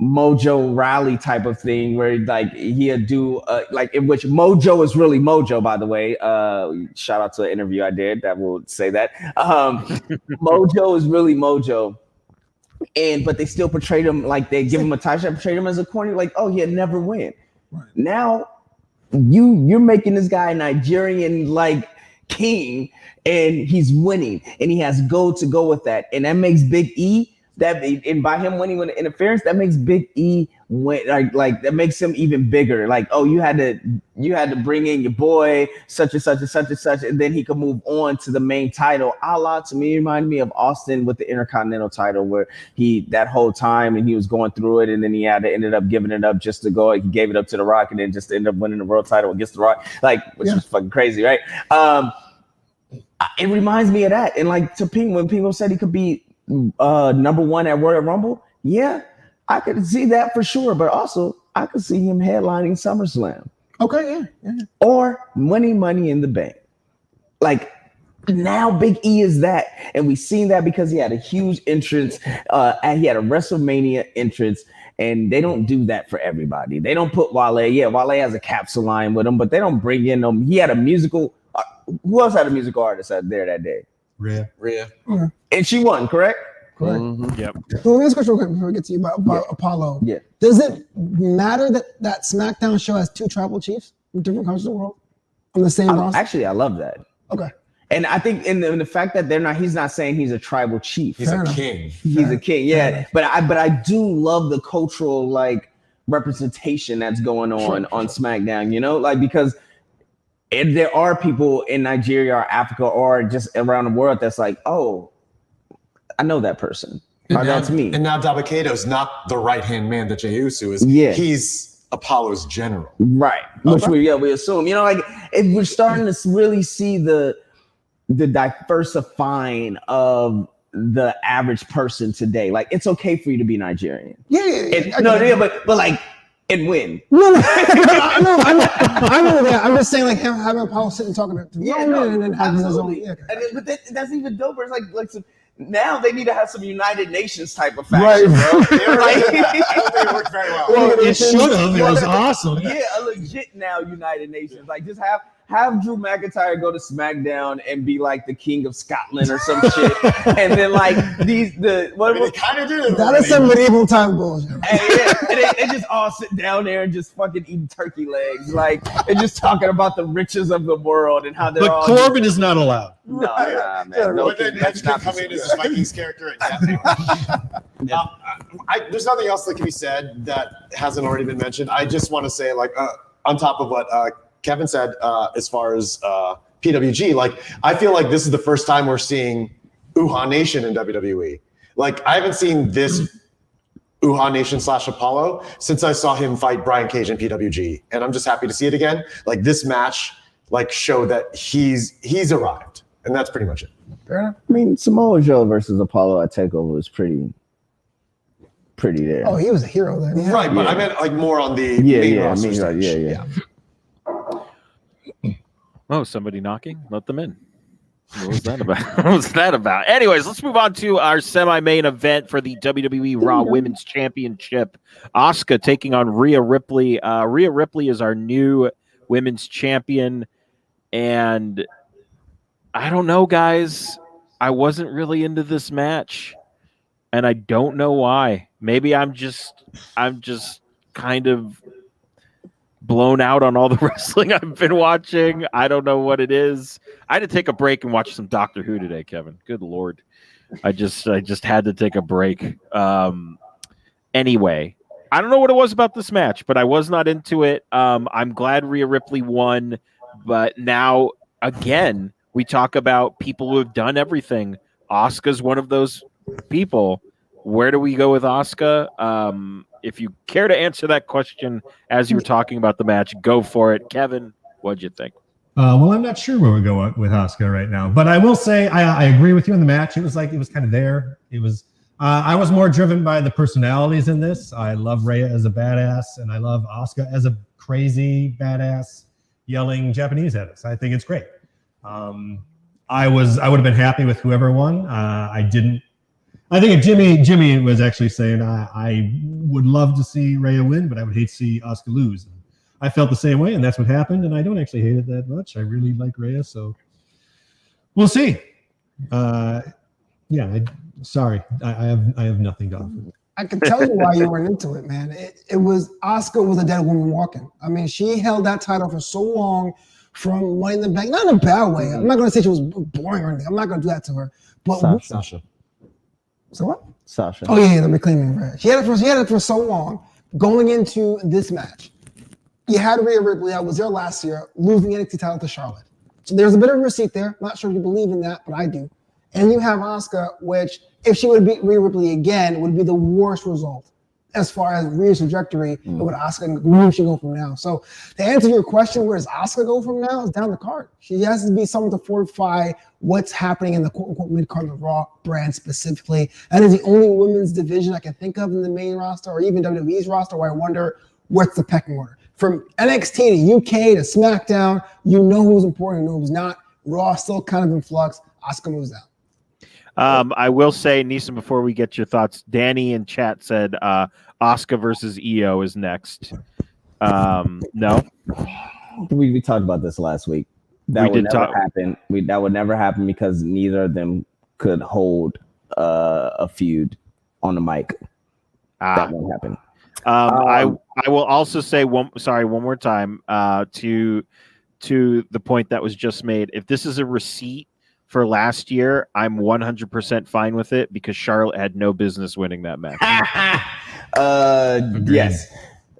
Mojo rally type of thing where like he'll do like in which Mojo is really Mojo, by the way. Shout out to an interview I did that will say that. Mojo is really Mojo. But they still portrayed him like they give him a tie shot, portrayed him as a corny, like, oh, he'll never win. Right. Now you're making this guy Nigerian like king, and he's winning, and he has gold to go with that, and that makes Big E and by him winning with the interference, that makes Big E win, like that makes him even bigger. Like, oh, you had to bring in your boy such and such and such and such, and then he could move on to the main title. To me, reminded me of Austin with the Intercontinental title, where he that whole time and he was going through it, and then he ended up giving it up just to go. He gave it up to The Rock, and then just ended up winning the world title against The Rock, which was fucking crazy, right? It reminds me of that, and like to Ping, when people said he could be number one at Royal Rumble, yeah, I could see that for sure, but also I could see him headlining SummerSlam. Okay, yeah. Or winning Money in the Bank. Like now Big E is that, and we've seen that because he had a huge entrance, and he had a WrestleMania entrance, and they don't do that for everybody. They don't put Wale. Yeah, Wale has a capsule line with him, but they don't bring in them. He had a musical. Who else had a musical artist out there that day? Rhea. Mm-hmm. And she won, correct? Correct. Mm-hmm. Yep. So let me ask a question real quick before we get to you about Apollo. Yeah. Does it matter that SmackDown show has two tribal chiefs from different countries of the world on the same roster? Actually, I love that. Okay. And I think in the fact that he's not saying he's a tribal chief. He's a king. He's a king, yeah. But I do love the cultural like representation that's going on SmackDown, you know, like because there are people in Nigeria or Africa or just around the world that's like, oh, I know that person. That's me. And now Dabba-Kato's not the right-hand man that Jey Uso is. Yeah. He's Apollo's general. Right. Which we assume. You know, like we're starting to really see the diversifying of the average person today. Like it's okay for you to be Nigerian. Yeah. But like and win. No. I know that. I'm just saying, like having Apollo sitting talking to Roman and then having his own. Yeah, okay. But that's even doper. It's like some, now they need to have some United Nations type of faction, right, bro. I don't think it worked very well. Well, it should have. It was awesome. Yeah, a legit now United Nations. Like just have Drew McIntyre go to SmackDown and be like the King of Scotland or some shit, and then like they kind of do. That is some medieval time bullshit. And they just all sit down there and just fucking eat turkey legs, like and just talking about the riches of the world and how they're all. But Corbin is not allowed. No, man. But then that's not come in as a Vikings character. There's nothing else that can be said that hasn't already been mentioned. I just want to say, like, on top of what Kevin said, as far as PWG, like, I feel like this is the first time we're seeing Uhaa Nation in WWE. Like, I haven't seen this Uhaa Nation / Apollo since I saw him fight Brian Cage in PWG, and I'm just happy to see it again. Like, this match, like, showed that he's arrived, and that's pretty much it. Fair enough. I mean, Samoa Joe versus Apollo at TakeOver was pretty there. Oh, he was a hero then. Yeah. Right, but I meant like more on the main roster stage. Yeah. Oh, somebody knocking? Let them in. What was that about? What was that about? Anyways, let's move on to our semi-main event for the WWE Raw Women's Championship. Asuka taking on Rhea Ripley. Rhea Ripley is our new women's champion. And I don't know, guys. I wasn't really into this match. And I don't know why. Maybe I'm just kind of blown out on all the wrestling I've been watching. I don't know what it is. I had to take a break and watch some Doctor Who today, Kevin. Good Lord. I just had to take a break. Anyway, I don't know what it was about this match, but I was not into it. I'm glad Rhea Ripley won, but now again, we talk about people who have done everything. Asuka's one of those people. Where do we go with Asuka? If you care to answer that question as you were talking about the match, go for it. Kevin, what'd you think? Well, I'm not sure where we go with Asuka right now, but I will say I agree with you in the match. It was kind of there. It was. I was more driven by the personalities in this. I love Rhea as a badass, and I love Asuka as a crazy badass yelling Japanese at us. I think it's great. I would have been happy with whoever won. I didn't. I think Jimmy was actually saying I would love to see Rhea win, but I would hate to see Asuka lose. And I felt the same way, and that's what happened. And I don't actually hate it that much. I really like Rhea, so we'll see. Sorry, I have nothing to offer. I can tell you why you weren't into it, man. It was Asuka was a dead woman walking. I mean, she held that title for so long from Money in the Bank, not in a bad way. I'm not going to say she was boring or anything. I'm not going to do that to her. But Sasha. So what? Sasha. Oh yeah, the reclaiming right. She had it for so long. Going into this match, you had Rhea Ripley. I was there last year, losing the NXT title to Charlotte. So there's a bit of a receipt there. Not sure if you believe in that, but I do. And you have Asuka, which if she would beat Rhea Ripley again, would be the worst result as far as Rhea's trajectory. Where should go from now? So to answer your question, where does Asuka go from now? Is down the card. She has to be someone to fortify what's happening in the quote-unquote mid-card of the Raw brand specifically. That is the only women's division I can think of in the main roster or even WWE's roster where I wonder what's the pecking order. From NXT to UK to SmackDown, you know who's important and who's not. Raw still kind of in flux. Asuka moves out. I will say, Neeson, before we get your thoughts, Danny in chat said Asuka versus Io is next. No? We talked about this last week. That would never happen. That would never happen because neither of them could hold a feud on the mic. That won't happen. I will also say one more time to the point that was just made. If this is a receipt for last year, I'm 100% fine with it because Charlotte had no business winning that match. Yes,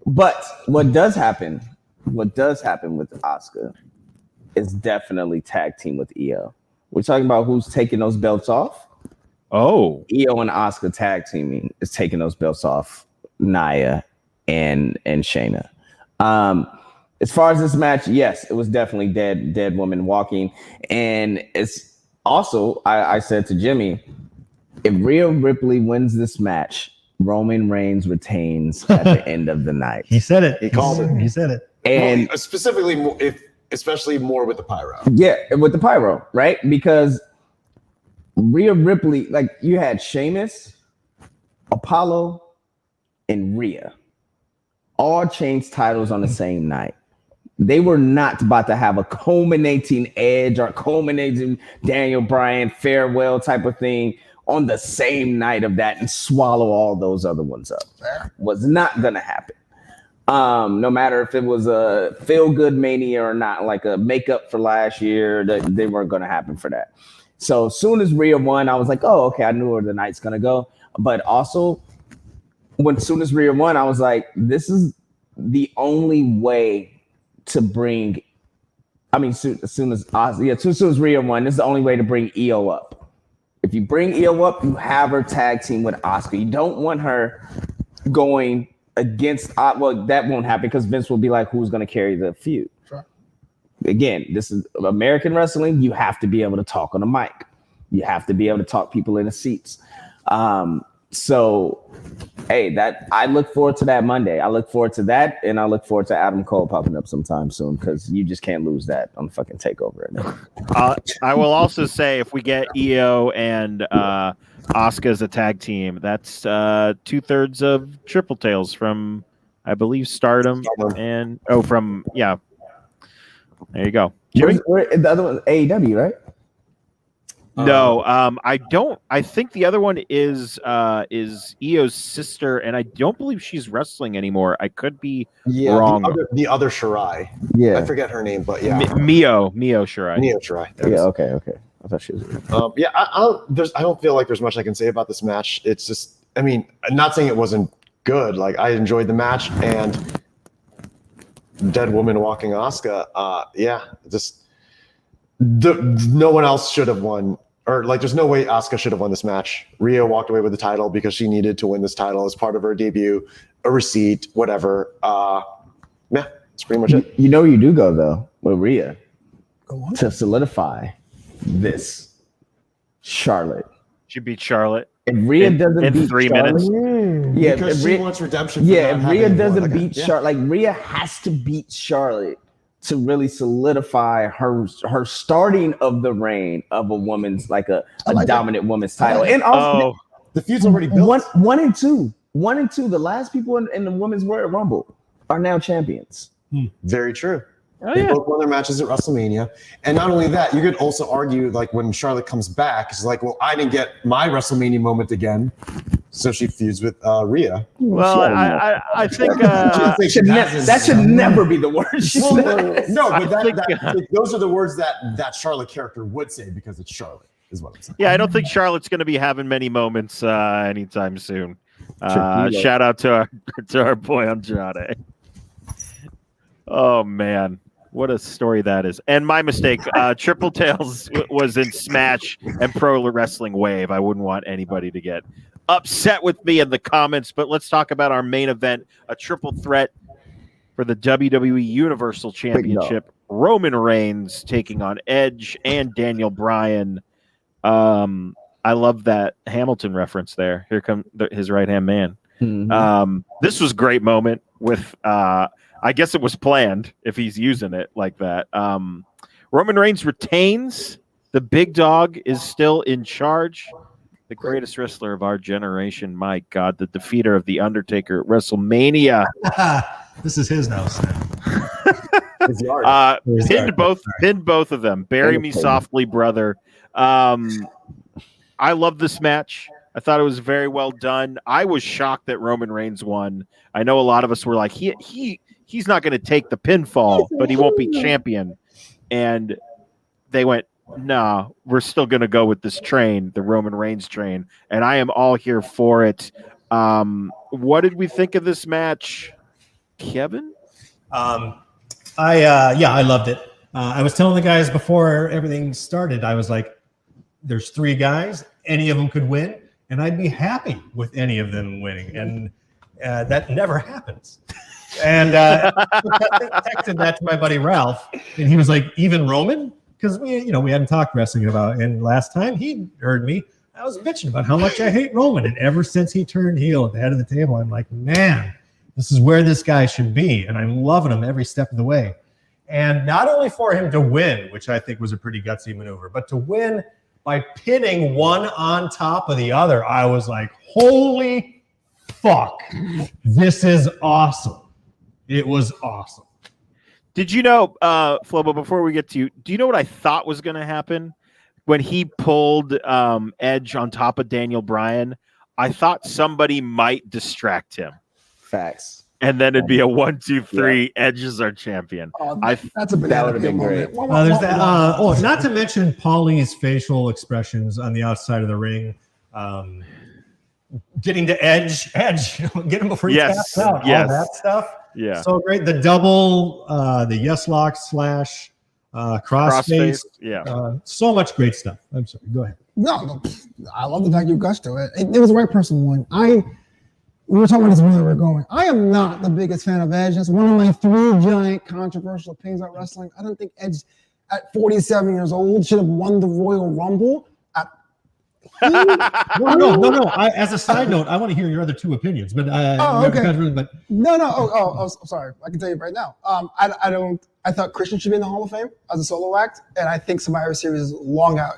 but what does happen with Asuka is definitely tag team with Io. We're talking about who's taking those belts off. Oh, Io and Asuka tag teaming is taking those belts off Nia and Shayna. As far as this match, yes, it was definitely dead woman walking, and it's also I said to Jimmy, if Rhea Ripley wins this match, Roman Reigns retains at the end of the night. He said it. He called it. He said it. And specifically, especially more with the pyro. Yeah, with the pyro, right? Because Rhea Ripley, like you had Sheamus, Apollo, and Rhea all changed titles on the same night. They were not about to have a culminating Edge or culminating Daniel Bryan farewell type of thing on the same night of that and swallow all those other ones up. Was not going to happen. No matter if it was a feel-good mania or not, like a makeup for last year, they weren't going to happen for that. So as soon as Rhea won, I was like, oh, okay, I knew where the night's going to go. But also, as soon as Rhea won, I was like, this is the only way to bring, as soon as Rhea won, this is the only way to bring Io up. If you bring Io up, you have her tag team with Asuka. You don't want her going against, that won't happen because Vince will be like, who's going to carry the feud? Sure. Again, this is American wrestling. You have to be able to talk on the mic. You have to be able to talk people in the seats. So, hey, I look forward to that Monday. I look forward to that, and I look forward to Adam Cole popping up sometime soon because you just can't lose that on fucking TakeOver right now. I will also say if we get Io and Asuka as a tag team, that's 2/3 of Triple Tails from, I believe, Stardom. And there you go. Jimmy? The other one, AEW, right? No, I don't. I think the other one is Io's sister, and I don't believe she's wrestling anymore. I could be wrong. The other Shirai. Yeah. I forget her name, but yeah. Mio Shirai. Mio Shirai. There it Yeah. is. Okay. I thought she was. I don't feel like there's much I can say about this match. It's just, I mean, I'm not saying it wasn't good. Like, I enjoyed the match, and dead woman walking Asuka. No one else should have won, or like, there's no way Asuka should have won this match. Rhea walked away with the title because she needed to win this title as part of her debut, a receipt, whatever. That's pretty much it. You know, you do go though with Rhea Go on. to solidify this. Charlotte. She beat Charlotte. If Rhea doesn't in beat 3 Charlotte, minutes. yeah, Because if she Rhea, wants redemption. For yeah, not if Rhea having won. doesn't Like, beat Charlotte, like Rhea has to beat Charlotte to really solidify her starting of the reign of a woman's, like a dominant woman's title. And also, the feud's already built. one and two, the last people in the women's Royal Rumble are now champions. Very true. Oh, They yeah. both won their matches at WrestleMania. And not only that, you could also argue, like, when Charlotte comes back, it's like, well, I didn't get my WrestleMania moment again. So she feuds with Rhea. Well, I think That should never be the word she said. No, but I think, those are the words that Charlotte character would say because it's Charlotte, is what I'm saying. yeah, I don't think Charlotte's going to be having many moments anytime soon. Shout out to our boy Andrade. Oh man, what a story that is! And my mistake. Triple Tails was in Smash and Pro Wrestling Wave. I wouldn't want anybody to get upset with me in the comments. But let's talk about our main event: a triple threat for the WWE Universal Championship. Roman Reigns taking on Edge and Daniel Bryan. I love that Hamilton reference there. Here comes his right-hand man. Mm-hmm. This was a great moment with, I guess it was planned if he's using it like that. Roman Reigns retains. The big dog is still in charge. The greatest wrestler of our generation. My God, the defeater of The Undertaker at WrestleMania. This is his now. Pinned both of them. Bury me softly, brother. I love this match. I thought it was very well done. I was shocked that Roman Reigns won. I know a lot of us were like, he's not going to take the pinfall, but he won't be champion. And they went, no, we're still going to go with this train, the Roman Reigns train. And I am all here for it. What did we think of this match, Kevin? I loved it. I was telling the guys before everything started, I was like, there's 3 guys, any of them could win, and I'd be happy with any of them winning. And that never happens. And I texted that to my buddy Ralph, and he was like, even Roman? Because we hadn't talked wrestling about it. And last time he heard me, I was bitching about how much I hate Roman. And ever since he turned heel at the head of the table, I'm like, man, this is where this guy should be. And I'm loving him every step of the way. And not only for him to win, which I think was a pretty gutsy maneuver, but to win by pitting one on top of the other, I was like, holy fuck, this is awesome. It was awesome. Did you know, Flobo, before we get to you, do you know what I thought was going to happen when he pulled Edge on top of Daniel Bryan? I thought somebody might distract him. Facts. And then it'd be a 1, 2, 3. Yeah. Edge is our champion. That's a banana would have been great. There's that. Not to mention Paulie's facial expressions on the outside of the ring. Getting to Edge, get him before he taps out. All that stuff. Yeah. So great. The double, the yes lock / crossface. Yeah. So much great stuff. I'm sorry. Go ahead. No, I love the fact you gushed to it. It was the right person who won. We were talking about this where we were going. I am not the biggest fan of Edge. That's one of my 3 giant controversial things about wrestling. I don't think Edge, at 47 years old, should have won the Royal Rumble. No. As a side note, I want to hear your other 2 opinions. But okay. But No. Sorry. I can tell you right now. I thought Christian should be in the Hall of Fame as a solo act, and I think Survivor Series is long out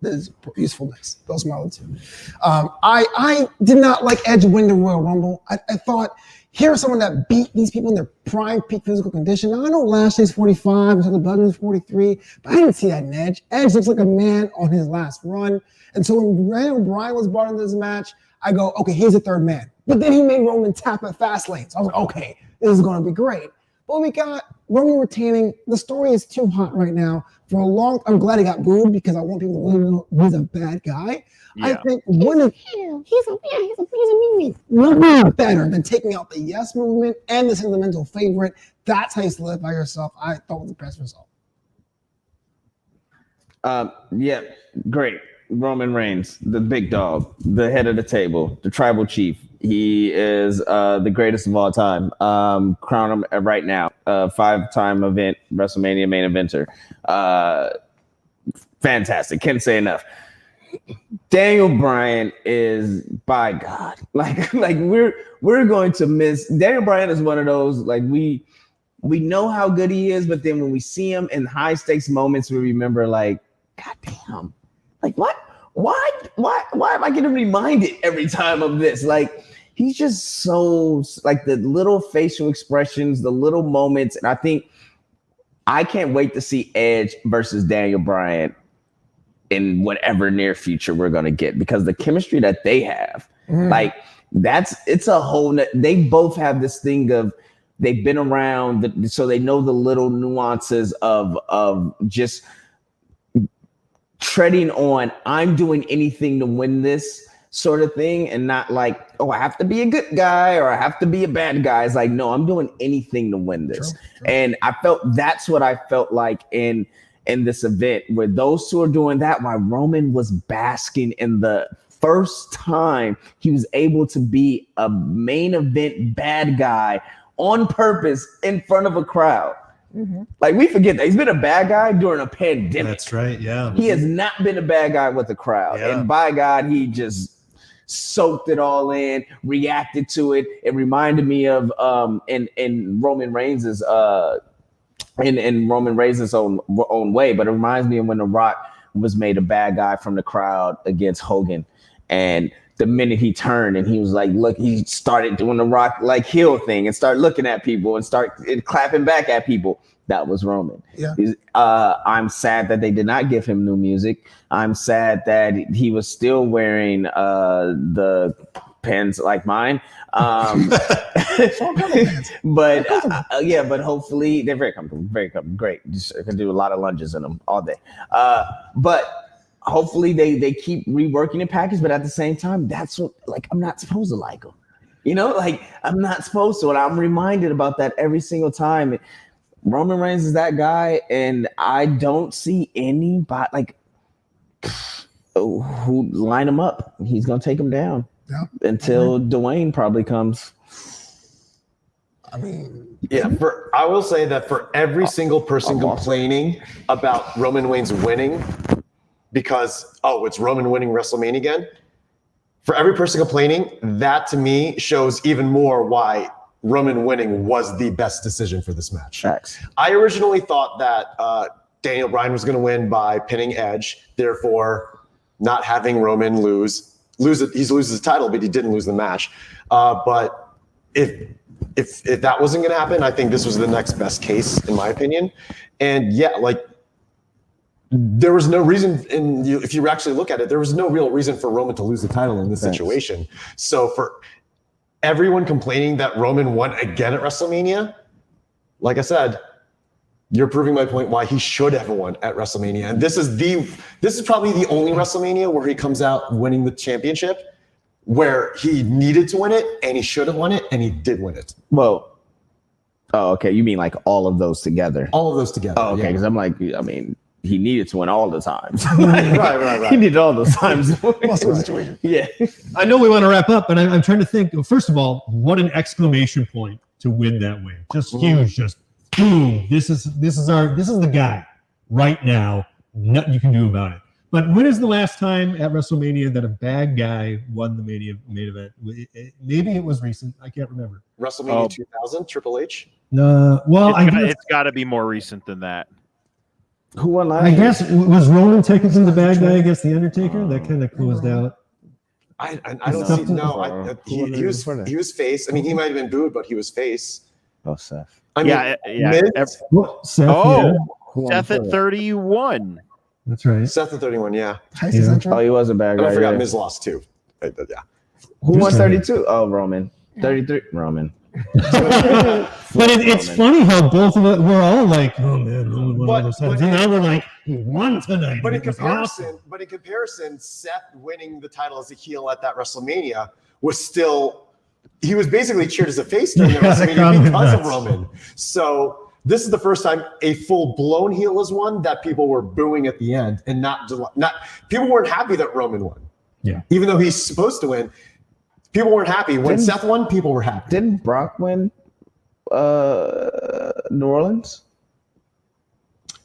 is usefulness. Those are my other 2. I did not like Edge win the Royal Rumble. I thought here's someone that beat these people in their prime peak physical condition. Now, I know Lashley's 45, and the Bloodman's 43, but I didn't see that in Edge. Edge looks like a man on his last run. And so when Brian was brought into this match, I go, okay, here's a third man. But then he made Roman tap at Fastlane. So I was like, okay, this is going to be great. But we got Roman retaining. The story is too hot right now. I'm glad he got booed because I want people to know he's a bad guy. Yeah. I think he's a better than taking out the yes movement and the sentimental favorite. That's how you solidify yourself. I thought was the best result. Yeah, great. Roman Reigns, the big dog, the head of the table, the tribal chief. He is the greatest of all time. Crown him right now. 5-time event, WrestleMania main eventer. Fantastic. Can't say enough. Daniel Bryan is, by God, like we're going to miss. Daniel Bryan is one of those, like we know how good he is, but then when we see him in high stakes moments, we remember like, God damn, like what? Why am I getting reminded every time of this? Like, he's just so, like, the little facial expressions, the little moments. And I think I can't wait to see Edge versus Daniel Bryan in whatever near future we're going to get, because the chemistry that they have, like, it's a whole, they both have this thing of, they've been around, so they know the little nuances of just treading on, I'm doing anything to win this sort of thing, and not like, oh, I have to be a good guy or I have to be a bad guy. It's like, no, I'm doing anything to win this. True. And I felt that's what I felt like in this event, where those two are doing that, while Roman was basking in the first time he was able to be a main event bad guy on purpose in front of a crowd. Mm-hmm. Like, we forget that he's been a bad guy during a pandemic. That's right. Yeah. He has not been a bad guy with the crowd. Yeah. And by God, he just soaked it all in, reacted to it. It reminded me of in Roman Reigns' in Roman Reigns' own way, but it reminds me of when The Rock was made a bad guy from the crowd against Hogan. And the minute he turned and he was like, look, he started doing the Rock like heel thing and started looking at people and clapping back at people. That was Roman. Yeah. I'm sad that they did not give him new music. I'm sad that he was still wearing the pants like mine. But but hopefully they're very comfortable, great. Just I can do a lot of lunges in them all day. But hopefully they keep reworking the package, but at the same time, that's what, like, I'm not supposed to like them. You know, like, I'm not supposed to, and I'm reminded about that every single time. Roman Reigns is that guy, and I don't see anybody like who line him up. He's gonna take him down until Dwayne probably comes. I mean, yeah. I will say that for every single person complaining about Roman Reigns winning, because it's Roman winning WrestleMania again. For every person complaining, that to me shows even more why Roman winning was the best decision for this match. Facts. I originally thought that Daniel Bryan was going to win by pinning Edge, therefore not having Roman lose it. He loses the title, but he didn't lose the match. But if that wasn't going to happen, I think this was the next best case, in my opinion. And yeah, like, there was no reason, if you actually look at it, there was no real reason for Roman to lose the title in this situation. So for everyone complaining that Roman won again at WrestleMania, like I said, you're proving my point why he should have won at WrestleMania. And this is probably the only WrestleMania where he comes out winning the championship, where he needed to win it and he should have won it, and he did win it. Well, okay. You mean like all of those together? All of those together. Oh, okay. Because I'm like, I mean, he needed to win all the times. Right. He needed all those times. Situation. Yeah. I know we want to wrap up, but I'm trying to think. First of all, what an exclamation point to win that way. Just huge. Just boom. This is the guy right now. Nothing you can do about it. But when is the last time at WrestleMania that a bad guy won the main event? Maybe it was recent. I can't remember. WrestleMania 2000, Triple H? No. Well, it's got to be more recent than that. Who won last I guess was Roman technically the bad guy against the Undertaker? That kind of closed out. I don't see. No, he was face. I mean, he might have been booed, but he was face. Oh, Seth. I mean, Seth, Seth at 31. That's right. Seth at 31. Yeah. Oh, he was a bad guy. I forgot Miz lost too. Yeah. Who won 32? Oh, Roman. 33. Roman. But it's funny how both of us we're all like, oh man, Roman won all those times. And now we're like, he won tonight. But in comparison, Seth winning the title as a heel at that WrestleMania was still, he was basically cheered as a face during the WrestleMania because of Roman. So this is the first time a full-blown heel has won that people were booing at the end, and not people weren't happy that Roman won. Yeah, even though he's supposed to win. People weren't happy. When Seth won, people were happy. Didn't Brock win New Orleans?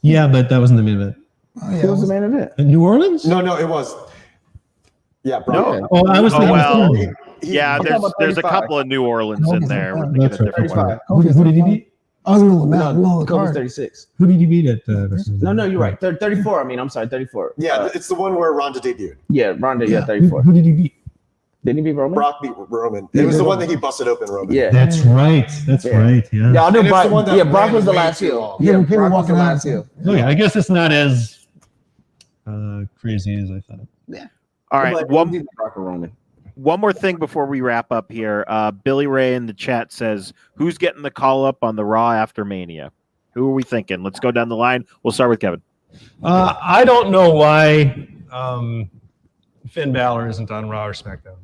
Yeah, but that wasn't the main event. Oh, yeah, Who was the main event? New Orleans? No, it was. Yeah, Brock. No. Oh, I was thinking. well, Yeah, there's a couple of New Orleans in there. We're thinking That's of right. different ones. Who did he beat? I was in the middle of the Kobe's card. 36. Who did he beat at WrestleMania? No, you're right. 34. I mean, I'm sorry, 34. Yeah, it's the one where Ronda debuted. Yeah, Ronda. Yeah, 34. Who did he beat? Didn't he beat Roman? Brock beat Roman. It was the one that he busted open Roman. Yeah. That's right. That's right. Yeah. Yeah, I knew And it's Brock. the one that Yeah, Brock was the ran way last too heel. long. Yeah, People Brock was the walking out. last heel. Okay, I guess it's not as crazy as I thought. All right, But one Brock or Roman. more thing before we wrap up here. Billy Ray in the chat says, who's getting the call up on the Raw after Mania? Who are we thinking? Let's go down the line. We'll start with Kevin. I don't know why Finn Balor isn't on Raw or SmackDown.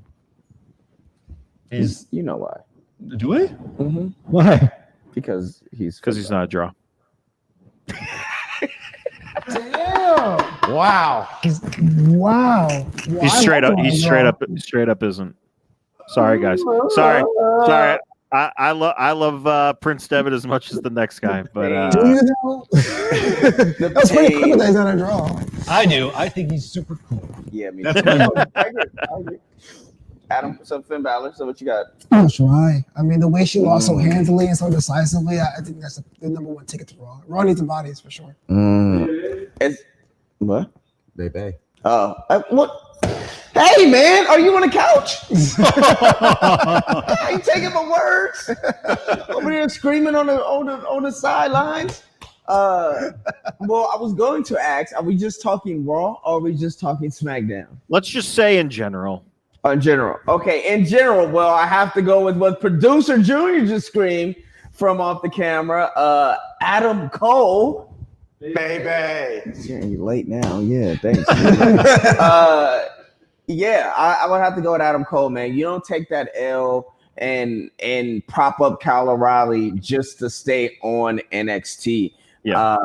You know why? Do I? Mm-hmm. Why? Because he's not a draw. Damn! Wow. Wow! He's straight up isn't. Sorry, guys. Sorry. I love Prince Devitt as much as the next guy, but Do you know? That's pretty cool that he's not a draw. I do. I think he's super cool. Yeah, me That's too. my vote. I agree. Adam, so Finn Balor. So what you got? Oh, right. I mean, the way she lost so handily and so decisively, I think that's the number one ticket to Raw. Raw needs some bodies for sure. What? Baby. Oh, what? Hey, man, are you on the couch? I ain't taking my words. Over there screaming on the sidelines. Well, I was going to ask: are we just talking Raw, or are we just talking SmackDown? let's just say in general. In general, okay. In general, well, I have to go with what producer Junior just screamed from off the camera. Adam Cole. Baby. Yeah, you're late now. Yeah, thanks. Yeah, I would have to go with Adam Cole, man. You don't take that L and prop up Kyle O'Reilly just to stay on NXT. Yeah.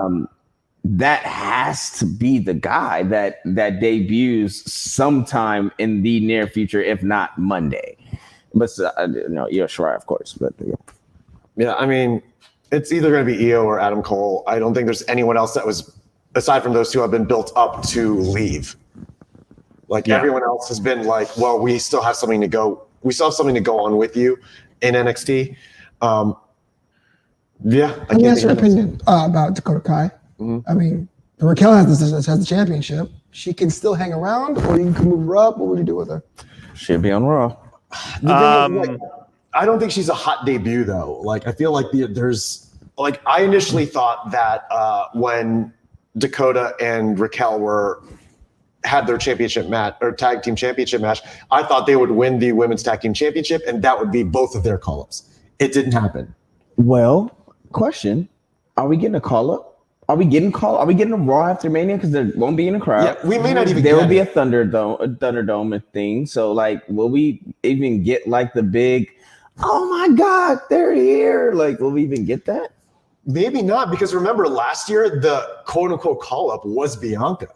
That has to be the guy that debuts sometime in the near future, if not Monday. But no, Io Shirai, of course. But Yeah, I mean, it's either going to be Io or Adam Cole. I don't think there's anyone else that was, aside from those two, have been built up to leave. Like everyone else has been like, well, we still have something to go. We still have something to go on with you in NXT. Let me ask your opinion about Dakota Kai. I mean, Raquel has the championship. She can still hang around, or you can move her up. What would you do with her? she'll be on Raw. I don't think she's a hot debut though. Like I feel like there's like I initially thought that when Dakota and Raquel had their championship match or tag team championship match, I thought they would win the women's tag team championship, and that would be both of their call-ups. It didn't happen. Well, question: are we getting a call up? Are we getting a Raw after Mania? Because there won't be in a crowd. Yeah, we may not even. There will be a Thunderdome thing. So, like, will we even get like the big? Oh my God, they're here! Like, will we even get that? Maybe not, because remember last year the quote unquote call up was Bianca.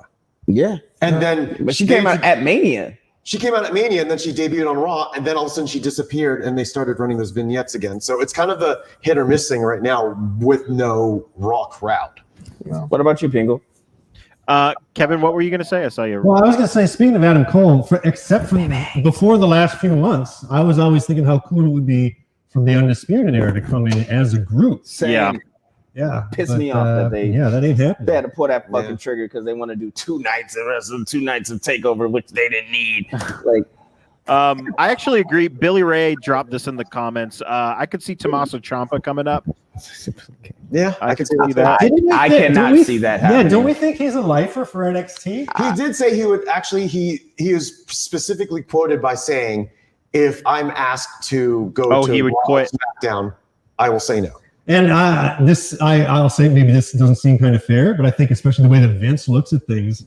Yeah, and then but she came out at Mania. She came out at Mania, and then she debuted on Raw, and then all of a sudden she disappeared, and they started running those vignettes again. So it's kind of the hit or miss thing right now with no Raw crowd. Well, What about you, Pingle? Kevin, what were you going to say? I saw you. Well, I was going to say, speaking of Adam Cole, except for before the last few months, I was always thinking how cool it would be from the Undisputed era to come in as a group. Yeah. Yeah. Pissed me off that they that ain't happening. They had to pull that fucking trigger because they want to do 2 nights of wrestling, 2 nights of takeover, which they didn't need. Like, I actually agree. Billy Ray dropped this in the comments. I could see Tommaso Ciampa coming up. Yeah, I could see that. I cannot see that happening. Yeah, don't we think he's a lifer for NXT? He did say he would actually. He was specifically quoted by saying, "If I'm asked to go to he would Raw quit. SmackDown, I will say no." And I'll say maybe this doesn't seem kind of fair, but I think especially the way that Vince looks at things,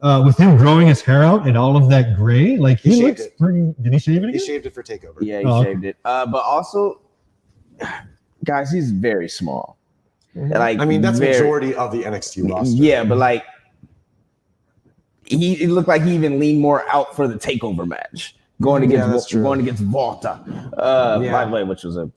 with him growing his hair out and all of that gray, like he shaved looks it. pretty. Did he shave it He again? shaved it for Takeover. Yeah, he shaved it. But also, guys, he's very small. Like, I mean, that's majority of the NXT roster. Yeah, but like, it looked like he even leaned more out for the Takeover match. Going against Volta, by the way, which was I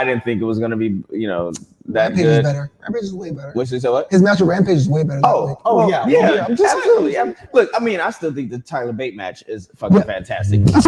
didn't think it was gonna be, that Rampage good. is better. Rampage is way better. Which is what? His match with Rampage is way better. Yeah, absolutely. Look, I mean, I still think the Tyler Bate match is fucking fantastic. You guys.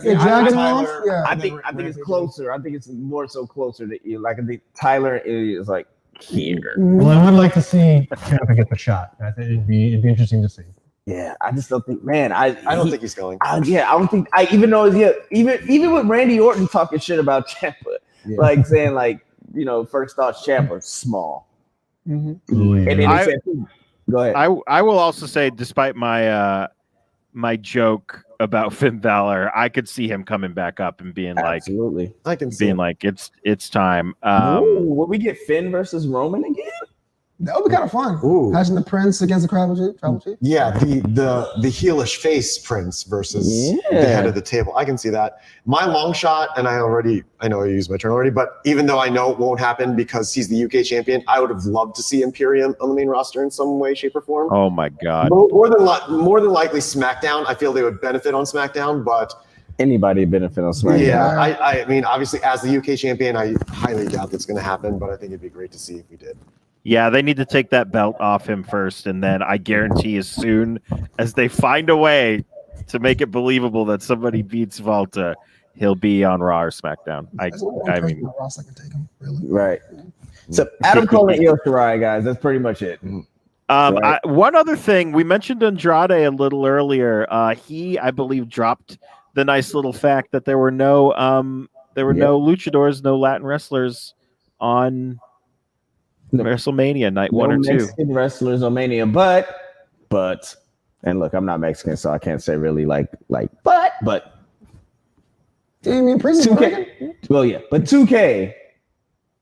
I think it's closer. I think it's more so closer to you. Like I think Tyler is like here. Well, I would like to see Ciampa get the shot. I think it'd be interesting to see. Yeah, I just don't think, man. I don't think he's going. I don't think. Even with Randy Orton talking shit about Ciampa, like saying like first thoughts Ciampa small. Mm-hmm. And then they said, go ahead. I will also say, despite my my joke about Finn Balor, I could see him coming back up and being absolutely. I can see being like it's time. Will we get Finn versus Roman again? That would be kind of fun. Ooh. Imagine the Prince against the Tribal Chief. Yeah, the heelish face Prince versus the head of the table. I can see that. My long shot, and I know I used my turn already, but even though I know it won't happen because he's the UK champion, I would have loved to see Imperium on the main roster in some way, shape, or form. Oh my God! More than likely SmackDown. I feel they would benefit on SmackDown, but anybody benefit on SmackDown? Yeah, I mean, obviously, as the UK champion, I highly doubt that's going to happen, but I think it'd be great to see if we did. Yeah, they need to take that belt off him first, and then I guarantee as soon as they find a way to make it believable that somebody beats Volta, he'll be on Raw or SmackDown. I mean, Ross, I can take him, really. Right. So Adam Cole and Io Shirai, guys, that's pretty much it. Right. One other thing, we mentioned Andrade a little earlier. He, I believe, dropped the nice little fact that there were no no luchadors, no Latin wrestlers on WrestleMania night 1 or 2. Mexican wrestlers on Mania, but, and look, I'm not Mexican, so I can't say really but. Do you mean Prison 2K? Well, yeah, but 2K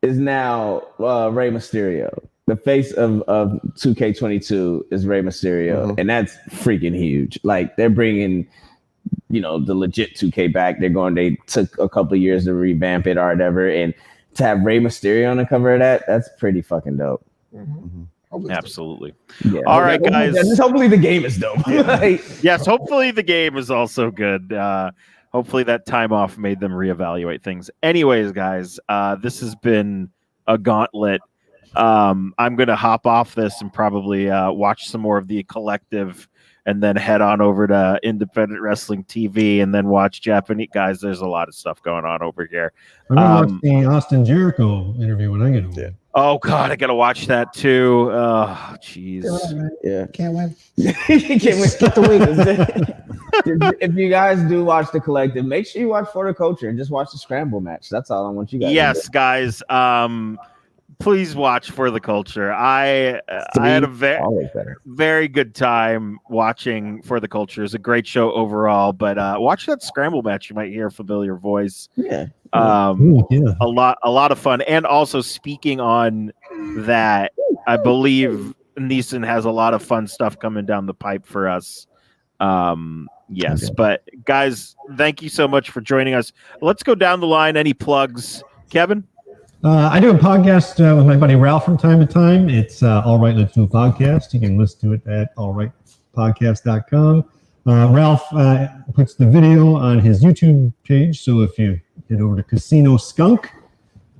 is now Rey Mysterio. The face of 2K22 is Rey Mysterio, and that's freaking huge. Like they're bringing, the legit 2K back. They took a couple of years to revamp it or whatever, and to have Rey Mysterio on the cover of that's pretty fucking dope. Absolutely. Yeah. All right, guys. Hopefully the game is dope. Yes, hopefully the game is also good. Hopefully that time off made them reevaluate things. Anyways, guys, this has been a gauntlet. I'm going to hop off this and probably watch some more of the Collective and then head on over to Independent Wrestling TV and then watch Japanese. Guys, there's a lot of stuff going on over here. I'm going to watch the Austin Jericho interview when I get home. Yeah. Oh, God, I got to watch that too. Oh, jeez. Yeah. Can't win. Can't win. Skip the week. If you guys do watch the Collective, make sure you watch For the Culture and just watch the Scramble match. That's all I want you guys to do. Yes, guys. Please watch For the Culture. I had a very good time watching For the Culture. It's a great show overall, but watch that Scramble match. You might hear a familiar voice. Yeah. A lot of fun. And also speaking on that, I believe Neeson has a lot of fun stuff coming down the pipe for us. Yes, okay. But guys, thank you so much for joining us. Let's go down the line. Any plugs, Kevin? I do a podcast with my buddy Ralph from time to time. It's All Right, Let's Do a Podcast. You can listen to it at allrightpodcast.com. Ralph puts the video on his YouTube page. So if you head over to Casino Skunk,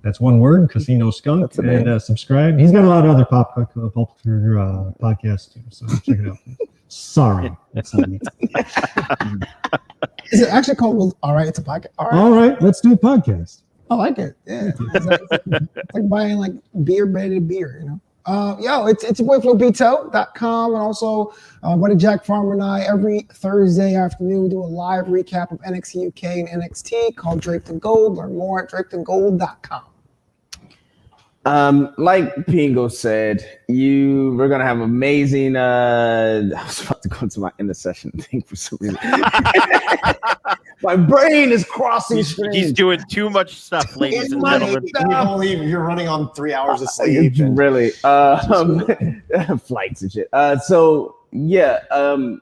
that's one word, Casino Skunk, and subscribe. He's got a lot of other pop culture podcasts too. So check it out. Sorry. That's not me. Is it actually called All Right, It's a Podcast? All right, let's do a podcast. I like it. Yeah. It's like buying like beer-braided beer, It's your boy FloBito.com, and also buddy Jack Farmer and I every Thursday afternoon we do a live recap of NXT UK and NXT called Draped in Gold. Learn more at drapedingold.com. Like Pingo said, we're gonna have amazing. I was about to go into my intercession thing for some reason. My brain is crossing screens. He's doing too much stuff, ladies and gentlemen. You're running on 3 hours of sleep. Really, flights and shit.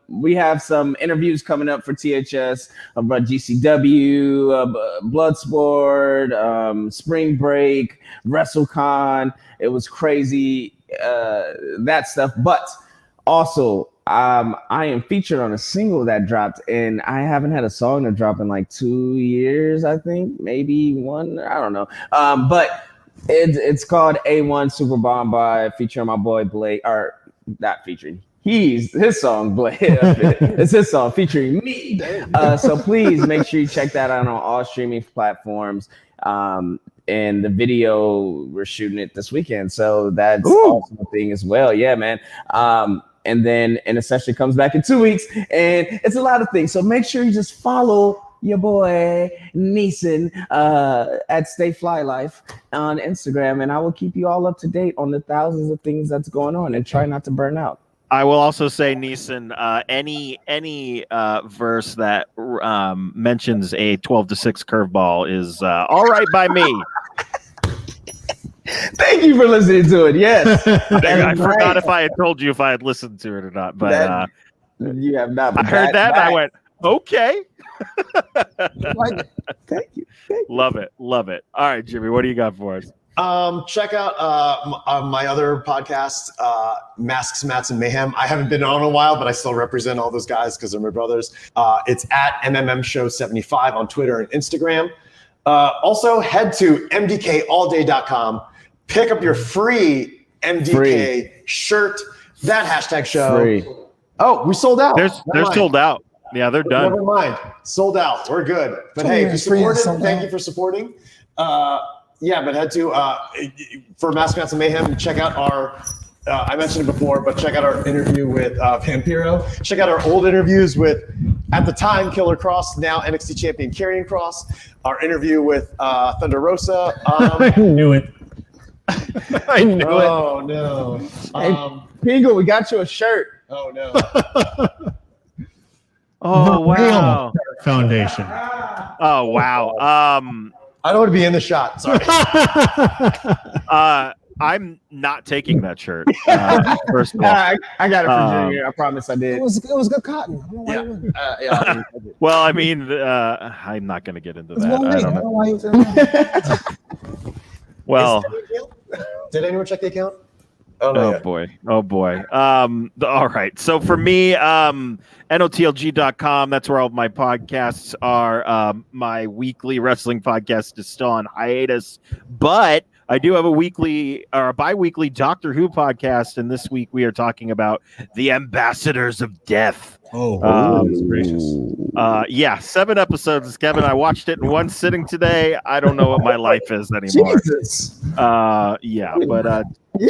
We have some interviews coming up for THS about GCW, Bloodsport, Spring Break, WrestleCon. It was crazy, that stuff. But also, I am featured on a single that dropped, and I haven't had a song to drop in like 2 years, I think, maybe one. I don't know. But it's called A1 Super Bomb by featuring my boy Blake, or not featuring. His song, but it's his song featuring me. So please make sure you check that out on all streaming platforms. And the video, we're shooting it this weekend. So that's also a thing as well. Yeah, man. And then Intercession comes back in 2 weeks, and it's a lot of things. So make sure you just follow your boy Neeson at Stay Fly Life on Instagram, and I will keep you all up to date on the thousands of things that's going on, and try not to burn out. I will also say, Neeson, any verse that mentions a 12-6 curveball is all right by me. Thank you for listening to it. Yes, I forgot if I had told you if I had listened to it or not, but you have not. I heard that and I went, okay. Thank you. Love it. All right, Jimmy, what do you got for us? Check out my other podcast, Masks, Mats, and Mayhem. I haven't been on in a while, but I still represent all those guys because they're my brothers. It's at MMM Show 75 on Twitter and Instagram. Also, head to mdkallday.com. Pick up your free MDK shirt. That hashtag show. Free. Oh, we sold out. They're sold out. Yeah, they're done. Never mind. Sold out. We're good. But hey, if you supported, thank you for supporting. But head to for Mask Mats and Mayhem. Check out our. I mentioned it before, but check out our interview with Vampiro. Check out our old interviews with, at the time, Killer Cross, now NXT champion Karrion Kross. Our interview with Thunder Rosa. I knew it. I knew it. Oh no! Hey, Pingo, we got you a shirt. Oh no! Oh wow! Foundation. Oh wow! I don't want to be in the shot. Sorry. I'm not taking that shirt. First of all, I got it for Junior. I promise I did. It was good cotton. I don't know why you wouldn't. Well, I mean, I'm not going to get into It's that. well made. I don't I don't know. know why you said that. Well, did anyone check the account? Oh no! oh boy. All right. So for me, NOTLG.com. That's where all of my podcasts are. My weekly wrestling podcast is still on hiatus, but I do have a weekly or a bi-weekly Doctor Who podcast, and this week we are talking about the Ambassadors of Death. Goodness gracious. 7 episodes, Kevin. I watched it in one sitting today. I don't know what my life is anymore. Jesus.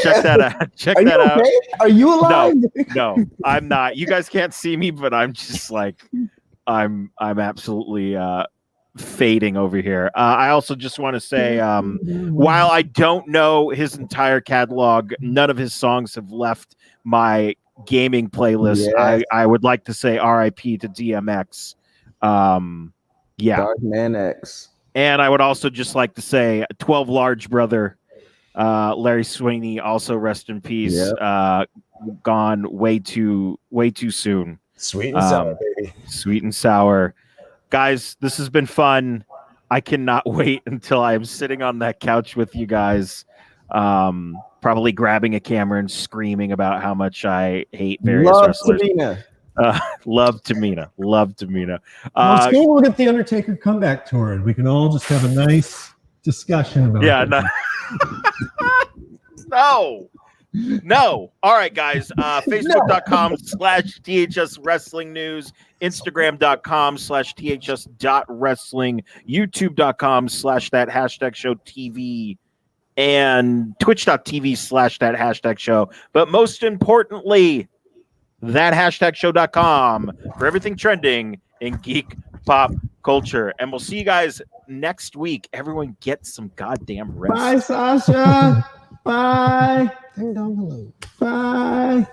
Check that out. Check Are that you out. okay? Are you alive? No, I'm not. You guys can't see me, but I'm just like, I'm absolutely fading over here. I also just want to say, while I don't know his entire catalog, none of his songs have left my gaming playlist. Yes. I would like to say RIP to DMX. Dark Man X. And I would also just like to say 12 Large Brother, Larry Sweeney, also rest in peace. Yep. Gone way too soon. Sweet and sour, baby. Sweet and sour. Guys, this has been fun. I cannot wait until I am sitting on that couch with you guys, probably grabbing a camera and screaming about how much I hate various wrestlers. Tamina. Love Tamina. Maybe we'll get the Undertaker comeback tour, and we can all just have a nice discussion about it. No. All right, guys. Facebook.com/THS Wrestling News, Instagram.com/THS.Wrestling, YouTube.com/that hashtag show TV. and twitch.tv/that hashtag show. But most importantly, that hashtag show.com for everything trending in geek pop culture. And we'll see you guys next week. Everyone get some goddamn rest. Bye, Sasha. Bye. Ding dong, hello. Bye.